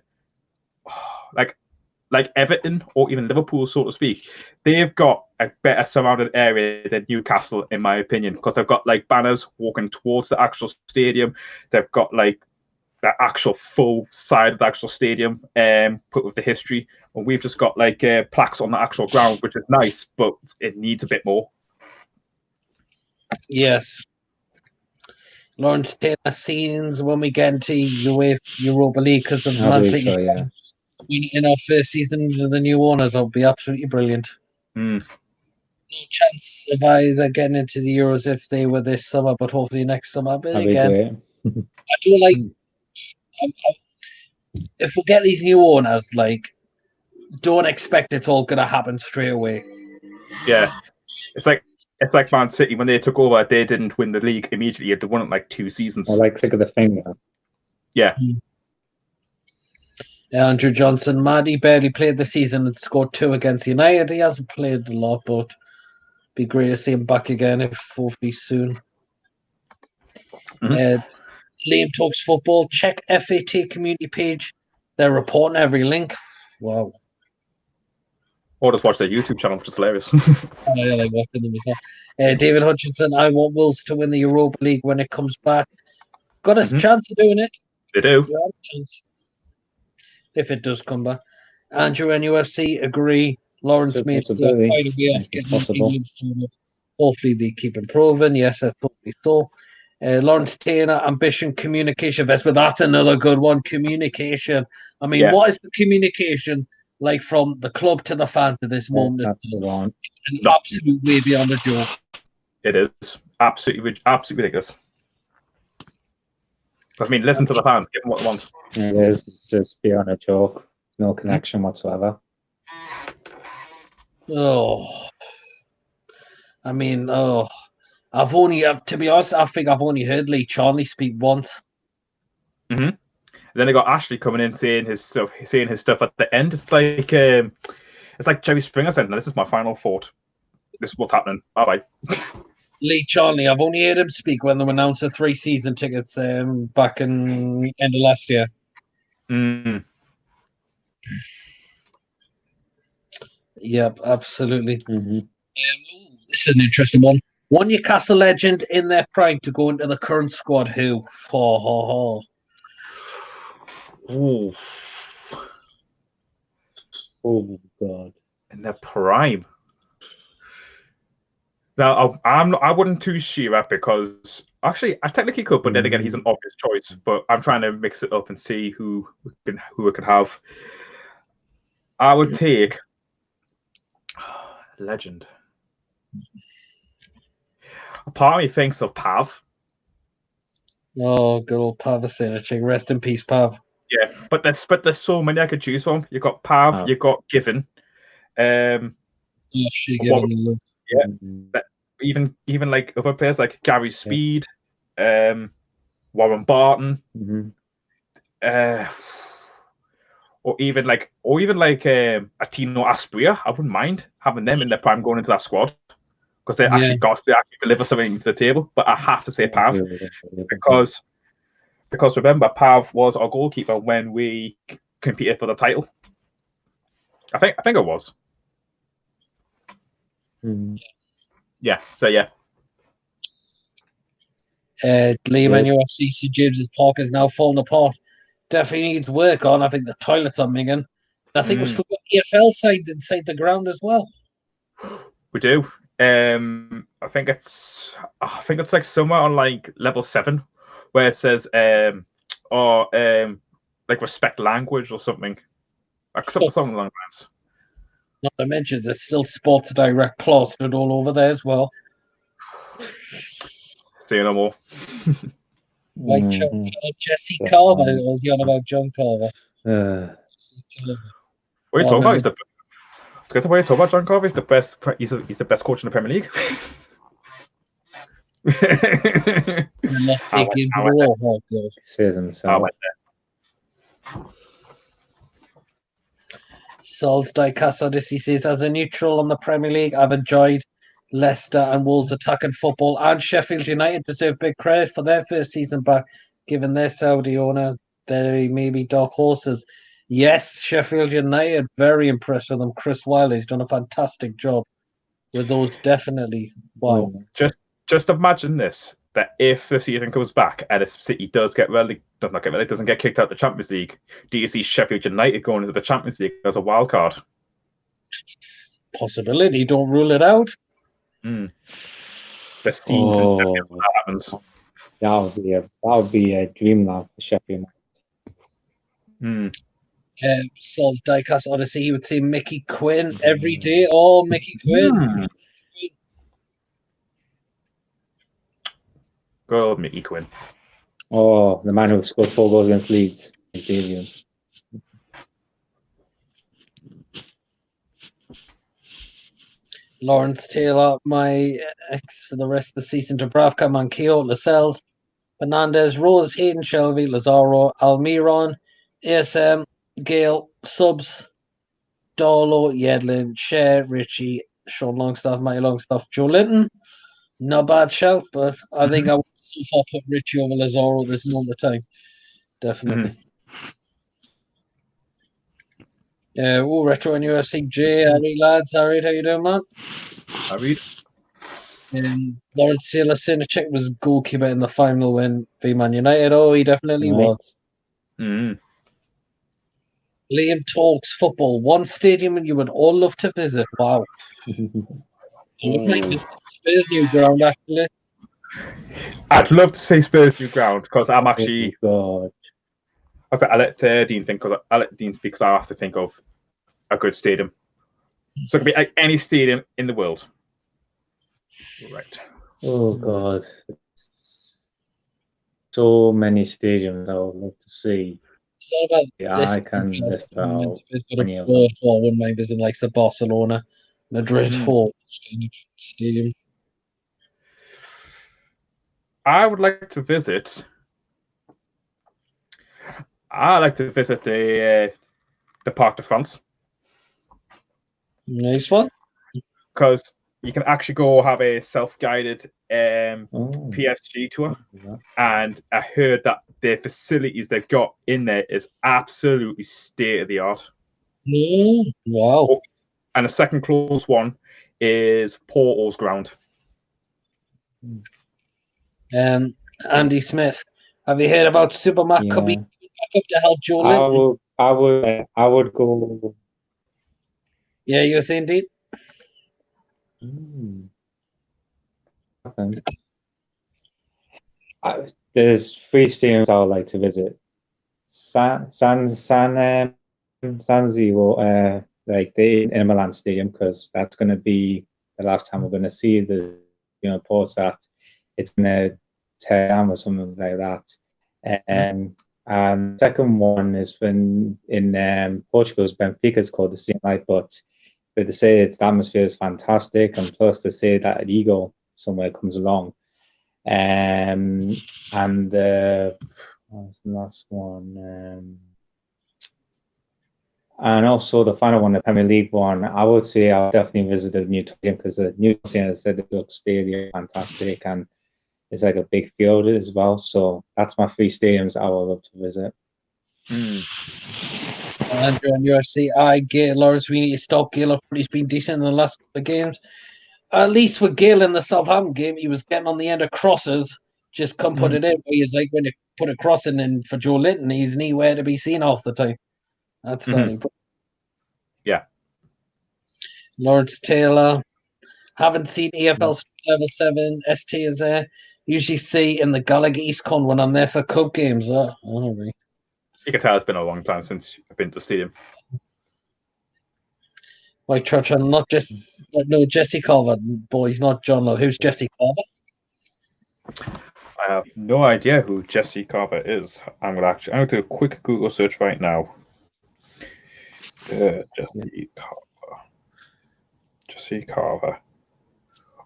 like Everton or even Liverpool, so to speak. They've got a better surrounded area than Newcastle, in my opinion, because they've got like banners walking towards the actual stadium. They've got like the actual full side of the actual stadium put with the history, and we've just got like plaques on the actual ground, which is nice, but it needs a bit more. Yes. Lawrence Taylor scenes when we get into Europa League because of Man City in our first season with the new owners will be absolutely brilliant. No chance of either getting into the Euros if they were this summer, but hopefully next summer. But again, I do like if we get these new owners, like, don't expect it's all going to happen straight away. Yeah, it's like Man City when they took over, they didn't win the league immediately. They won it like 2 seasons. I like click of the finger. Yeah. Andrew Johnson, Maddie barely played the season and scored 2 against United. He hasn't played a lot, but be great to see him back again, if hopefully soon. Liam Talks Football. Check FAT community page. They're reporting every link. Wow. Or just watch their YouTube channel, which is hilarious. Yeah, like watching them as well. David Hutchinson, I want Wolves to win the Europa League when it comes back. Got a chance of doing it. They do. You have a chance. If it does come back. Andrew, NUFC, agree. Lawrence made find a way of getting England. Hopefully they keep improving. Yes, that's totally so. Lawrence Taylor, ambition, communication, investment. That's another good one. Communication. I mean, what is the communication like from the club to the fan to this moment? That's the one. It's an absolute way beyond a joke. It is absolutely ridiculous. I mean, listen to the fans, give them what they want. It is. It's just beyond a joke. No connection whatsoever. I mean, I've only, to be honest, I think I've only heard Lee Charnley speak once. And then they got Ashley coming in saying his stuff at the end. It's like Jerry Springer said, "This is my final thought. This is what's happening. Bye bye." Lee Charnley, I've only heard him speak when they announced the 3 season tickets back in end of last year. Yep, absolutely. This is an interesting one. One Newcastle legend in their prime to go into the current squad. Who? Oh God! In their prime. Now, I wouldn't choose Shearer because actually I technically could, but then again, he's an obvious choice. But I'm trying to mix it up and see who I could have. I would take legend. A part of me thinks of Pav. Oh, good old Pavasinic. Rest in peace, Pav. Yeah, but there's so many I could choose from. You've got Pav, you've got Given. Yeah, but even like other players like Gary Speed, Warren Barton, or even like a Tino Aspria. I wouldn't mind having them in their prime going into that squad because they actually deliver something to the table. But I have to say Pav because remember Pav was our goalkeeper when we competed for the title. I think it was. Yeah. So yeah. Liam and UFC St James's Park is now falling apart. Definitely needs work on. I think the toilets are minging. I think we've still got EFL signs inside the ground as well. We do. I think it's like somewhere on like level 7 where it says like respect language or something. Something along those lines. Not to mention there's still Sports Direct plastered all over there as well. Say no more. Like Jesse Carver, I was on about John Carver. What are you talking about? What are you talking about? John Carver is the best. He's the best coach in the Premier League. Sol's Diecast Odyssey says, as a neutral on the Premier League, I've enjoyed Leicester and Wolves attacking football, and Sheffield United deserve big credit for their first season back, given their Saudi owner. They may be dark horses. Yes, Sheffield United, very impressed with them. Chris Wiley's done a fantastic job with those, definitely. Wow. Just imagine this, that if the season comes back and if City does doesn't get kicked out of the Champions League, do you see Sheffield United going into the Champions League as a wild card? Possibility, don't rule it out. The season that happens. That would be a dream now for Sheffield United. Sol's Diecast Odyssey, he would say Mickey Quinn every day. Oh, Mickey Quinn. Good old Mickey Quinn. Oh, the man who scored 4 goals against Leeds. Lawrence Taylor, my ex for the rest of the season. Dubravka, Manquillo, Lascelles, Fernandez, Rose, Hayden, Shelby, Lazaro, Almiron, ASM, Gale, Subs, Darlow, Yedlin, Cher, Richie, Sean Longstaff, Matty Longstaff, Joe Linton. Not a bad shout, but I think I would so far put Richie over Lazaro this moment of time. Definitely. Retro and UFC J, Harry lads. Harry, how you doing, man? Harry. Lawrence Taylor Sinachek was goalkeeper in the final win for Man United. Oh, he definitely was. Mm. Liam talks football. One stadium you would all love to visit. Wow. Spurs new ground, actually. I'd love to say Spurs new ground because I'm actually. I let Dean think because I have to think of a good stadium. So it could be like any stadium in the world. Right. Oh God. So many stadiums I would love to see. I can list out many of them. I wouldn't mind visiting like Barcelona, Madrid, or stadium. I would like to visit. I like to visit the Parc de France. Nice one. Because you can actually go have a self-guided PSG tour, and I heard that the facilities they've got in there is absolutely state of the art. Wow! And the second close one is Porto's ground. Andy Smith, have you heard about Supermac coming back up to help Joe Linton? I would go. Yeah, you were saying, Dean? There's 3 stadiums I would like to visit. San Siro, like the Inter Milan stadium, because that's going to be the last time we're going to see the reports that it's going to tear down or something like that. And second one is when in Portugal's Benfica is called the Stadium Light, but they say its atmosphere is fantastic, and plus they say that an eagle somewhere comes along. And what's the last one? And also the final one, the Premier League one, I would say I'll definitely visit the new stadium, because the new stadium, as I said, the stadium fantastic, and it's like a big field as well. So that's my 3 stadiums I would love to visit. Andrew and UFC, Gail, Lawrence, we need to stop Gail. He's been decent in the last couple of games. At least with Gail in the Southampton game, he was getting on the end of crosses, just come put it in. He's like, when you put a crossing in for Joe Linton, he's nowhere to be seen half the time. That's the only problem. Yeah. Lawrence Taylor, haven't seen EFL Level 7. ST is there. Usually see in the Gallagher East Con when I'm there for cup games. You can tell it's been a long time since I've been to the stadium. White Church, and not just Jesse Carver, boys, not John. Who's Jesse Carver? I have no idea who Jesse Carver is. I'm going to do a quick Google search right now. Jesse Carver.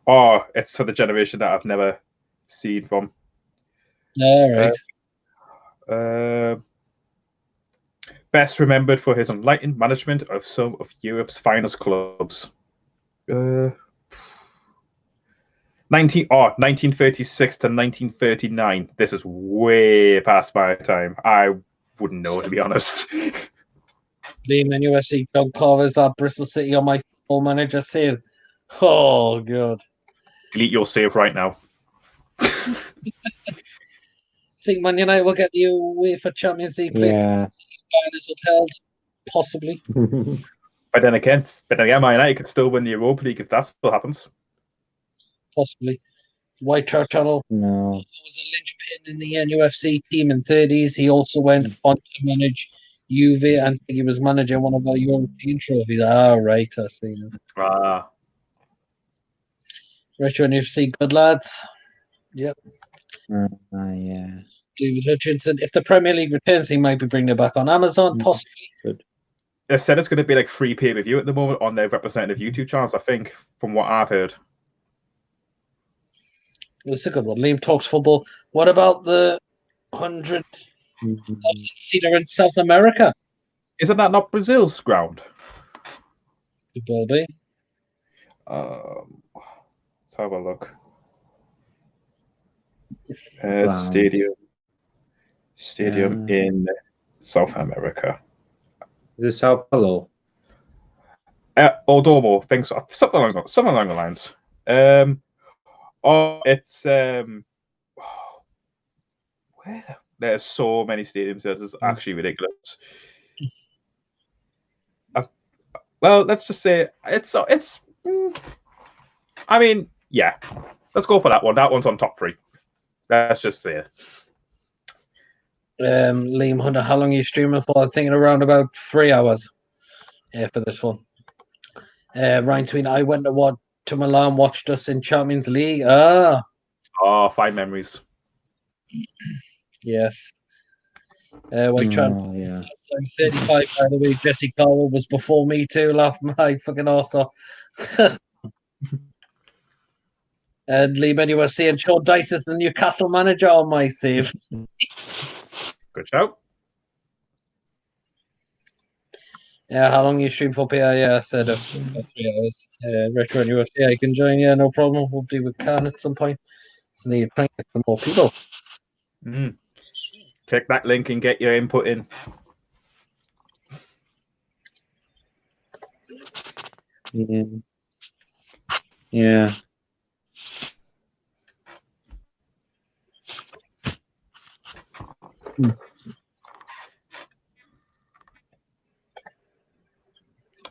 Oh, it's for the generation that I've never seen from. All right. Best remembered for his enlightened management of some of Europe's finest clubs. 1936 to 1939. This is way past my time. I wouldn't know, to be honest. Liam, NUFC, John Carver's at Bristol City on my football manager save. Oh, God. Delete your save right now. Think Man United will get the UEFA Champions League place. Yeah. Ban is upheld, possibly. But then again, Man United could still win the Europa League if that still happens. Possibly. White Church Channel. No. He was a linchpin in the NUFC team in 30s. He also went on to manage Juve, and he was managing one of our European trophies. Right, I see. Retro NFC, good lads. Yep. Yeah. David Hutchinson. If the Premier League returns, he might be bringing it back on Amazon, possibly. Good. They said it's going to be like free pay-per-view at the moment on their representative YouTube channels, I think, from what I've heard. It's a good one. Liam talks football. What about the 100 seater in South America? Isn't that not Brazil's ground? It will be. Let's have a look. Stadium in South America. Is it Sao Paulo? Domo, think so. Something along the lines. It's there's so many stadiums there. It's actually ridiculous. Well, let's just say it's. I mean, yeah. Let's go for that one. That one's on top 3. Let's just say it. Liam Hunter, how long are you streaming for? I'm thinking around about 3 hours. For this one. Ryan Tween, I went to Milan, watched us in Champions League. Fine memories. Yes. White Trump. Yeah. I'm 35, by the way. Jesse Carver was before me too. Laughed my fucking arse off. And Liam NUFC and Sean Dice is the Newcastle manager on my save. Good shout. Yeah, how long you stream for, PR? Yeah, I said 3 hours. Retro NUFC, I can join. Yeah, no problem. Hopefully we can at some point. So need to try and get some more people. Click that link and get your input in. Yeah.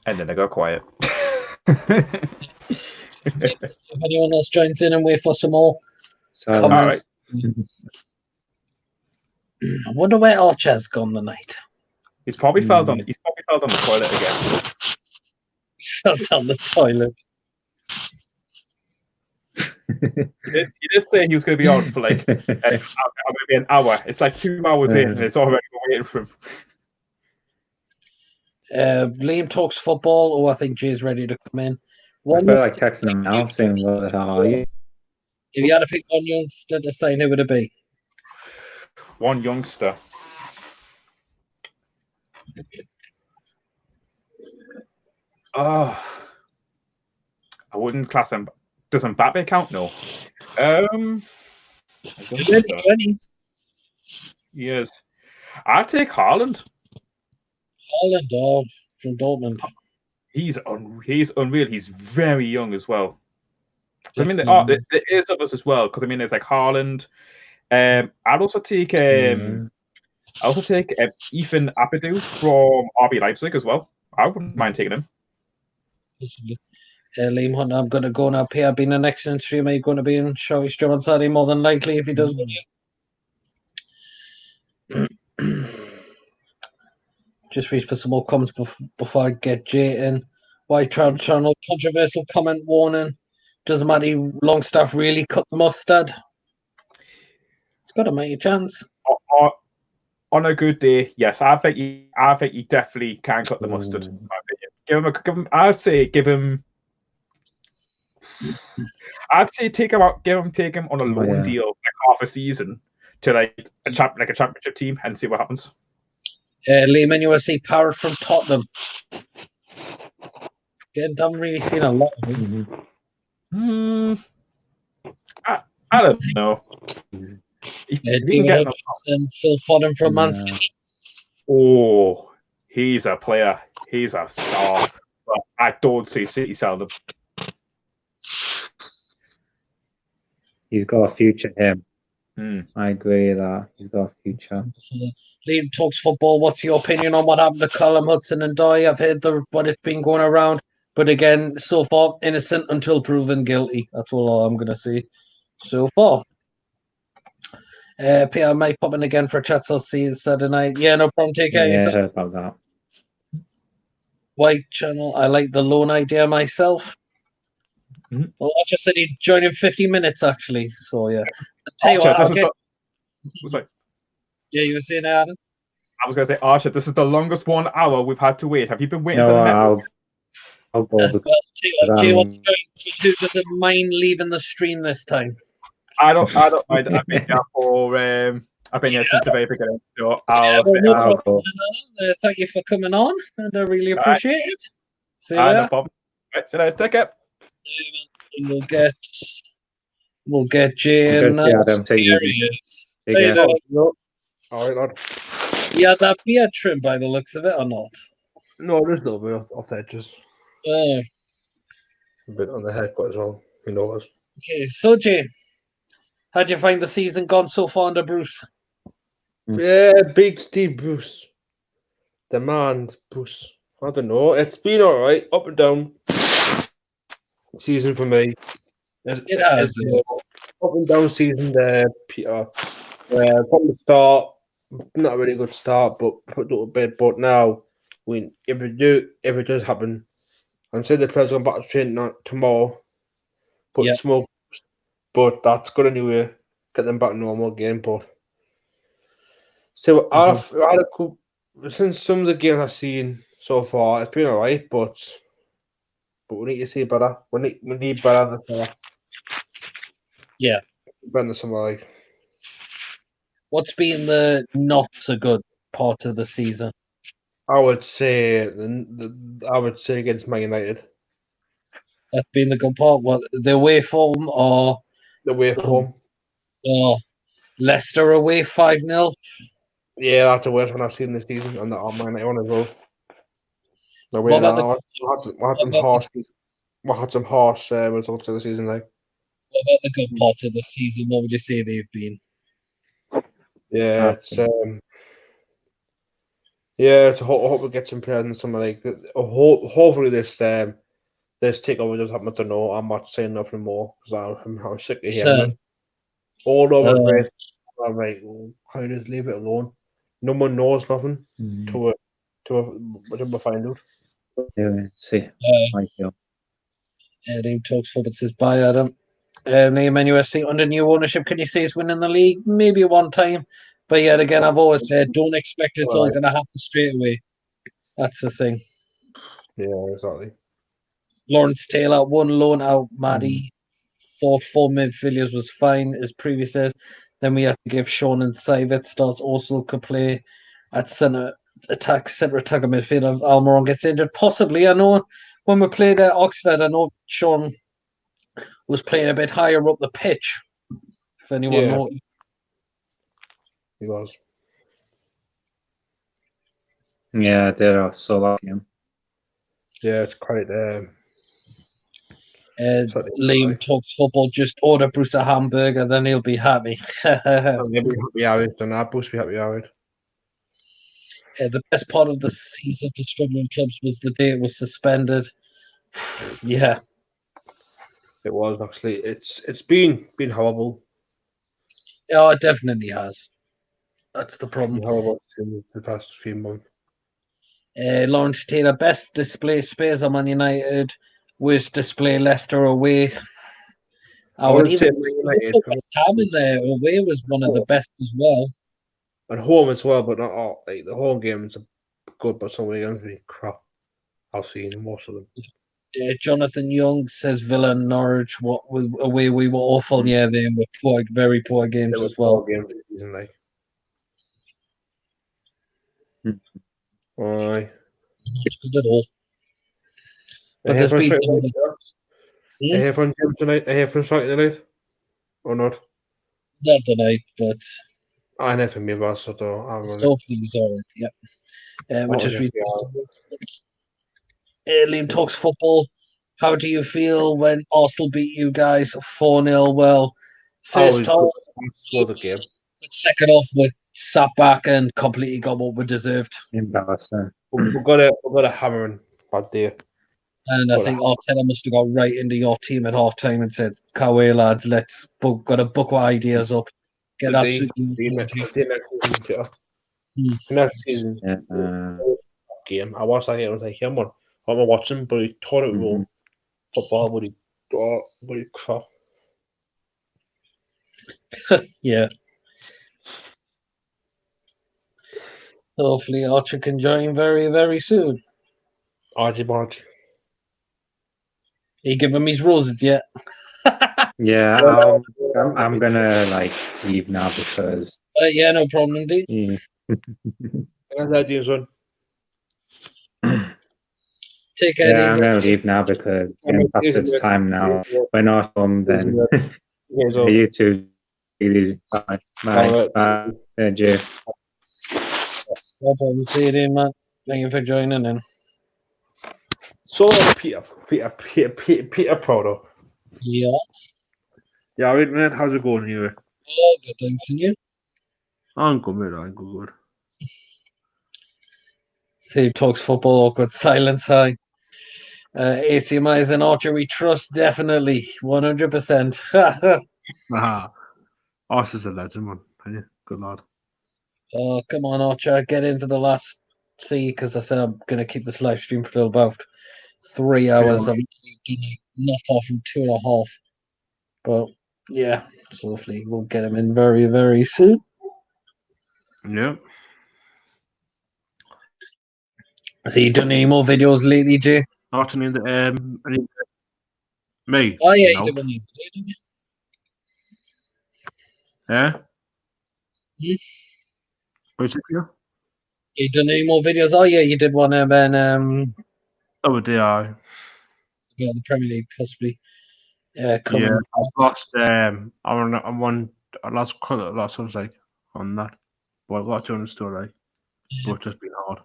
And then I got quiet. Wait to see if anyone else joins in and wait for some more So comments. All right. I wonder where Archer's gone tonight. He's probably fell down. He's probably fell down the toilet again. Fell down the toilet. He did say he was going to be on for like maybe an hour. It's like 2 hours in, and it's already waiting for him. Liam talks football. Oh, I think Jay's ready to come in. I feel like texting him now, saying, "What the hell are you?" If you had to pick one youngster to sign, who would it be? One youngster. Oh, I wouldn't class him. Does Mbappe count? No. Still in the 20s. Yes. I'd take Haaland. Holland from Dortmund. He's unreal. He's very young as well. I mean, Definitely. there is others as well, because I mean, there's like Haaland. I'd also take Ethan Ampadu from RB Leipzig as well. I wouldn't mind taking him. Liam Hunt, I'm going to go now. Pierre being an excellent streamer, you're going to be in Shall We Stream on Saturday more than likely if he does win you. Just wait for some more comments before I get Jay in. White Trout Channel, controversial comment warning. Doesn't matter, Longstaff really cut the mustard. It's got a mighty chance. On a good day, yes, I think he definitely can cut the mustard. In my opinion. I'd say take him out, take him on a loan deal, like half a season to like a championship team and see what happens. Liam NUFC Parrot from Tottenham. Again, haven't really seen a lot of him. I don't know. David Hutchinson, Phil Foden from Man City. Oh, he's a player. He's a star. But I don't see City selling him. He's got a future, him. I agree that he's got a future. Liam talks football. What's your opinion on what happened to Callum Hudson and Doy? I've heard what it's been going around, but again, so far innocent until proven guilty. That's all I'm going to say so far. Peter might pop in again for a chat. So I'll see you Saturday night. Yeah, no problem. Take care. Yeah, I heard about that. White Channel. I like the loan idea myself. Well, I just said he'd join in 50 minutes actually. So yeah. Tell you what, yeah, you were saying, Adam? I was going to say, Archer, this is the longest 1 hour we've had to wait. Have you been waiting for the network? I'll go. Jay wants to join. Who doesn't mind leaving the stream this time? I don't mind. I've been here I've been here since the very beginning. So I'll go. Thank you for coming on, and I really appreciate it. See you later. No problem. Right, see you later. Take care. We'll get Jay in. All right, lad. Yeah, that beard trim by the looks of it, or not? No, there's no bit off the edges. A bit on the haircut as well. You know us. Okay, so Jay, how do you find the season gone so far under Bruce? Yeah, big Steve Bruce. The man, Bruce. I don't know. It's been all right, up and down. Season for me. It has. Up and down season there, Peter. From the start, not a really good start, but a little bit. But now, if it does happen, I'm saying the players going back to training tomorrow. Put smoke, but that's good anyway. Get them back to normal again. But so since some of the games I've seen so far, it's been all right. But we need to see better. We need better than that. Yeah, better than somebody. What's been the not so good part of the season? I would say against Man United. That's been the good part. What, the away form or the away form? Leicester away 5-0. Yeah, that's the worst one I've seen this season, and that Man United one as well. We had some harsh results of the season, like. What about the good parts of the season? What would you say they've been? Yeah, it's I hope we get some players and something like that. Hopefully this this takeover just happened to know. I'm not saying nothing more because I'm sick of Sure. hearing it. All over Uh, it. I'm like, how just leave it alone? No one knows nothing to we find out. Yeah, see. I feel. Eddie talks football says bye, Adam. Name NUFC under new ownership. Can you see us winning the league? Maybe one time. But yet again, I've always said don't expect it's all going to happen straight away. That's the thing. Yeah, exactly. Lawrence Taylor, one loan out. Maddie thought 4 midfielders was fine, as previous says. Then we had to give Sean and Sivert starts also could play at centre attacker midfield. If Almiron gets injured, possibly. I know when we played at Oxford, I know Sean was playing a bit higher up the pitch. If anyone knows. He was. Yeah, they're so lucky. Yeah, it's quite. Liam talks football. Just order Bruce a hamburger, then he'll be happy. Maybe happy hours, and our boost be happy hours. The best part of the season for struggling clubs was the day it was suspended. Yeah, it was actually. It's been horrible. Yeah, it definitely has. That's the problem. Horrible in the past few months. Lawrence Taylor, best display Spurs on Man United, worst display Leicester away. I would even say Man United. West Ham in there away was one of the best as well. At home as well, but not all. Like the home games are good, but some of the games be crap. I've seen most of them. Jonathan Young says Villa and Norwich. What was away? We were awful. Yeah, they were poor, very poor games They were as well. games this season, like. Not good at all. But I there's been. I hear from Jim tonight. I hear from Strike tonight, or not? Not tonight, but I never me about so though. hopefully he's alright. Yeah. Which is really. Liam talks football. How do you feel when Arsenal beat you guys 4-0? Well, first half, for the game. but second off, we sat back and completely got what we deserved. Embarrassing. We've got a hammering bad day. And I think Arteta must have got right into your team at half time and said, "Coway lads, let's got to book our ideas up. Get absolutely next season game. I watched that game. I was like, "Yeah, man, I'm watching," but he taught it wrong. Football, but he crap. Yeah. Hopefully, Archer can join very, very soon. Archie Barge. He give him his roses yet? Yeah, I'm gonna leave now because. Yeah, no problem, dude. Yeah. Take care. Yeah, I'm gonna leave now because it's getting past its time now. We're not home then. You too. Bye. Bye. Thank you. No problem. See you then, man. Thank you for joining in. So Peter Proudlock. Yeah. Yeah, right, man. How's it going anyway? Oh, good, thanks, and you? I'm good, man. I'm good. Steve talks football, awkward silence, hi. ACMIs and Archer we trust, definitely. 100%. Archer's a legend, man. Good lad. Oh, come on, Archer. Get into the last because I said I'm going to keep this live stream for about 3 hours. I'm doing not far from 2.5. But yeah, so hopefully we'll get him in very, very soon. Yeah. Has he done any more videos lately, Jay? Not any me. Oh yeah, no. you did one yesterday, didn't you? Yeah. Hmm? What's it here? You done any more videos? Oh yeah, you did one about Oh, they are. Yeah, the Premier League possibly. Coming. Yeah, I've lost. I'm one. I lost quite a lot. So I was like on that. But I've got to understand like, but it's just been hard.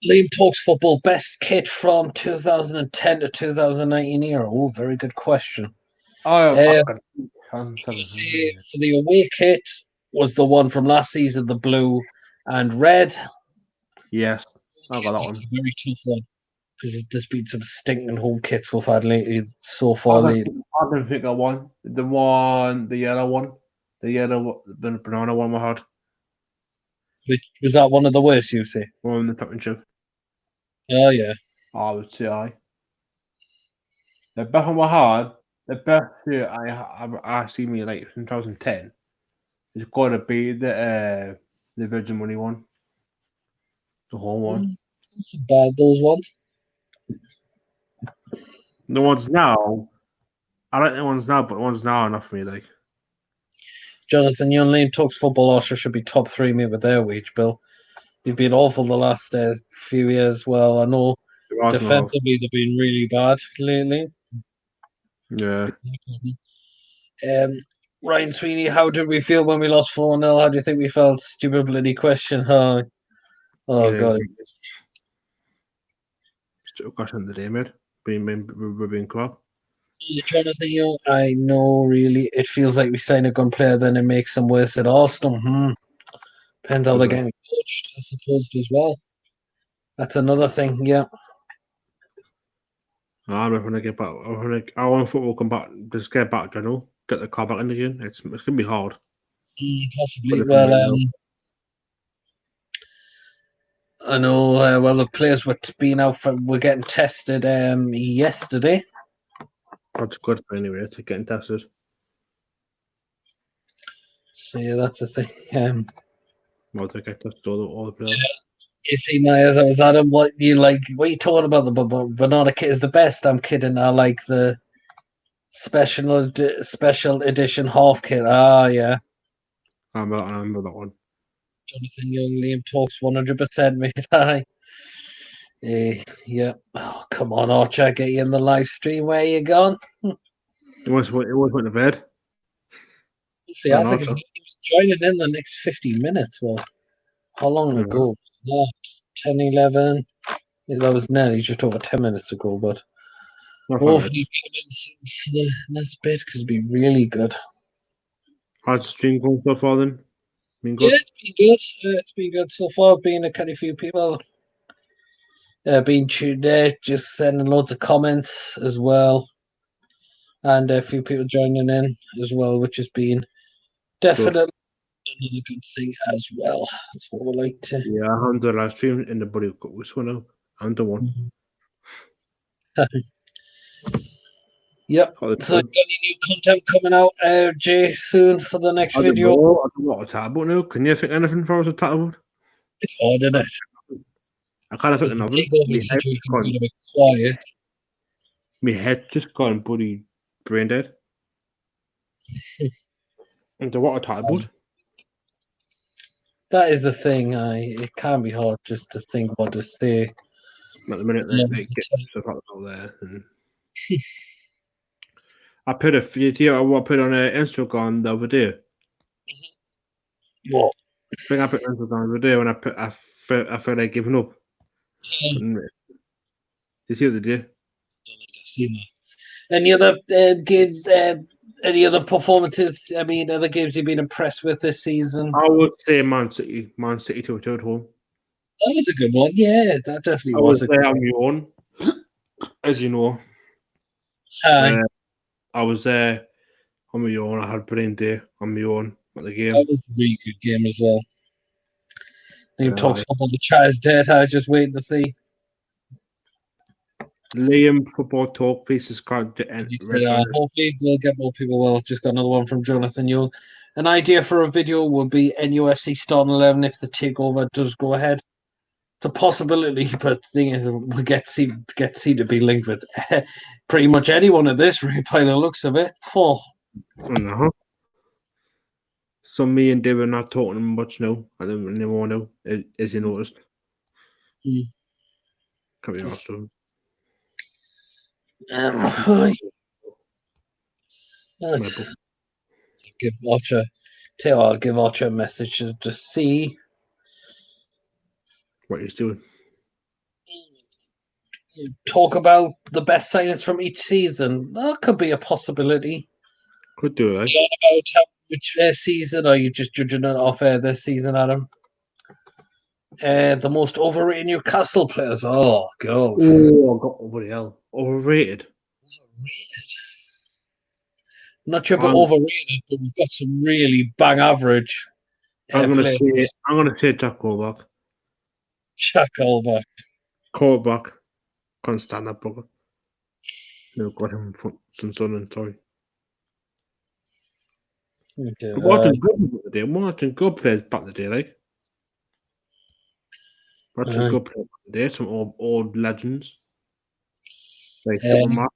Liam talks football. Best kit from 2010 to 2019 era. Oh, very good question. Oh, see, for the away kit was the one from last season, the blue and red. Yes, I got that one. Very tough one. Because there's been some stinking home kits we've had lately, so far lately. I don't think I won. The yellow one. The banana one we had. Which, was that one of the worst, you say? Won the championship. Oh, yeah. I would say aye. The best one we had, the best year I seen me like in 2010 is going to be the Virgin Money one. The home one. It's bad, those ones. The ones now, I like the ones now, but the ones now are enough for me. Like, Jonathan Young talks football Austria should be top 3, mate, with their wage bill. They've been awful the last few years. Well, I know defensively they've been really bad lately. Yeah. Ryan Sweeney, how did we feel when we lost 4-0? How do you think we felt? Stupid bloody question. Oh God. Still question the day, mate. Being crap. Jonathan, I know really it feels like we sign a gun player, then it makes them worse at Arsenal. Depends how they're getting coached, I suppose, as well. That's another thing, yeah. I'm not gonna get back. I want football come back. Just get back, general. Get the car back in again. It's gonna be hard. Possibly. Well, I know. Well, the players were getting tested yesterday. That's good anyway. To getting tested. So yeah, that's the thing. Well, to get tested all the players. You see, Myers, I was at him. What you talking about? The banana kit is the best. I'm kidding. I like the special edition half kit. Ah, yeah. I remember that one. Jonathan Young, Liam talks 100%, mate. Aye. Yeah. Oh, come on, Archer, get you in the live stream. Where you gone? It was went to bed. See, I think he's joining in the next 50 minutes. Well, how long ago was that? 10, 11? Yeah, that was nearly just over 10 minutes ago, but hopefully get him in for the next bit because it'd be really good. How's the stream going so far then? Been good? Yeah, it's been good. It's been good so far. Being a kind of few people being tuned there, just sending loads of comments as well. And a few people joining in as well, which has been definitely another good thing as well. That's what we like to. Yeah, I had the live stream in the body got this one out. I'm the one. Yep. So, any new content coming out, Jay, soon for the next video? I don't know what to talk about now. Can you think anything for us to talk about? It's hard, isn't it? I can't think of nothing. The situation got a bit quiet. My head just gone bloody brain dead. And what to talk about? That is the thing. It can be hard just to think what to say. At the minute, they get stuff out there. And I put a video. I put on Instagram the other day. What? I think I put Instagram the other day when I felt like giving up. Did you see what they did? I don't think I've seen that. Any other games? Any other performances? I mean, other games you've been impressed with this season? I would say Man City 2-2 at home. That was a good one. Yeah, that definitely was. I was there on my own, as you know. Hi. I was there on my own. I had a brilliant day on my own at the game. That was a really good game as well. Liam talks football. The chat is dead. I was just waiting to see. Liam football talk, please subscribe to hopefully we'll get more people. Well, just got another one from Jonathan Young. An idea for a video would be NUFC starting 11 if the takeover does go ahead. It's a possibility, but the thing is, we get C to be linked with pretty much anyone at this rate by the looks of it. So me and Dave are not talking much now. I don't anymore now, as you noticed. Can't be asked to. I'll give Archer a message to see what he's doing. Talk about the best signings from each season. That could be a possibility. Could do it. About which season? Or are you just judging it off this season, Adam? The most overrated Newcastle players. Oh, God. Oh, I got bloody hell. Overrated. Not sure about Um, overrated, but we've got some really bang average I'm gonna players. say Jack Colback. Jack Colback. Colback. Can't stand that bugger. No, got him from Sunderland, sorry. Okay, But watching good back in the day, watching good players back in the day, like. Watching Aye. good players back in the day, some old legends. Like Triple Mac.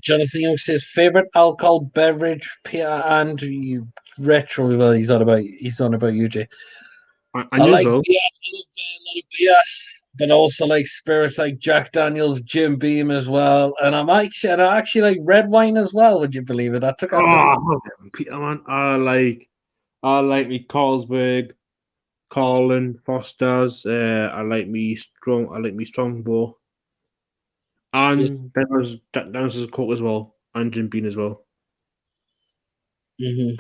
Jonathan Young says favorite alcohol beverage, Peter and retro. Well, he's on about UJ. I I knew like though. beer. I love a lot of beer, but I also like spirits like Jack Daniels, Jim Beam as well. And I actually like red wine as well. Would you believe it? I took after Oh, Peter, man. I like me Carlsberg, Carlin, Foster's. I like me Strongbow. And then there's Jack Daniels' Coke as well. And Jim Beam as well. Mhm.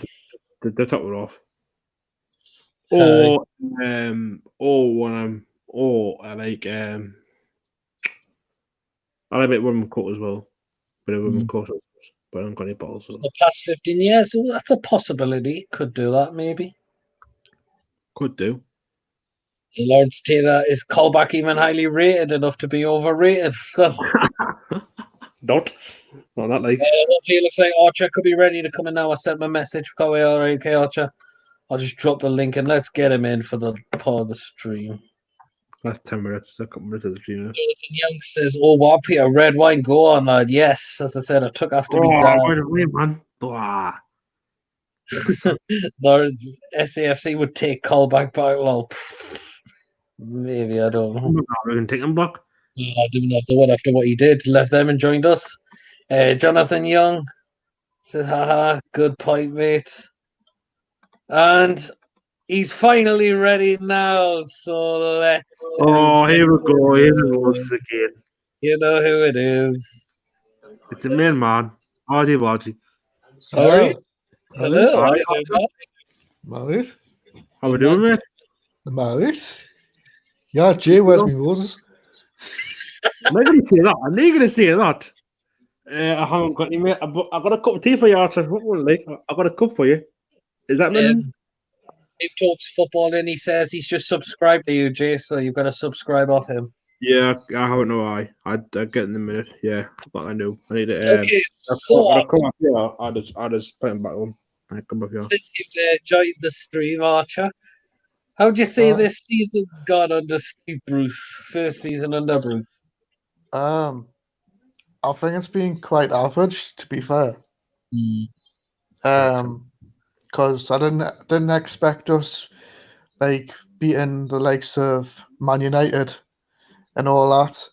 The top it off. Aye. I like a bit rum and coke as well. Bit of rum and Mm. coke, but I haven't got any bottles. So The past 15 years, oh, that's a possibility. Could do that maybe. could do. Lawrence Taylor, is callback even highly rated enough to be overrated? Not that like. Hopefully it looks like Archer could be ready to come in now. I sent my message. All right, okay, Archer. I'll just drop the link and let's get him in for the part of the stream. Last 10 minutes, a couple minutes of the stream. Jonathan Young says, "Oh, wow, Peter, red wine, go on, lad." Yes, as I said, I took after me dad. Right away, man. Blah. Lawrence SAFC would take callback back. Well, maybe I don't know. We can take him back. I didn't have the one after what he did. Left them and joined us. Jonathan Young says, "Haha, good point, mate." And he's finally ready now. So let's. Here we go. Here's the voice again. You know who it is. It's a main man. Ardy. Sorry. Hello. Hello. Hi, Married? How we doing, mate? Married? Yeah, Jay, where's me roses? I'm not going to say that. I haven't got any, mate. I got a cup of tea for you, Archer. What will like? I got a cup for you. Is that me? Dave talks football and he says he's just subscribed to you, Jay, so you've got to subscribe off him. Yeah, I haven't know why. I'll get in a minute. Yeah, but I know. I need it. Okay, so I'll come up here. I'll just put him back on. I come up here. since you've joined the stream, Archer, how would you say this season's gone under Steve Bruce? First season under Bruce. I think it's been quite average, to be fair. Because I didn't expect us like beating the likes of Man United and all that.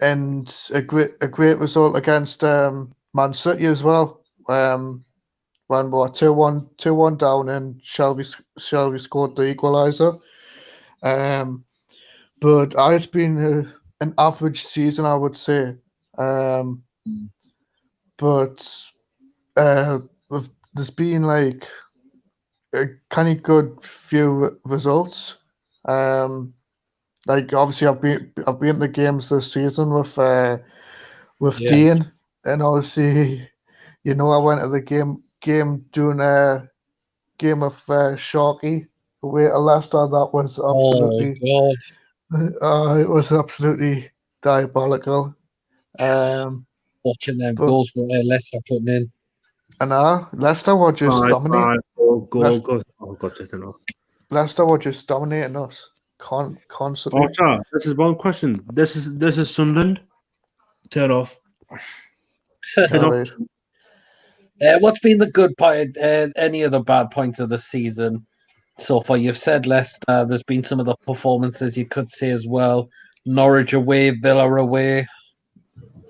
And a great result against Man City as well. When we were 2-1 down and Shelby scored the equaliser. But it's been an average season, I would say. But there's been like a kind of good few results. Like obviously I've been in the games this season with Dean, and obviously I went to the game doing a game of Sharky away at Leicester. That was absolutely it was absolutely diabolical. Watching them goals what Leicester putting in. And Leicester were just dominating. Leicester were just dominating us constantly. Archer, this is one question. This is Sunderland. Turn off. What's been the good point? Any of the bad points of the season so far? You've said Leicester. There's been some of the performances you could say as well. Norwich away, Villa away.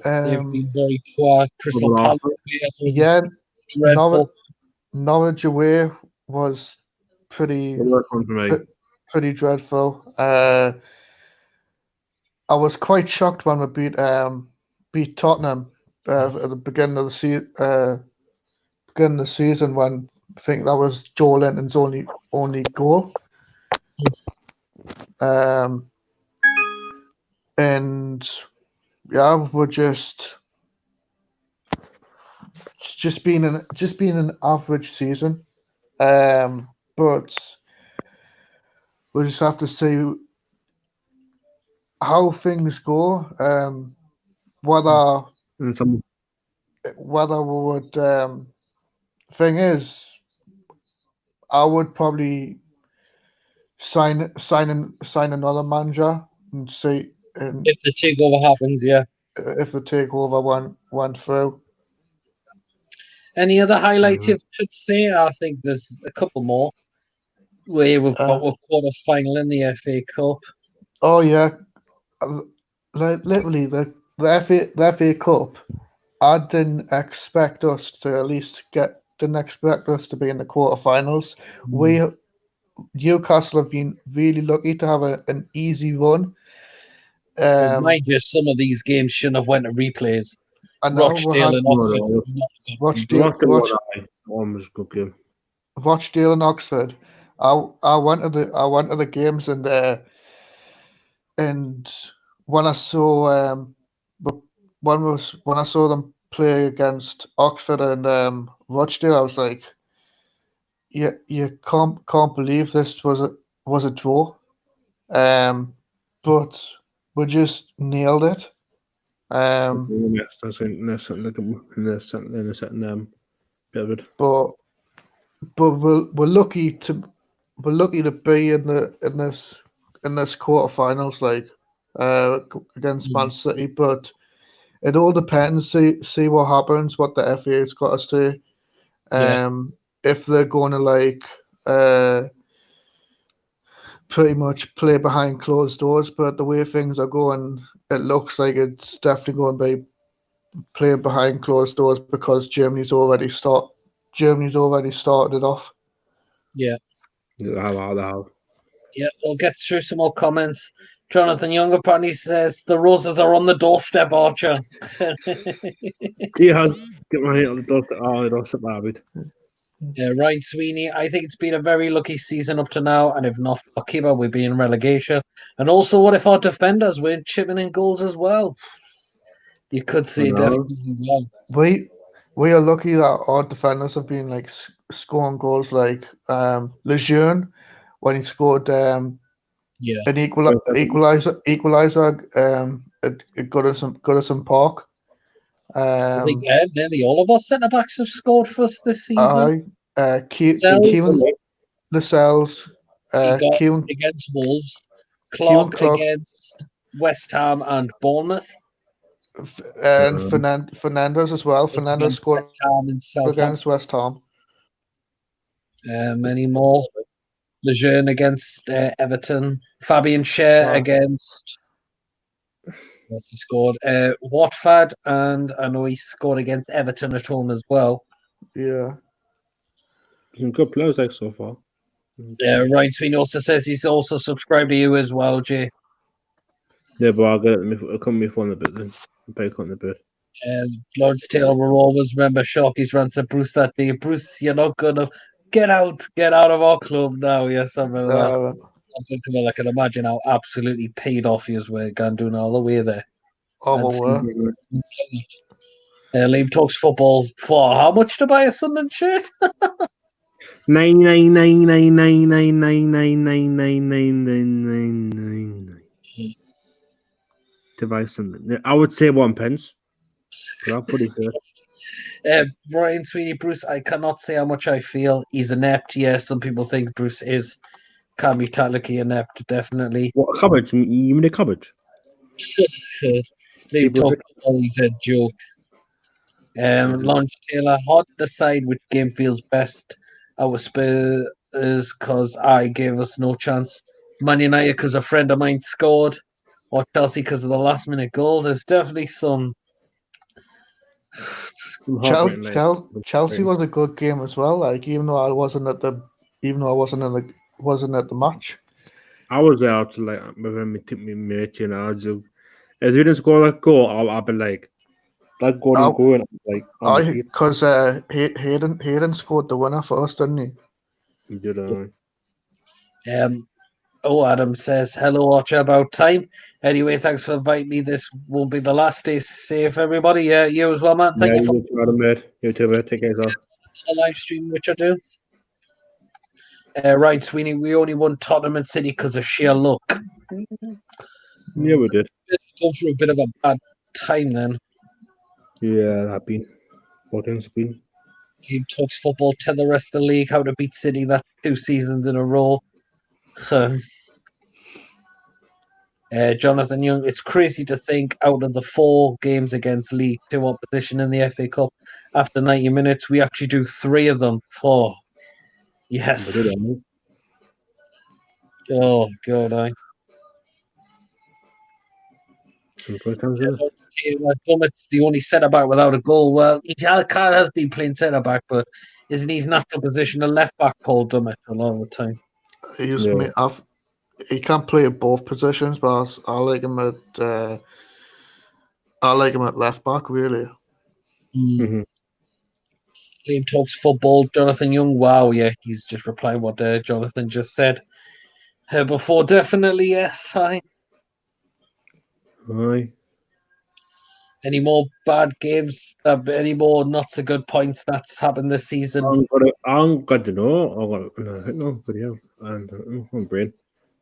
They've been very poor. Crystal Palace away. Yeah, dreadful. Norwich away was pretty dreadful. I was quite shocked when we beat Tottenham at the beginning of the season when think that was Joe Linton's only goal. And yeah, we're just being an average season. But we'll just have to see how things go. Whether And some we would thing is, I would probably sign another manager and see If the takeover happens, yeah. if the takeover went through. Any other highlights you could say? I think there's a couple more. Where we've got a quarter final in the FA Cup. Oh yeah, literally the FA Cup. I didn't expect us to at least didn't expect us to be in the quarterfinals. Newcastle have been really lucky to have an easy run. Mind you, some of these games shouldn't have went to replays. I know Rochdale and Oxford. one was a good game. Rochdale and Oxford. I went to the games and when I saw when I saw them play against Oxford and Rochdale, I was like, you can't believe this was a draw. But we just nailed it. But we're lucky to be in this quarterfinals, like against Man City. But it all depends. See what happens. What the FA's got to say. If they're going to pretty much play behind closed doors, but the way things are going, it looks like it's definitely going to be playing behind closed doors because Germany's already started it off. Yeah. How. Yeah, we'll get through some more comments. Jonathan Young apparently says the roses are on the doorstep, Archer. Yeah, get my head on the doorstep. Oh, doorstep, David. Yeah, Ryan Sweeney. I think it's been a very lucky season up to now, and if not for keeper, we'd be in relegation. And also, what if our defenders weren't chipping in goals as well? You could say definitely well. We are lucky that our defenders have been scoring goals, like Lejeune when he scored an equalizer at Goodison Park. I think nearly all of our centre backs have scored for us this season. Kieran Lascelles, against Wolves, Clark against West Ham and Bournemouth, and Fernandez as well. Fernandez scored West Ham and against West Ham. Many more. Lejeune against Everton. Fabian Schär against. What's he scored? Watford, and I know he scored against Everton at home as well. Yeah. Some good players so far. Ryan Sweeney also says he's also subscribed to you as well, Jay. Yeah, but I'll get it. I'll come before a bit then. Pay on the bit. Lawrence Taylor will always remember Sharky's rant to Bruce that day. Bruce, you're not gonna get out of our club now. Yeah, something like that. I can imagine how absolutely paid off he were going doing all the way there. Liam talks football for how much to buy a Sunderland shirt? 9999999999999 to buy Sunderland. I would say 1 pence. But I'll put it there. Brian Sweeney, Bruce, I cannot say how much I feel. He's inept. Yes, some people think Bruce can be tactically inept, definitely. What, a cabbage? You mean a cabbage? They talk about he's a joke. Lawrence Taylor, hard to decide which game feels best. Our Spurs because I gave us no chance. Man United because a friend of mine scored. Or Chelsea because of the last minute goal. There's definitely some. Chelsea was a good game as well. Like even though I wasn't at the match. I was there to with me mate, if we didn't score that goal, I'll be like, that Gordon going like on the field. because Hayden scored the winner for us, didn't he? He did. Adam says, hello, Archer, about time. Anyway, thanks for inviting me. This won't be the last. Stay safe, everybody. Yeah, you as well, man. Thank you for You too, mate. Take care, off. the live stream, which I do. Right, Sweeney, we only won Tottenham and City because of sheer luck. Yeah, we did. Go through a bit of a bad time then. Yeah, that been. What else been? Game talks football, tell the rest of the league how to beat City. That's 2 seasons in a row. Jonathan Young, it's crazy to think out of the 4 games against League 2 opposition in the FA Cup, after 90 minutes, we actually do 3 of them. 4. Yes. Oh, God, Dummett's the only centre-back without a goal. Well, Carl has been playing centre-back, but isn't his natural position a left-back, Paul Dummett, a lot of the time? He can't play at both positions, but I like him at left back, really. Mm-hmm. Liam talks football. Jonathan Young, wow, yeah, he's just replying what Jonathan just said. Before, definitely, yes. Hi. Any more bad games? Any more not so good points that's happened this season? I'm got to know. No, but yeah, and I'm brain.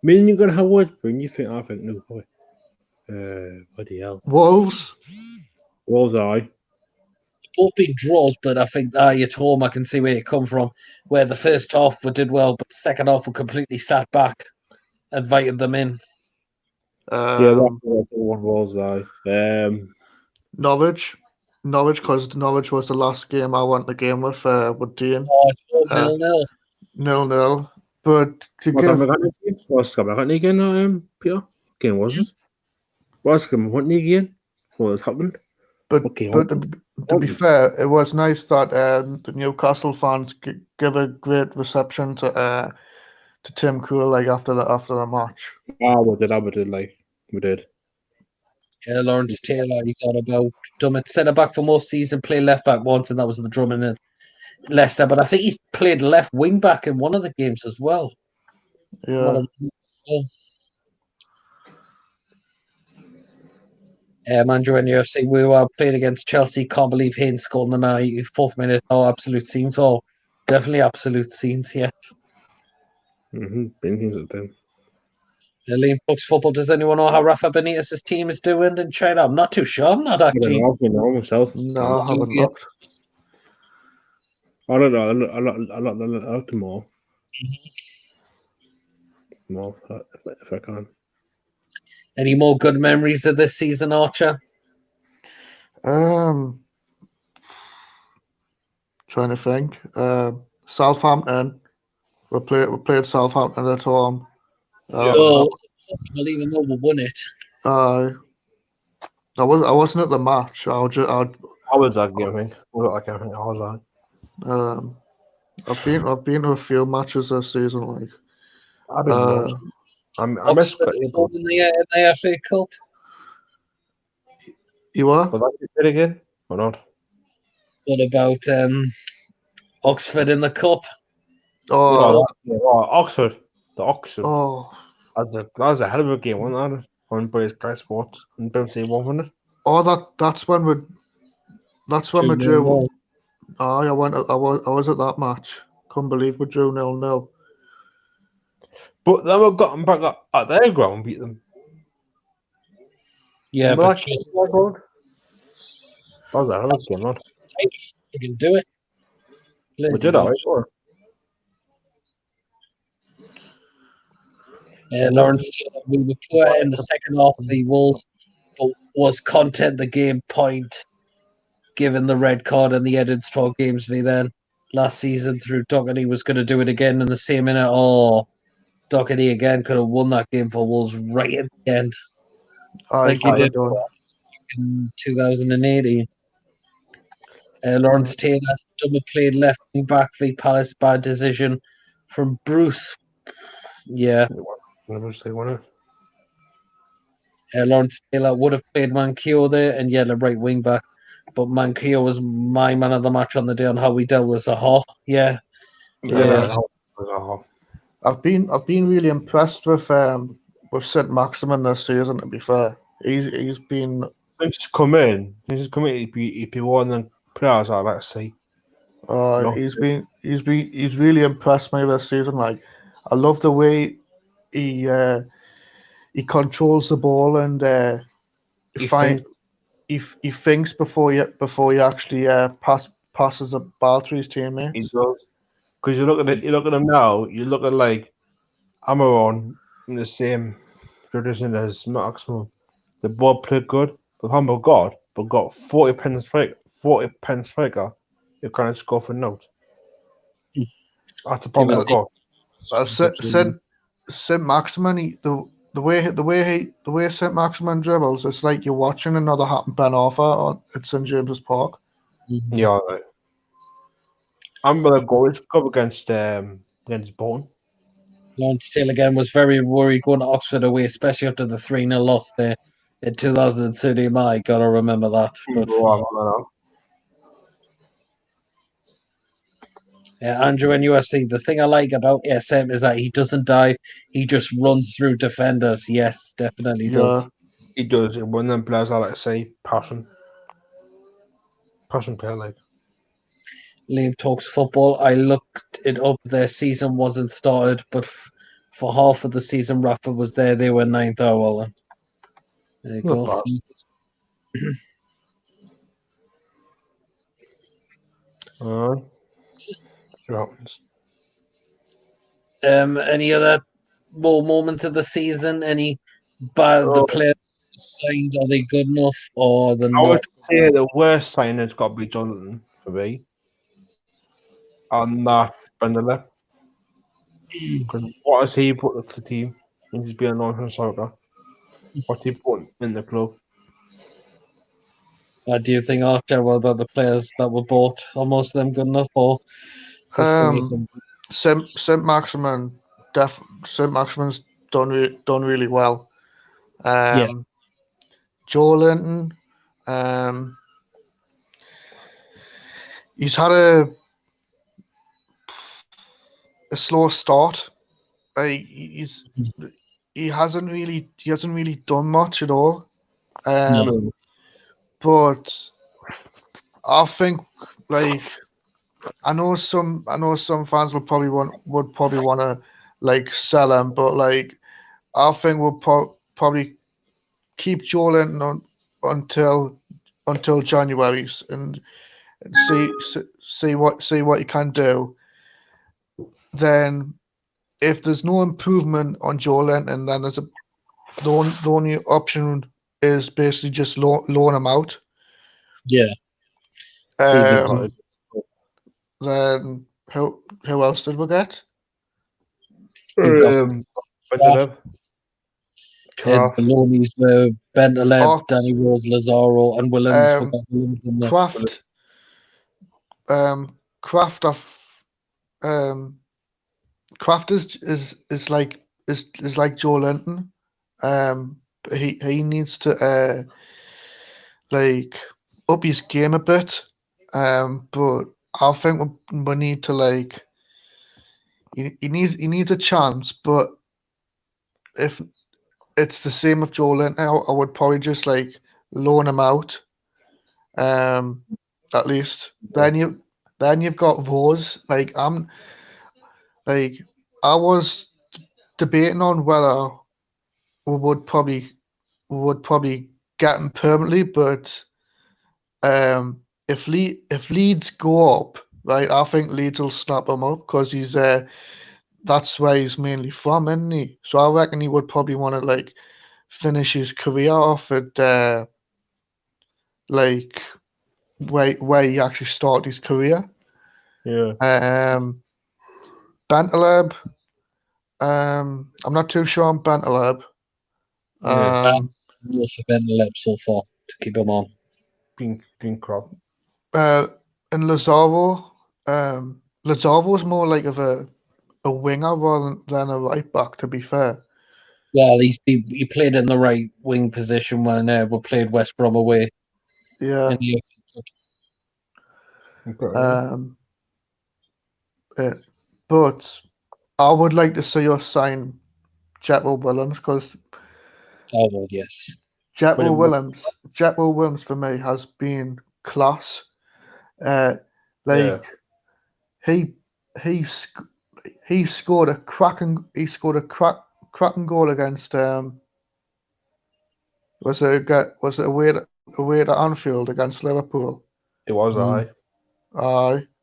Meaning you're gonna have what? When you think I think no boy. What the hell? Wolves. Both been draws, but I think at home I can see where you come from. Where the first half we did well, but the second half we completely sat back, invited them in. Yeah, that's one Wolves Norwich, because Norwich was the last game I went the game with Dean. 0-0. But to what's coming again, Peter? Game was it? What's coming again? What has happened? But to be fair, it was nice that the Newcastle fans give a great reception to Tim Krul like after the match. We did. Yeah, Lawrence Taylor, he's on about Dummett centre back for most season, played left back once, and that was the Drummond at Leicester. But I think he's played left wing back in one of the games as well. Yeah. Andrew and NUFC, we were playing against Chelsea. Can't believe Haynes scored in the 94th minute. Oh, absolute scenes. Oh, definitely absolute scenes, yes. Been things at them. Liam Brooks football. Does anyone know how Rafa Benitez's team is doing in China? I'm not too sure. I'm not actually. I don't know myself. No, I haven't looked. I don't know. I look more. More if I can. Any more good memories of this season, Archer? Trying to think. Southampton. We played Southampton at home. Even though we won it. I wasn't at the match. I was that game. I think. I was on. I've been to a few matches this season. Like I've been watching. I missed in the FA Cup. You are? Was that it again or not? What about Oxford in the Cup? Oxford. The Oxford. Oh, that was a hell of a game, wasn't it? On British Sky Sports and Bouncy won it. Oh, that's when we drew. Oh, I was at that match. Couldn't believe we drew 0-0. But then we got them back at their ground and beat them. Yeah, but that was a hell of a game, not? You can do it. We did alright, sure. Lawrence Taylor, we were poor in the second half of the Wolves, but was content the game point, given the red card and the Edin's 12 games v then. Last season through Doherty was going to do it again in the same minute. Oh, Doherty again could have won that game for Wolves right at the end. Like he did in 2018. Lawrence Taylor, double played left wing back v Palace, bad decision from Bruce. Yeah. Lawrence Taylor would have played Manquillo there, and the right wing back. but Manquillo was my man of the match on the day on how we dealt with Zaha. Yeah. I've been really impressed with St. Maximin this season. To be fair, he's been Since he's come in, he'd be one of the players I'd like to see. he's really impressed me this season. Like, I love the way he controls the ball and He he thinks before he actually passes the ball to his teammates. He does. Because you look at him now, you look at like Amaron in the same tradition as Maximum. The ball played good, but humble God, but got 40 pence striker, you can't score for note. That's a problem with God. St. Maximin, the way St. Maximin dribbles, it's like you're watching another Ben Arthur at St. James's Park. Yeah, right. I'm gonna go against Bolton. Lawrence Taylor again was very worried going to Oxford away, especially after the 3-0 loss there in 2030. My, gotta remember that. But Andrew in UFC, the thing I like about SM is that he doesn't dive; he just runs through defenders. Yes, definitely does. He does. One of them players I like to say, passion player like. Liam talks football. I looked it up. Their season wasn't started, but for half of the season, Rafa was there. They were 9th. Oh well, then. There you Not go. What happens? Any other more moments of the season? Any the players signed? Are they good enough or they're I would not? say the worst sign has got to be Jonathan for me. And that Bendelep. Because what has he put to the team? He's been a long-term soccer. What's he put in the club? Do you think after about the players that were bought? Are most of them good enough, or St. Maximin, St. Maximin's done really well. Joe Linton, he's had a slow start. He hasn't really done much at all. But I think like I know some fans would probably want to like sell him, but like I think we'll probably keep Joe Linton on until January and see what he can do. Then if there's no improvement on Joe Linton, then there's the only option is basically just loan him out. Yeah. Then who else did we get? Baloney's were Bentaleb, Danny Rose, Lazaro, and Williams. Kraft is like Joe Linton. He needs to like up his game a bit. But I think we need to like he needs a chance. But if it's the same with Joe Linton, I would probably just like loan him out. At least then you've got Rose. Like I was debating on whether we would probably get him permanently, but if Leeds go up, right, I think Leeds will snap him up because he's that's where he's mainly from, isn't he? So I reckon he would probably want to like finish his career off at like where he actually started his career. Yeah. Bentaleb. I'm not too sure on Bentaleb. For Bentaleb so far to keep him on. Green crop. And Lazaro. Lazaro's more like of a winger rather than a right back, to be fair. Well, he played in the right wing position when we played West Brom away. Yeah. In the Okay. But I would like to see us sign Jetwell Williams because Oh, well, yes. Jetwell William- Williams for me has been class. Yeah. He he scored a cracking goal against was it away to Anfield against Liverpool? It was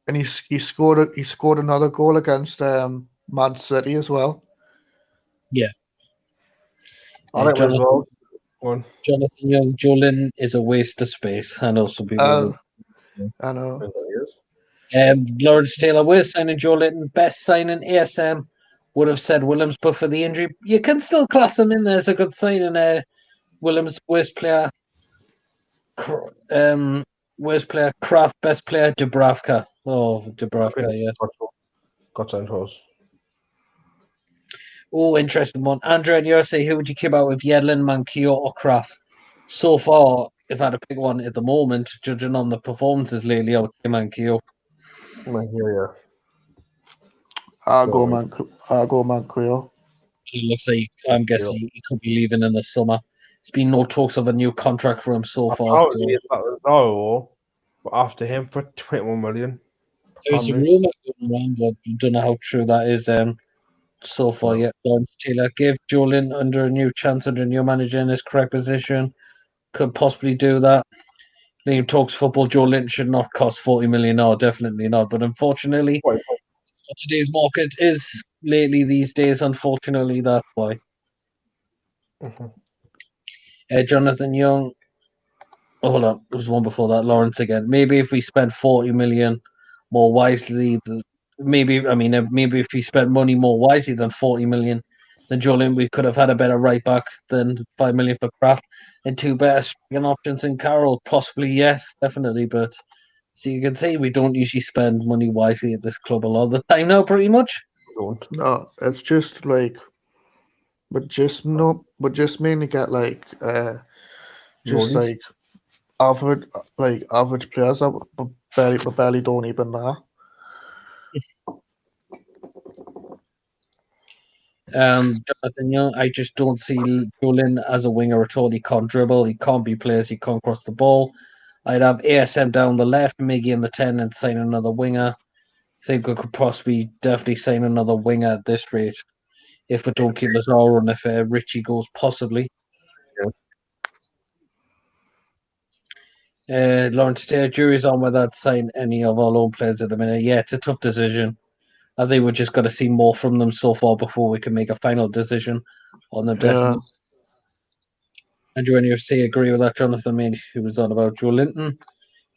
And he scored another goal against Man City as well. I think as Jonathan, well. One. Jonathan Young, Joe Linton is a waste of space. I know some people would. I know. Lawrence Taylor, we're signing Joe Linton. Best signing ASM would have said Williams, but for the injury, you can still class him in there as a good signing. Williams, worst player, Kraft, best player, Dubravka. Oh, Dubravka, yeah. Got time for us. Oh, interesting one. Andrew and Yossi, who would you keep out with, Yedlin, Manquillo, or Kraft? So far, if I had to pick one at the moment, judging on the performances lately, I would say Manquillo. Yeah. I'll go Manquillo. He looks like, I'm guessing he could be leaving in the summer. There's been no talks of a new contract for him so far. Apparently, but after him for 21 million. There's a rumor going around, but I don't know how true that is. So far yet, Lawrence Taylor gave Jolin under a new chance under a new manager in his correct position. Could possibly do that. Liam talks football. Joe Linton should not cost 40 million. No, definitely not. But unfortunately, today's market is lately these days. Unfortunately, that's why. Jonathan Young. Oh, hold on, there was one before that. Lawrence again. Maybe if we spend 40 million more wisely, maybe if we spent money more wisely than 40 million, then Jolin, we could have had a better right back than 5 million for Kraft and two better striking options in Carroll. Possibly, yes, definitely. But so you can say we don't usually spend money wisely at this club a lot of the time now, pretty much. No, it's just like, but just mainly get like, just like average players that barely don't even know. Jonathan Young, I just don't see Jolin as a winger at all. He can't dribble, he can't be players, he can't cross the ball. I'd have ASM down the left, Miggy in the 10, and sign another winger. I think we could possibly definitely sign another winger at this rate if we don't keep Lazaro and if Richie goes, possibly. Lawrence Taylor, jury's on whether I'd sign any of our loan players at the minute. Yeah, it's a tough decision. I think we've just got to see more from them so far before we can make a final decision on them. Definitely. Andrew and NUFC agree with that. Jonathan Main, who was on about Joe Linton.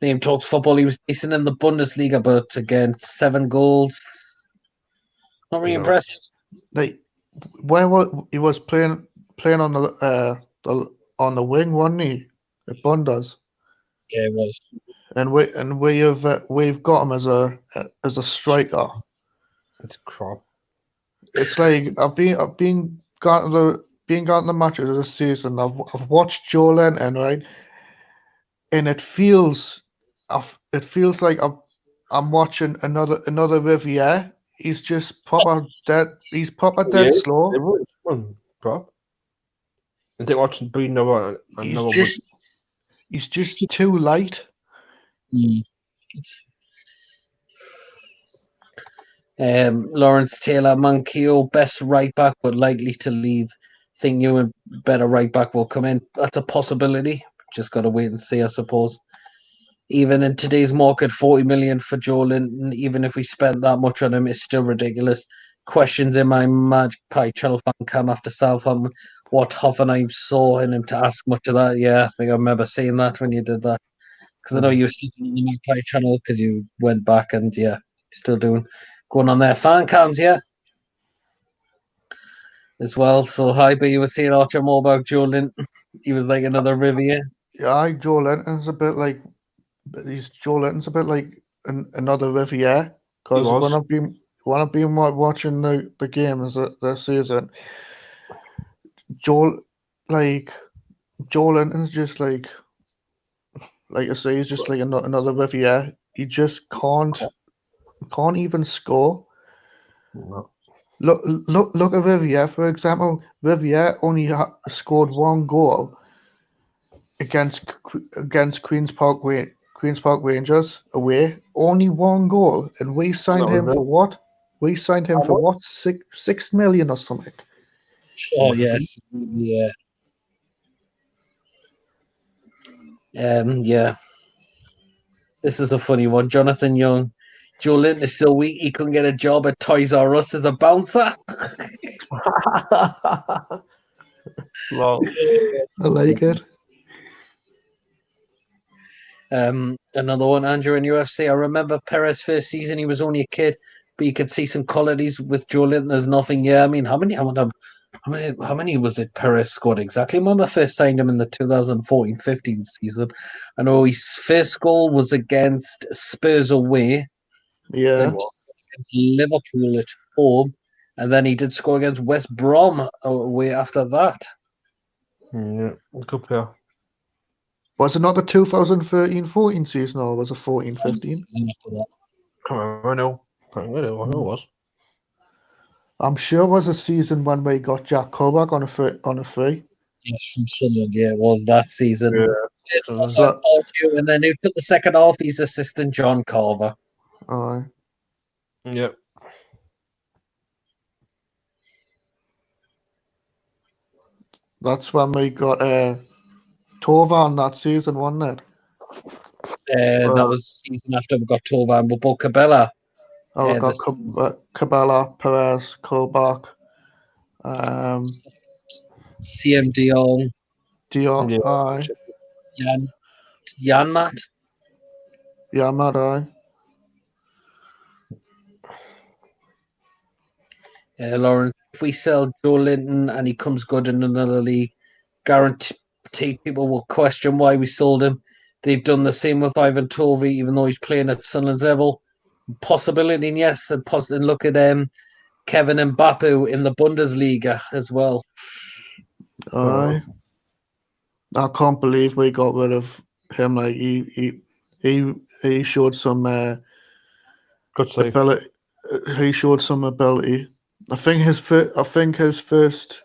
Name talks football. He was decent in the Bundesliga, but again, 7 goals. Not really impressive. Like, he was playing on the wing, wasn't he? At Bundes. Yeah, it was. And we've got him as a striker. It's crap. It's like I've been gone to the matches of the season. I've watched Joe Linton, right, and it feels like I'm watching another Riviere. He's just proper dead. He's proper dead slow. Crap. I think watching another. He's just too light. Lawrence Taylor, Manquillo, best right back, but likely to leave. Think new and better right back will come in. That's a possibility. Just got to wait and see, I suppose. Even in today's market, 40 million for Joe Linton, even if we spent that much on him, it's still ridiculous. Questions in my Magpie channel fan cam after Southampton. What Hoffenheim saw in him to ask much of that. Yeah, I think I remember seeing that when you did that. Because I know you were sleeping on the Magpie channel because you went back and yeah, still going on there. Fan cams, yeah. As well. So hi, but you were saying Archer more about Joe Linton. He was like another Riviere. Yeah, Joe Linton's a bit like another Riviere because when I've been watching the games this season, Joe Linton's just like I say, he's just like another Riviere. he just can't even score. No. Look at Riviere, for example. Riviere only scored one goal against Queens Park Rangers away. Only one goal, and we signed him for what? We signed him for what? 6 million or something. Oh yes, yeah. Yeah. This is a funny one. Jonathan Young. Joe Linton is so weak he couldn't get a job at Toys R Us as a bouncer. Well, I like it. Another one, Andrew in UFC. I remember Perez first season, he was only a kid, but you could see some qualities with Joe Linton. There's nothing. Yeah, I mean, how many was it Perez scored exactly? I remember first signed him in the 2014-15 season. I know his first goal was against Spurs away, Yeah. then against Liverpool at home, and then he did score against West Brom away after that. yeah, good player. Was it not the 2013-14 season, or was it 14-15? Season after that. Can't remember now. Can't remember who it was. I'm sure it was a season when we got Jack Colback on a free. Yes, from Sunderland. Yeah, it was that season. Yeah. First half, Pardew, and then who took the second half? His assistant, John Carver. Aye. Yep. That's when we got Tovan that season, wasn't it? That was the season after we got Tovan, but Bo Cabela. Oh, we got the Cabela, Perez, Colback, CM Dion, Dion, Yeah. aye. Janmat. Yeah, Matt, aye. Lauren, if we sell Joe Linton and he comes good in another league, guaranteed people will question why we sold him. They've done the same with Ivan Tovey, even though he's playing at Sunderland's level. Possibility, yes, and look at Kevin Mbappe in the Bundesliga as well. Aye. I can't believe we got rid of him. Like he showed some Good save. ability. He showed some ability. I think his first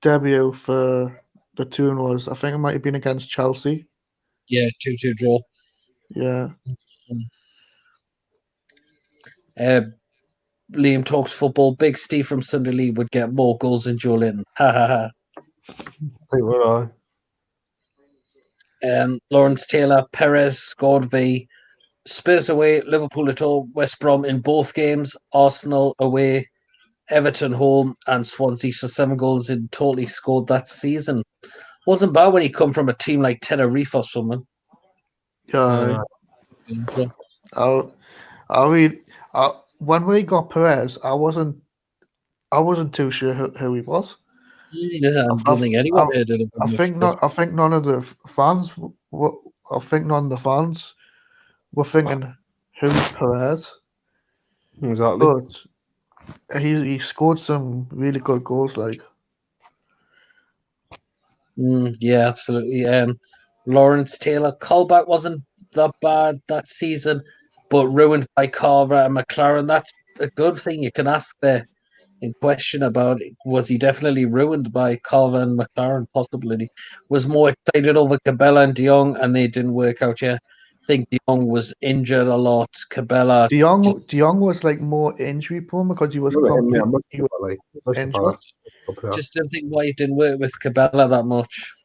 debut for the tune was, I think it might have been against Chelsea. Yeah, 2-2 draw. Yeah. Liam talks football. Big Steve from Sunday League would get more goals than Joe Linton. Ha ha ha. Wait, where are Lawrence Taylor, Perez scored v Spurs away, Liverpool at home, West Brom in both games, Arsenal away, Everton home, and Swansea. So 7 goals in total he scored that season. Wasn't bad when he come from a team like Tenerife or something. Yeah. When we got Perez, I wasn't too sure who he was. Yeah, I don't think anyone heard of him. I think none of the fans. I think none of the fans were thinking, "Who's Perez?" Exactly. But he scored some really good goals. Like, yeah, absolutely. Lawrence Taylor, Colback wasn't that bad that season, but ruined by Carver and McLaren. That's a good thing you can ask there in question about it. Was he definitely ruined by Carver and McLaren? Possibly. Was more excited over Cabela and De Jong, and they didn't work out. Yeah, I think De Jong was injured a lot. Cabela, De Jong was like more injury prone because he was injured. Just didn't think why it didn't work with Cabela that much.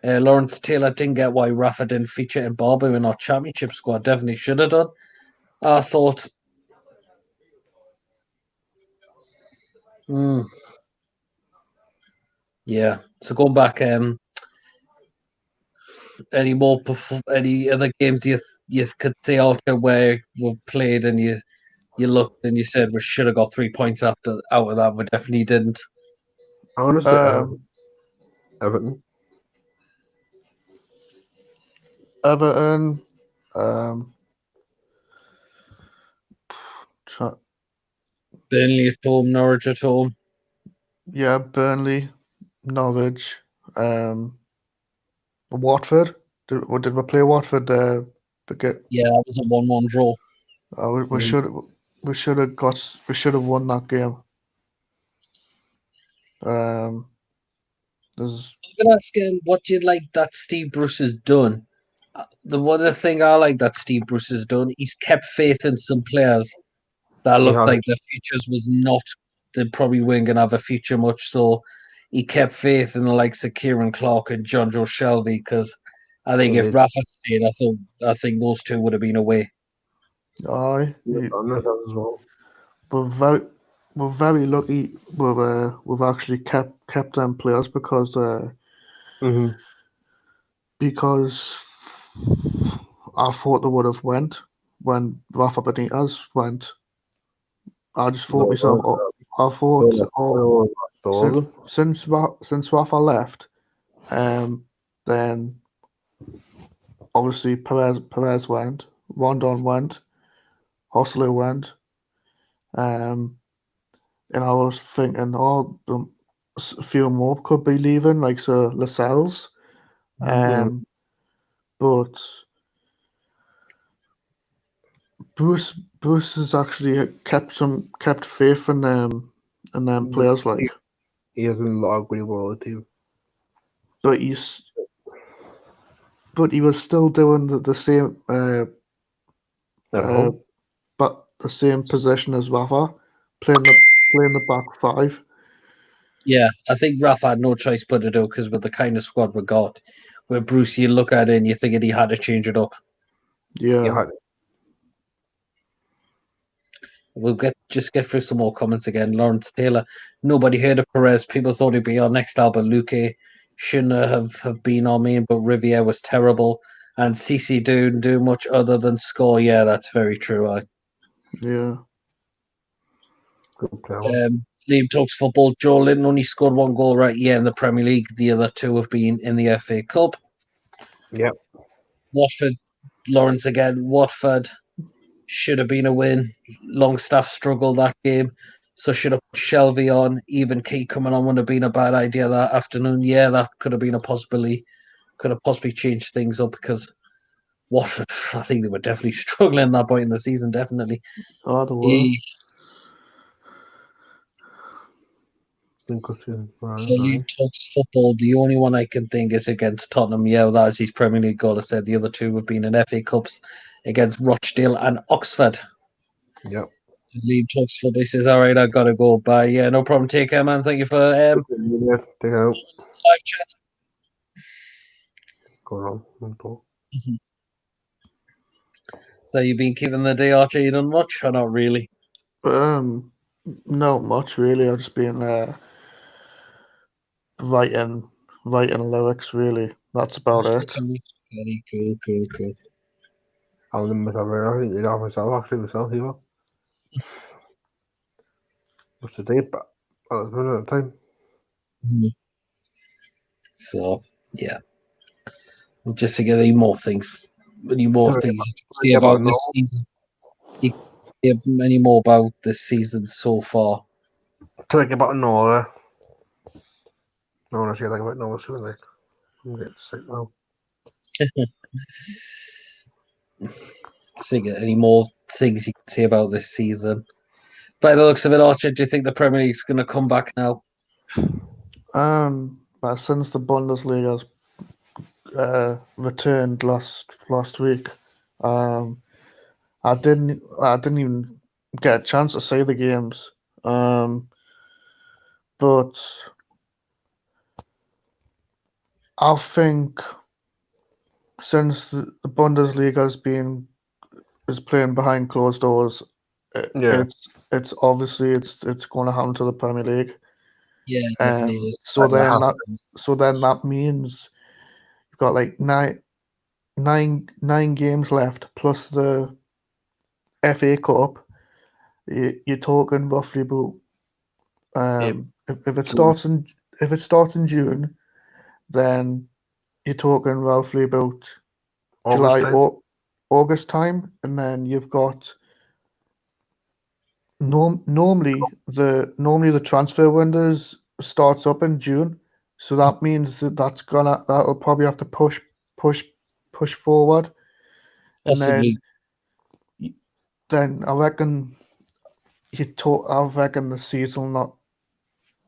Lawrence Taylor didn't get why Rafa didn't feature in Barbu in our championship squad. Definitely should have done. I thought. Yeah. So going back, any other games you could say after where we played and you looked and you said we should have got 3 points out of that, we definitely didn't. Honestly, Everton. Burnley at home, Norwich at home. Yeah, Burnley, Norwich, Watford. Did we play Watford Yeah, that was a 1-1 draw. We should have won that game. There's I'm gonna ask him what you'd like that Steve Bruce has done. The one thing I like that Steve Bruce has done, he's kept faith in some players that looked like their futures was not. They probably weren't gonna have a future much. So he kept faith in the likes of Kieran Clark and John Joe Shelby, because I think if Rafa stayed, I think those two would have been away. aye. as well. We're very lucky. We've actually kept them players because because I thought they would have went when Rafa Benitez went. I just thought myself. I thought since Rafa left, then obviously Perez went, Rondon went, Hosler went, and I was thinking, a few more could be leaving, like Lascelles, but Bruce has actually kept faith in them players, like. He has a lot of good world team. But he was still doing the same but the same position as Rafa, playing the back five. Yeah, I think Rafa had no choice but to do, because with the kind of squad we got, where Bruce, you look at it and you think he had to change it up. Yeah. We'll get through some more comments again. Lawrence Taylor, nobody heard of Perez. People thought he'd be our next Albert Luque. Shouldn't have been our main, but Riviere was terrible. And CC didn't do much other than score. Yeah, that's very true. Yeah. Liam talks football. Joe Linton only scored 1 goal right here in the Premier League. The other 2 have been in the FA Cup. Yep. Watford, Lawrence again. Watford should have been a win. Longstaff struggled that game, so should have put Shelby on. Even Key coming on wouldn't have been a bad idea that afternoon. Yeah, that could have been a possibility. Could have possibly changed things up, because Watford, I think they were definitely struggling at that point in the season. Definitely. Oh, they were. League talks football. The only one I can think is against Tottenham. Yeah, that's his Premier League goal. I said the other 2 have been in FA Cups against Rochdale and Oxford. Yep. Liam talks football. He says, "All right, I gotta go." Bye. Yeah, no problem. Take care, man. Thank you for Take out. live chat. Go on. So you've been keeping the day, Archer? You done much or not really? Not much really. I've just been writing lyrics. Really, that's about it. Very cool. I'll limit I think myself here. What's the date? But that's been at the time. So yeah, I'm just to get any more things you can say about this season. You can say any more about this season so far? Talk about Nora. I want to say about Nora soon. I'm getting sick now. See, any more things you can say about this season? By the looks of it, Archer, do you think the Premier League's going to come back now? But since the Bundesliga's returned last week, I didn't even get a chance to see the games. But I think since the Bundesliga is playing behind closed doors, it's obviously it's going to happen to the Premier League. Yeah, definitely is. So then that means you've got like nine games left plus the FA Cup. You're talking roughly about if it starts in June, then you're talking roughly about July or August time, and then you've got normally the transfer windows starts up in June, so that means that'll probably have to push forward, and Possibly. then I reckon I reckon the season not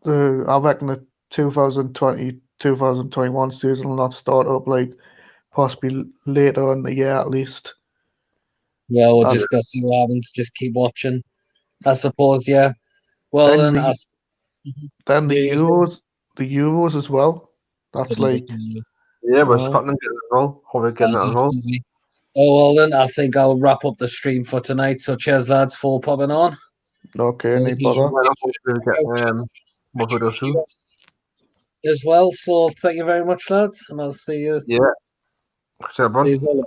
I reckon the 2020-2021 season will not start up like possibly later in the year at least. Well, we'll And just go see what happens. Just keep watching, I suppose. Yeah. Well, then then, then the you say- Euros as well. That's That's another like thing, Yeah, but Uh, Scotland getting as well. Hopefully getting that as well. definitely. Oh, well, then I think I'll wrap up the stream for tonight. So, cheers, lads, for popping on. okay, any As usual, bother. Well, hopefully get what we do soon. as well. So, thank you very much, lads, and I'll see you. Yeah. So, See you bro. later.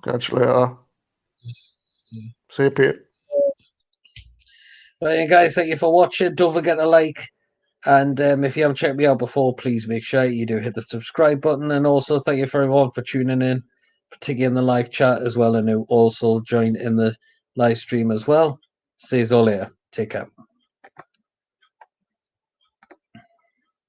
Catch you later. See you, Pete. Well, guys, thank you for watching. Don't forget to like. And if you haven't checked me out before, please make sure you do hit the subscribe button. And also, thank you for everyone for tuning in, particularly in the live chat as well, and who also joined in the live stream as well. See you all later. Take care.